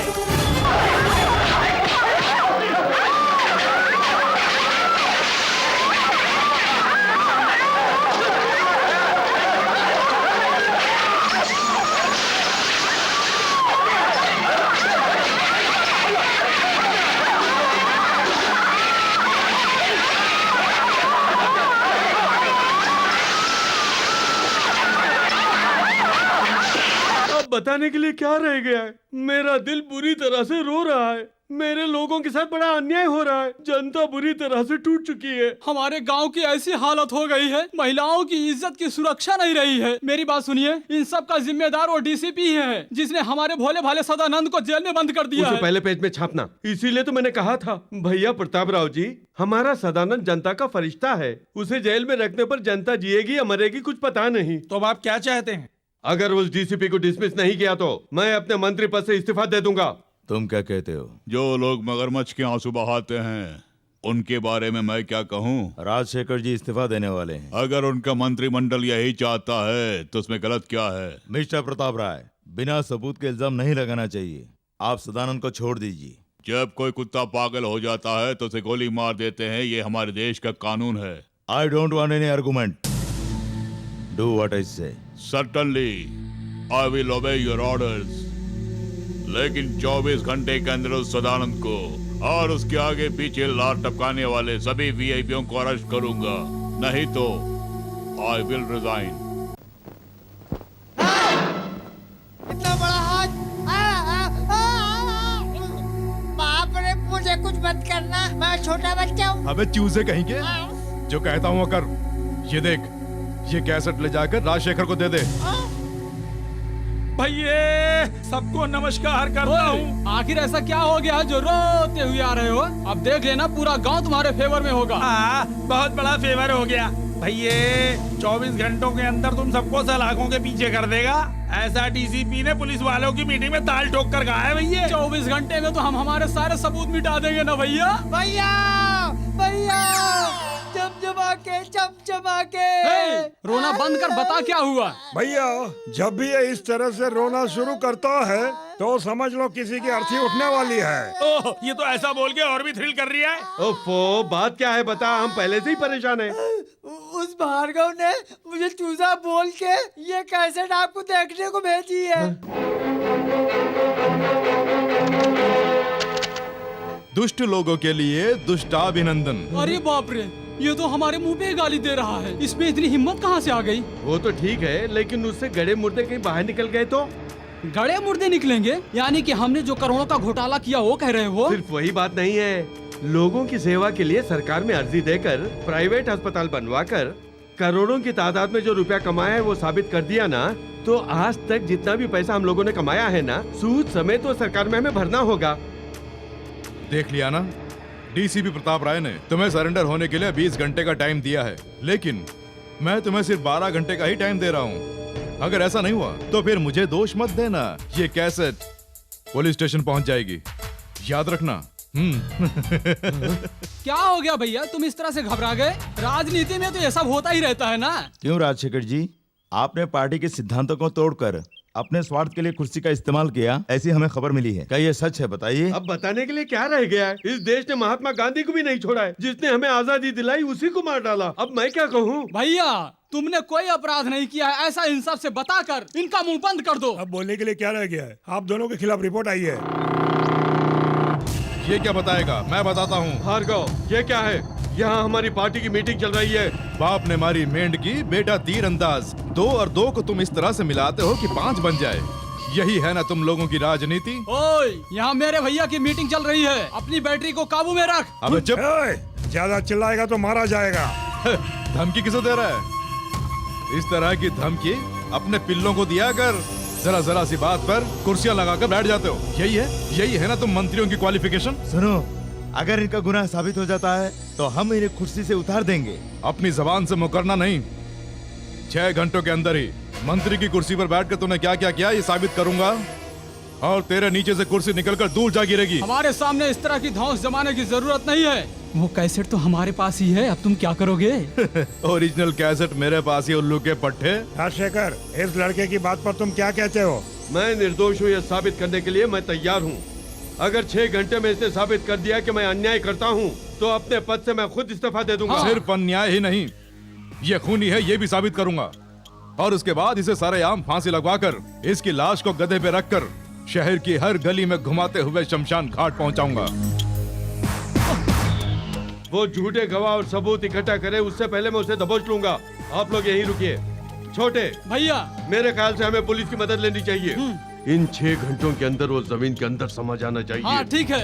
बताने के लिए क्या रह गया है? मेरा दिल बुरी तरह से रो रहा है। मेरे लोगों के साथ बड़ा अन्याय हो रहा है। जनता बुरी तरह से टूट चुकी है। हमारे गांव की ऐसी हालत हो गई है, महिलाओं की इज्जत की सुरक्षा नहीं रही है। मेरी बात सुनिए, इन सब का जिम्मेदार वो डीसीपी है, जिसने हमारे भोले भाले सदानंद को जेल में बंद कर दिया उसे है। पहले पेज में छापना। इसीलिए तो मैंने कहा था, भैया प्रताप राव जी, हमारा सदानंद जनता का फरिश्ता है। उसे जेल में रखने पर जनता जिएगी या मरेगी कुछ पता नहीं। तो अब आप क्या चाहते हैं? अगर उस डीसीपी को डिसमिस नहीं किया तो मैं अपने मंत्री पद से इस्तीफा दे दूंगा। तुम क्या कहते हो? जो लोग मगरमच्छ के आंसू बहाते हैं उनके बारे में मैं क्या कहूँ? राजशेखर जी इस्तीफा देने वाले हैं। अगर उनका मंत्रिमंडल यही चाहता है तो उसमें गलत क्या है? मिस्टर प्रताप राय, बिना सबूत के इल्जाम नहीं लगाना चाहिए। आप सदानंद को छोड़ दीजिए। जब कोई कुत्ता पागल हो जाता है तो उसे गोली मार देते हैं, ये हमारे देश का कानून है। I don't want any argument. Do what I से। Certainly, I will obey your orders. लेकिन 24 घंटे के अंदर उस सदानंद को और उसके आगे पीछे लार टपकाने वाले सभी वीआईपीओं को अरेस्ट करूंगा, नहीं तो I will resign. इतना बड़ा हाथ, बाप रे, मुझे कुछ मत करना, मैं छोटा बच्चा हूँ। हमें चूजे कहेंगे, जो कहता हूँ कर। ये देख, ये कैसेट ले जाकर राजशेखर को दे दे। भैया सबको नमस्कार करता हूँ। आखिर ऐसा क्या हो गया जो रोते हुए आ रहे हो? अब देख लेना, पूरा गांव तुम्हारे फेवर में होगा। बहुत बड़ा फेवर हो गया भैया। 24 घंटों के अंदर तुम सबको सलाखों के पीछे कर देगा, ऐसा डीसीपी ने पुलिस वालों की मीटिंग में ताल ठोक कर कहा है भैया। 24 घंटे में तो हम हमारे सारे सबूत मिटा देंगे ना भैया। भैया भैया, चमचमा के रोना बंद कर, बता क्या हुआ? भैया, जब भी ये इस तरह से रोना शुरू करता है तो समझ लो किसी की अर्थी उठने वाली है। ओह, ये तो ऐसा बोल के और भी थ्रिल कर रही है। ओफो, बात क्या है बता, हम पहले से ही परेशान हैं। उस भार्गव ने मुझे चूजा बोल के ये कैसेट आपको देखने को भेजी है। दुष्ट लोगों के लिए दुष्टाभिनंदन। अरे बाप रे, ये तो हमारे मुंह पे गाली दे रहा है। इसमें इतनी हिम्मत कहाँ से आ गई? वो तो ठीक है, लेकिन उससे गड़े मुर्दे कहीं बाहर निकल गए तो? गड़े मुर्दे निकलेंगे? यानी कि हमने जो करोड़ों का घोटाला किया वो कह रहे हो? सिर्फ वही बात नहीं है, लोगों की सेवा के लिए सरकार में अर्जी देकर प्राइवेट अस्पताल बनवाकर करोड़ों की तादाद में जो रुपया कमाया है वो साबित कर दिया ना, तो आज तक जितना भी पैसा हम लोगों ने कमाया है ना, सूद समेत तो सरकार में हमें भरना होगा। देख लिया ना, डीसीपी प्रताप राय ने तुम्हें सरेंडर होने के लिए 20 घंटे का टाइम दिया है, लेकिन मैं तुम्हें सिर्फ 12 घंटे का ही टाइम दे रहा हूँ। अगर ऐसा नहीं हुआ तो फिर मुझे दोष मत देना, ये कैसेट पुलिस स्टेशन पहुंच जाएगी, याद रखना। क्या हो गया भैया, तुम इस तरह से घबरा गए? राजनीति में तो ये सब होता ही रहता है ना। क्यों राजशेखर जी, आपने पार्टी के सिद्धांतों को तोड़कर अपने स्वार्थ के लिए कुर्सी का इस्तेमाल किया, ऐसी हमें खबर मिली है। क्या ये सच है? बताइए। अब बताने के लिए क्या रह गया है? इस देश ने महात्मा गांधी को भी नहीं छोड़ा है, जिसने हमें आजादी दिलाई उसी को मार डाला। अब मैं क्या कहूँ? भैया तुमने कोई अपराध नहीं किया है, ऐसा इंसाफ से बताकर इनका मुंह बंद कर दो। अब बोलने के लिए क्या रह गया है? आप दोनों के खिलाफ रिपोर्ट आई है। ये क्या बताएगा? मैं बताता हूँ। भार्गव, ये क्या है? यहाँ हमारी पार्टी की मीटिंग चल रही है। बाप ने मारी मेंढकी, बेटा तीर अंदाज। 2 और 2 को तुम इस तरह से मिलाते हो कि 5 बन जाए। यही है ना तुम लोगों की राजनीति। ओए, यहाँ मेरे भैया की मीटिंग चल रही है, अपनी बैटरी को काबू में रख। अबे चुप। ज्यादा चिल्लाएगा तो मारा जाएगा। धमकी किसे दे रहा है? इस तरह की धमकी अपने पिल्लों को दिया कर। जरा सी बात पर कुर्सियां लगाकर बैठ जाते हो। यही है ना तुम मंत्रियों की क्वालिफिकेशन। सुनो, अगर इनका गुनाह साबित हो जाता है तो हम इन्हें कुर्सी से उतार देंगे। अपनी जबान से मुकरना नहीं। 6 घंटों के अंदर ही मंत्री की कुर्सी पर बैठकर तूने क्या क्या किया ये साबित करूंगा, और तेरे नीचे से कुर्सी निकलकर दूर जा गिरेगी। हमारे सामने इस तरह की धौंस जमाने की जरूरत नहीं है। वो कैसेट तो हमारे पास ही है, अब तुम क्या करोगे? ओरिजिनल कैसेट मेरे पास ही, उल्लू के पट्टे। राजशेखर, इस लड़के की बात पर तुम क्या कहते हो? मैं निर्दोष हूँ, यह साबित करने के लिए मैं तैयार हूँ। अगर 6 घंटे में इसने साबित कर दिया कि मैं अन्याय करता हूँ, तो अपने पद से मैं खुद इस्तीफा दे दूंगा। सिर्फ अन्याय ही नहीं, ये खूनी है ये भी साबित करूंगा, और उसके बाद इसे सारेआम फांसी लगवाकर इसकी लाश को गधे पे रखकर शहर की हर गली में घुमाते हुए शमशान घाट पहुंचाऊंगा। वो झूठे गवाह और सबूत इकट्ठा करे उससे पहले मैं उसे दबोच लूंगा। आप लोग यहीं रुकिए। छोटे भैया, मेरे ख्याल से हमें पुलिस की मदद लेनी चाहिए। इन 6 घंटों के अंदर वो जमीन के अंदर समा जाना चाहिए। हाँ ठीक है।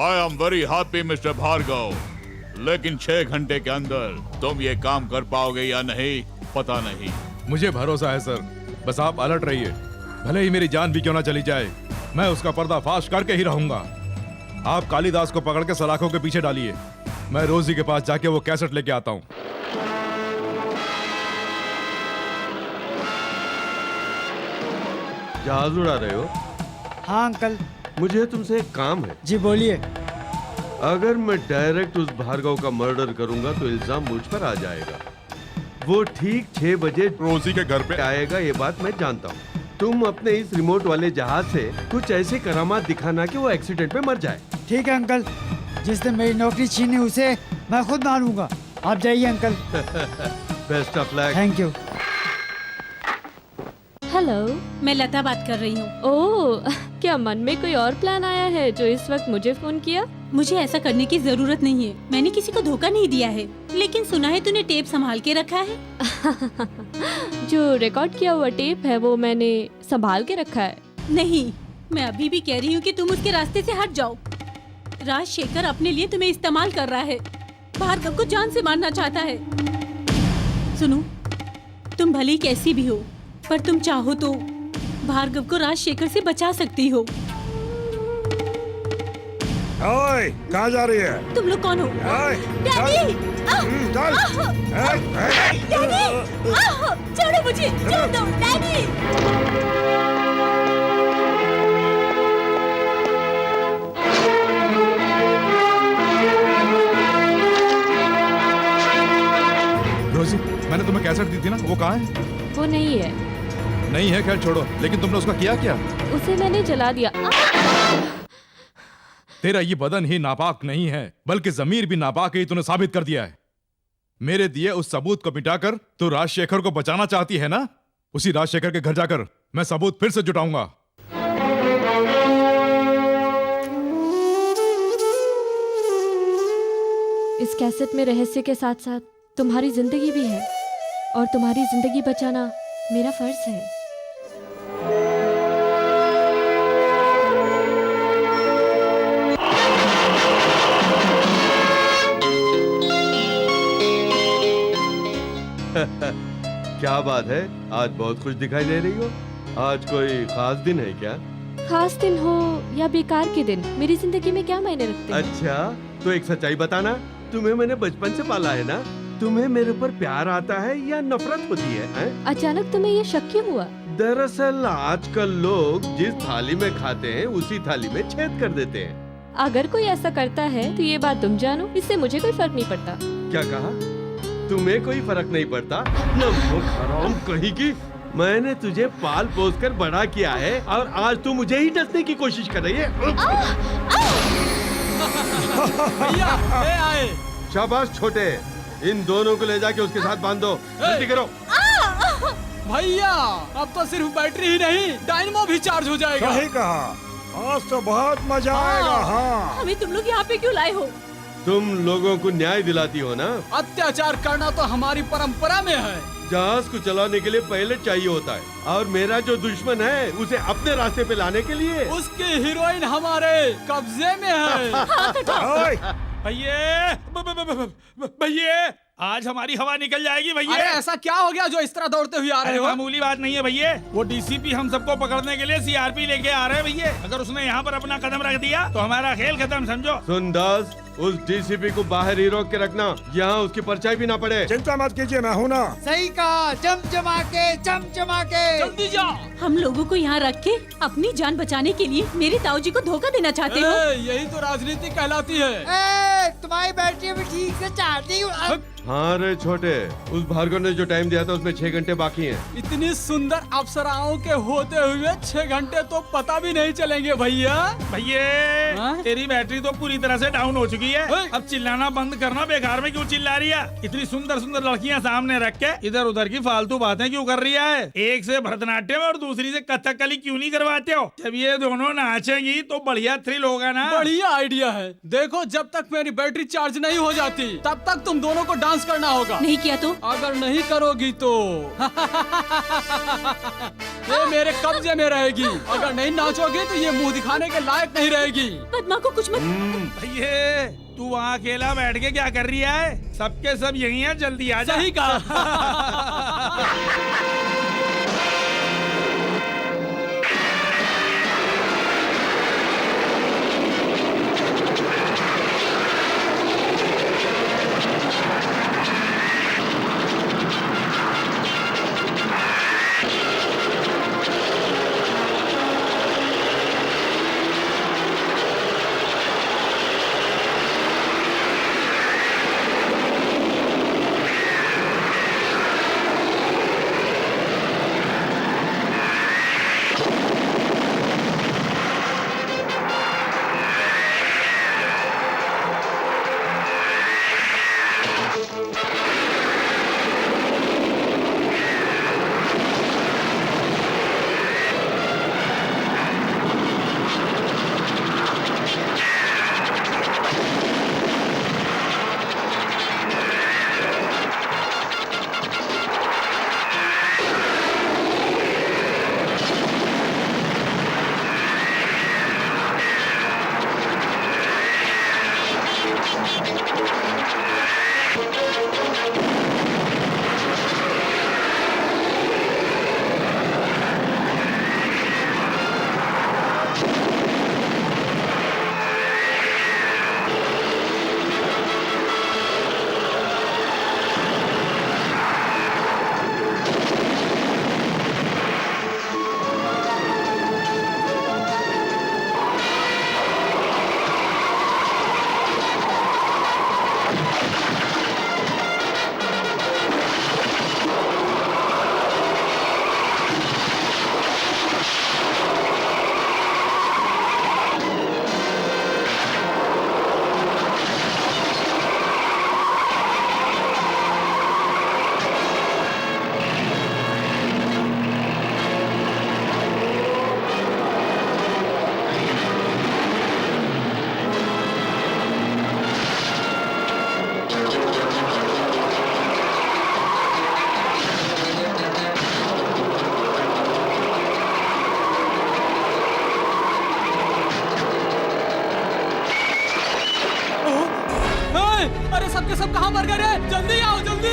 I am very happy mister Bhargav, लेकिन 6 घंटे के अंदर तुम ये काम कर पाओगे या नहीं पता नहीं। मुझे भरोसा है सर, बस आप अलर्ट रहिए। भले ही मेरी जान भी क्यों ना चली जाए, मैं उसका पर्दाफाश करके ही रहूंगा। आप कालीदास को पकड़ के सलाखों के पीछे डालिए, मैं रोजी के पास जाके वो कैसेट लेके आता हूँ। जहाज उड़ा रहे हो? हाँ अंकल। मुझे तुमसे एक काम है। जी बोलिए। अगर मैं डायरेक्ट उस भार्गव का मर्डर करूंगा तो इल्जाम मुझ पर आ जाएगा। वो ठीक 6 बजे रोजी के घर पे आएगा, ये बात मैं जानता हूँ। तुम अपने इस रिमोट वाले जहाज से कुछ ऐसी करामात दिखाना कि वो एक्सीडेंट में मर जाए। ठीक है अंकल, जिसने मेरी नौकरी छीनी उसे मैं खुद मारूंगा। आप जाइए uncle. Best of luck. Thank you. Hello, मैं लता बात कर रही हूँ। ओह, क्या मन में कोई और प्लान आया है जो इस वक्त मुझे फोन किया? मुझे ऐसा करने की जरूरत नहीं है, मैंने किसी को धोखा नहीं दिया है। लेकिन सुना है तूने टेप संभाल के रखा है। जो रिकॉर्ड किया हुआ टेप है वो मैंने संभाल के रखा है। नहीं, मैं अभी भी कह रही हूँ कि तुम उसके रास्ते से हट जाओ। राजशेखर अपने लिए तुम्हें इस्तेमाल कर रहा है, भार्गव को जान से मारना चाहता है। सुनो, तुम भली कैसी भी हो, पर तुम चाहो तो भार्गव को राजशेखर से बचा सकती हो। ओए, कहाँ जा रही है? तुम लोग कौन हो? डैडी! चल! डैडी! छोड़ो मुझे, छोड़ दो, डैडी! रोजी, मैंने तुम्हें कैसेट दी थी ना, वो कहाँ है? वो नहीं है। नहीं है, खैर छोड़ो, लेकिन तुमने उसका किया क्या? उसे मैंने जला दिया। तेरा ये बदन ही नापाक नहीं है, बल्कि जमीर भी नापाक ही तूने साबित कर दिया है। मेरे दिए उस सबूत को मिटाकर तू राजशेखर को बचाना चाहती है ना? उसी राजशेखर के घर जाकर मैं सबूत फिर से जुटाऊंगा। इस कैसेट में रहस्य के साथ साथ तुम्हारी जिंदगी भी है, और तुम्हारी जिंदगी बचाना मेरा फर्ज है। क्या बात है, आज बहुत खुश दिखाई दे रही हो। आज कोई खास दिन है क्या? खास दिन हो या बेकार के दिन, मेरी जिंदगी में क्या मायने रखते हैं? अच्छा, तो एक सच्चाई बताना, तुम्हें मैंने बचपन से पाला है ना, तुम्हें मेरे ऊपर प्यार आता है या नफरत होती है? अचानक तुम्हें ये शक क्यों हुआ? दरअसल आजकल लोग जिस थाली में खाते हैं उसी थाली में छेद कर देते हैं। अगर कोई ऐसा करता है तो ये बात तुम जानो, इससे मुझे कोई फर्क नहीं पड़ता। क्या कहा? तुम्हें कोई फर्क नहीं पड़ता? नमक हराम कहीं की, मैंने तुझे पाल पोस कर बड़ा किया है और आज तू मुझे ही डसने की कोशिश कर रही है। भैया ले आए। शाबाश छोटे, इन दोनों को ले जाके उसके साथ बांध दो। जल्दी करो। भैया अब तो सिर्फ बैटरी ही नहीं, डायनमो भी चार्ज हो जाएगा। सही कहा, आज तो बहुत मजा आएगा। हाँ, हमें तुम लोग यहाँ पे क्यों लाए हो? तुम लोगों को न्याय दिलाती हो ना? अत्याचार करना तो हमारी परंपरा में है। जहाज को चलाने के लिए पायलट चाहिए होता है, और मेरा जो दुश्मन है उसे अपने रास्ते पे लाने के लिए उसकी हीरोइन हमारे कब्जे में है। भैया आज हमारी हवा निकल जाएगी भैया। अरे ऐसा क्या हो गया जो इस तरह दौड़ते हुए आ रहे हो? मामूली बात नहीं है भैया, वो डीसीपी हम सबको पकड़ने के लिए सीआरपी लेके आ रहे हैं भैया। अगर उसने यहाँ पर अपना कदम रख दिया तो हमारा खेल खत्म समझो। सुन दास, उस डीसीपी को बाहर ही रोक के रखना, यहाँ उसकी परछाई भी ना पड़े। चिंता मत कीजिए, मैं हूँ ना। सही कहा, चमचमा के। जल्दी जाओ। हम लोगों को यहाँ रख के अपनी जान बचाने के लिए मेरे ताऊजी को धोखा देना चाहते हो? यही तो राजनीति कहलाती है। तुम्हारी बैटरी भी ठीक से चाहती हूँ। हाँ रे छोटे, उस भार्गव ने जो टाइम दिया था उसमें 6 घंटे बाकी हैं। इतनी सुंदर अप्सराओं के होते हुए 6 घंटे तो पता भी नहीं चलेंगे भैया। भैया तेरी बैटरी तो पूरी तरह से डाउन हो चुकी है, अब चिल्लाना बंद करना। बेकार में क्यों चिल्ला रही है? इतनी सुंदर सुंदर लड़कियां सामने रख के इधर उधर की फालतू बातें क्यों कर रही है? एक से भरतनाट्यम और दूसरी से कथकली क्यों नहीं करवाते हो? जब ये दोनों नाचेंगी तो बढ़िया थ्रिल होगा ना। बढ़िया आइडिया है। देखो जब तक मेरी बैटरी चार्ज नहीं हो जाती तब तक तुम दोनों को डांस करना होगा। नहीं किया तो? अगर नहीं करोगी तो ये मेरे कब्जे में रहेगी। अगर नहीं नाचोगी तो ये मुंह दिखाने के लायक नहीं रहेगी। बदमाश को कुछ मत। भैया तू वहाँ अकेला बैठ के क्या कर रही है? सबके सब यही है, जल्दी आ जा। सही कहा। अरे सबके सब कहाँ मर गए रे? जल्दी आओ जल्दी।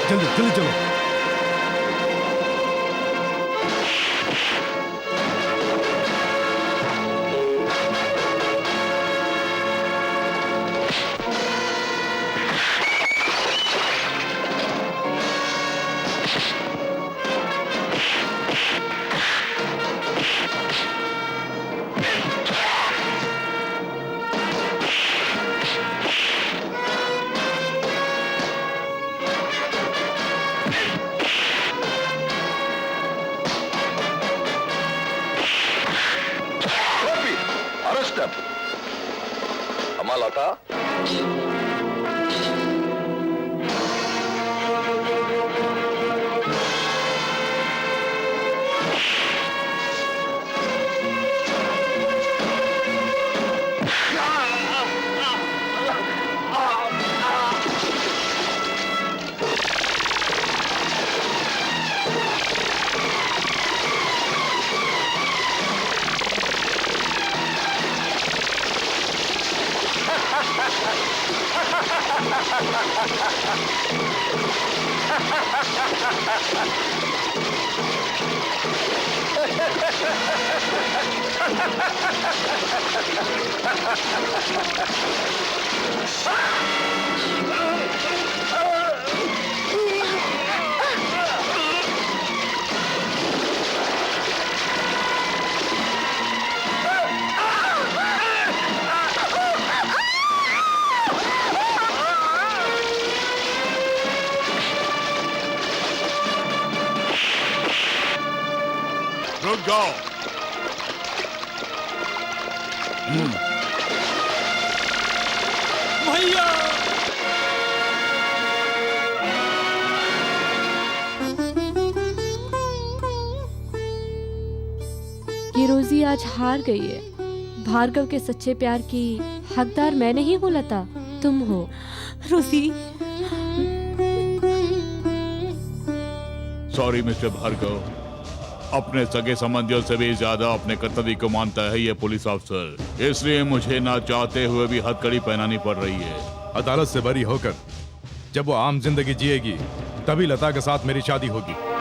जल्दी जल्दी चलो। Amalata. रुक जाओ। भैया ये रोजी आज हार गई है। भार्गव के सच्चे प्यार की हकदार मैं नहीं हूँ लता, तुम हो। रोजी, सॉरी मिस्टर भार्गव, अपने सगे संबंधियों से भी ज्यादा अपने कर्तव्य को मानता है ये पुलिस अफसर, इसलिए मुझे ना चाहते हुए भी हथकड़ी पहनानी पड़ रही है। अदालत से बरी होकर जब वो आम जिंदगी जिएगी तभी लता के साथ मेरी शादी होगी।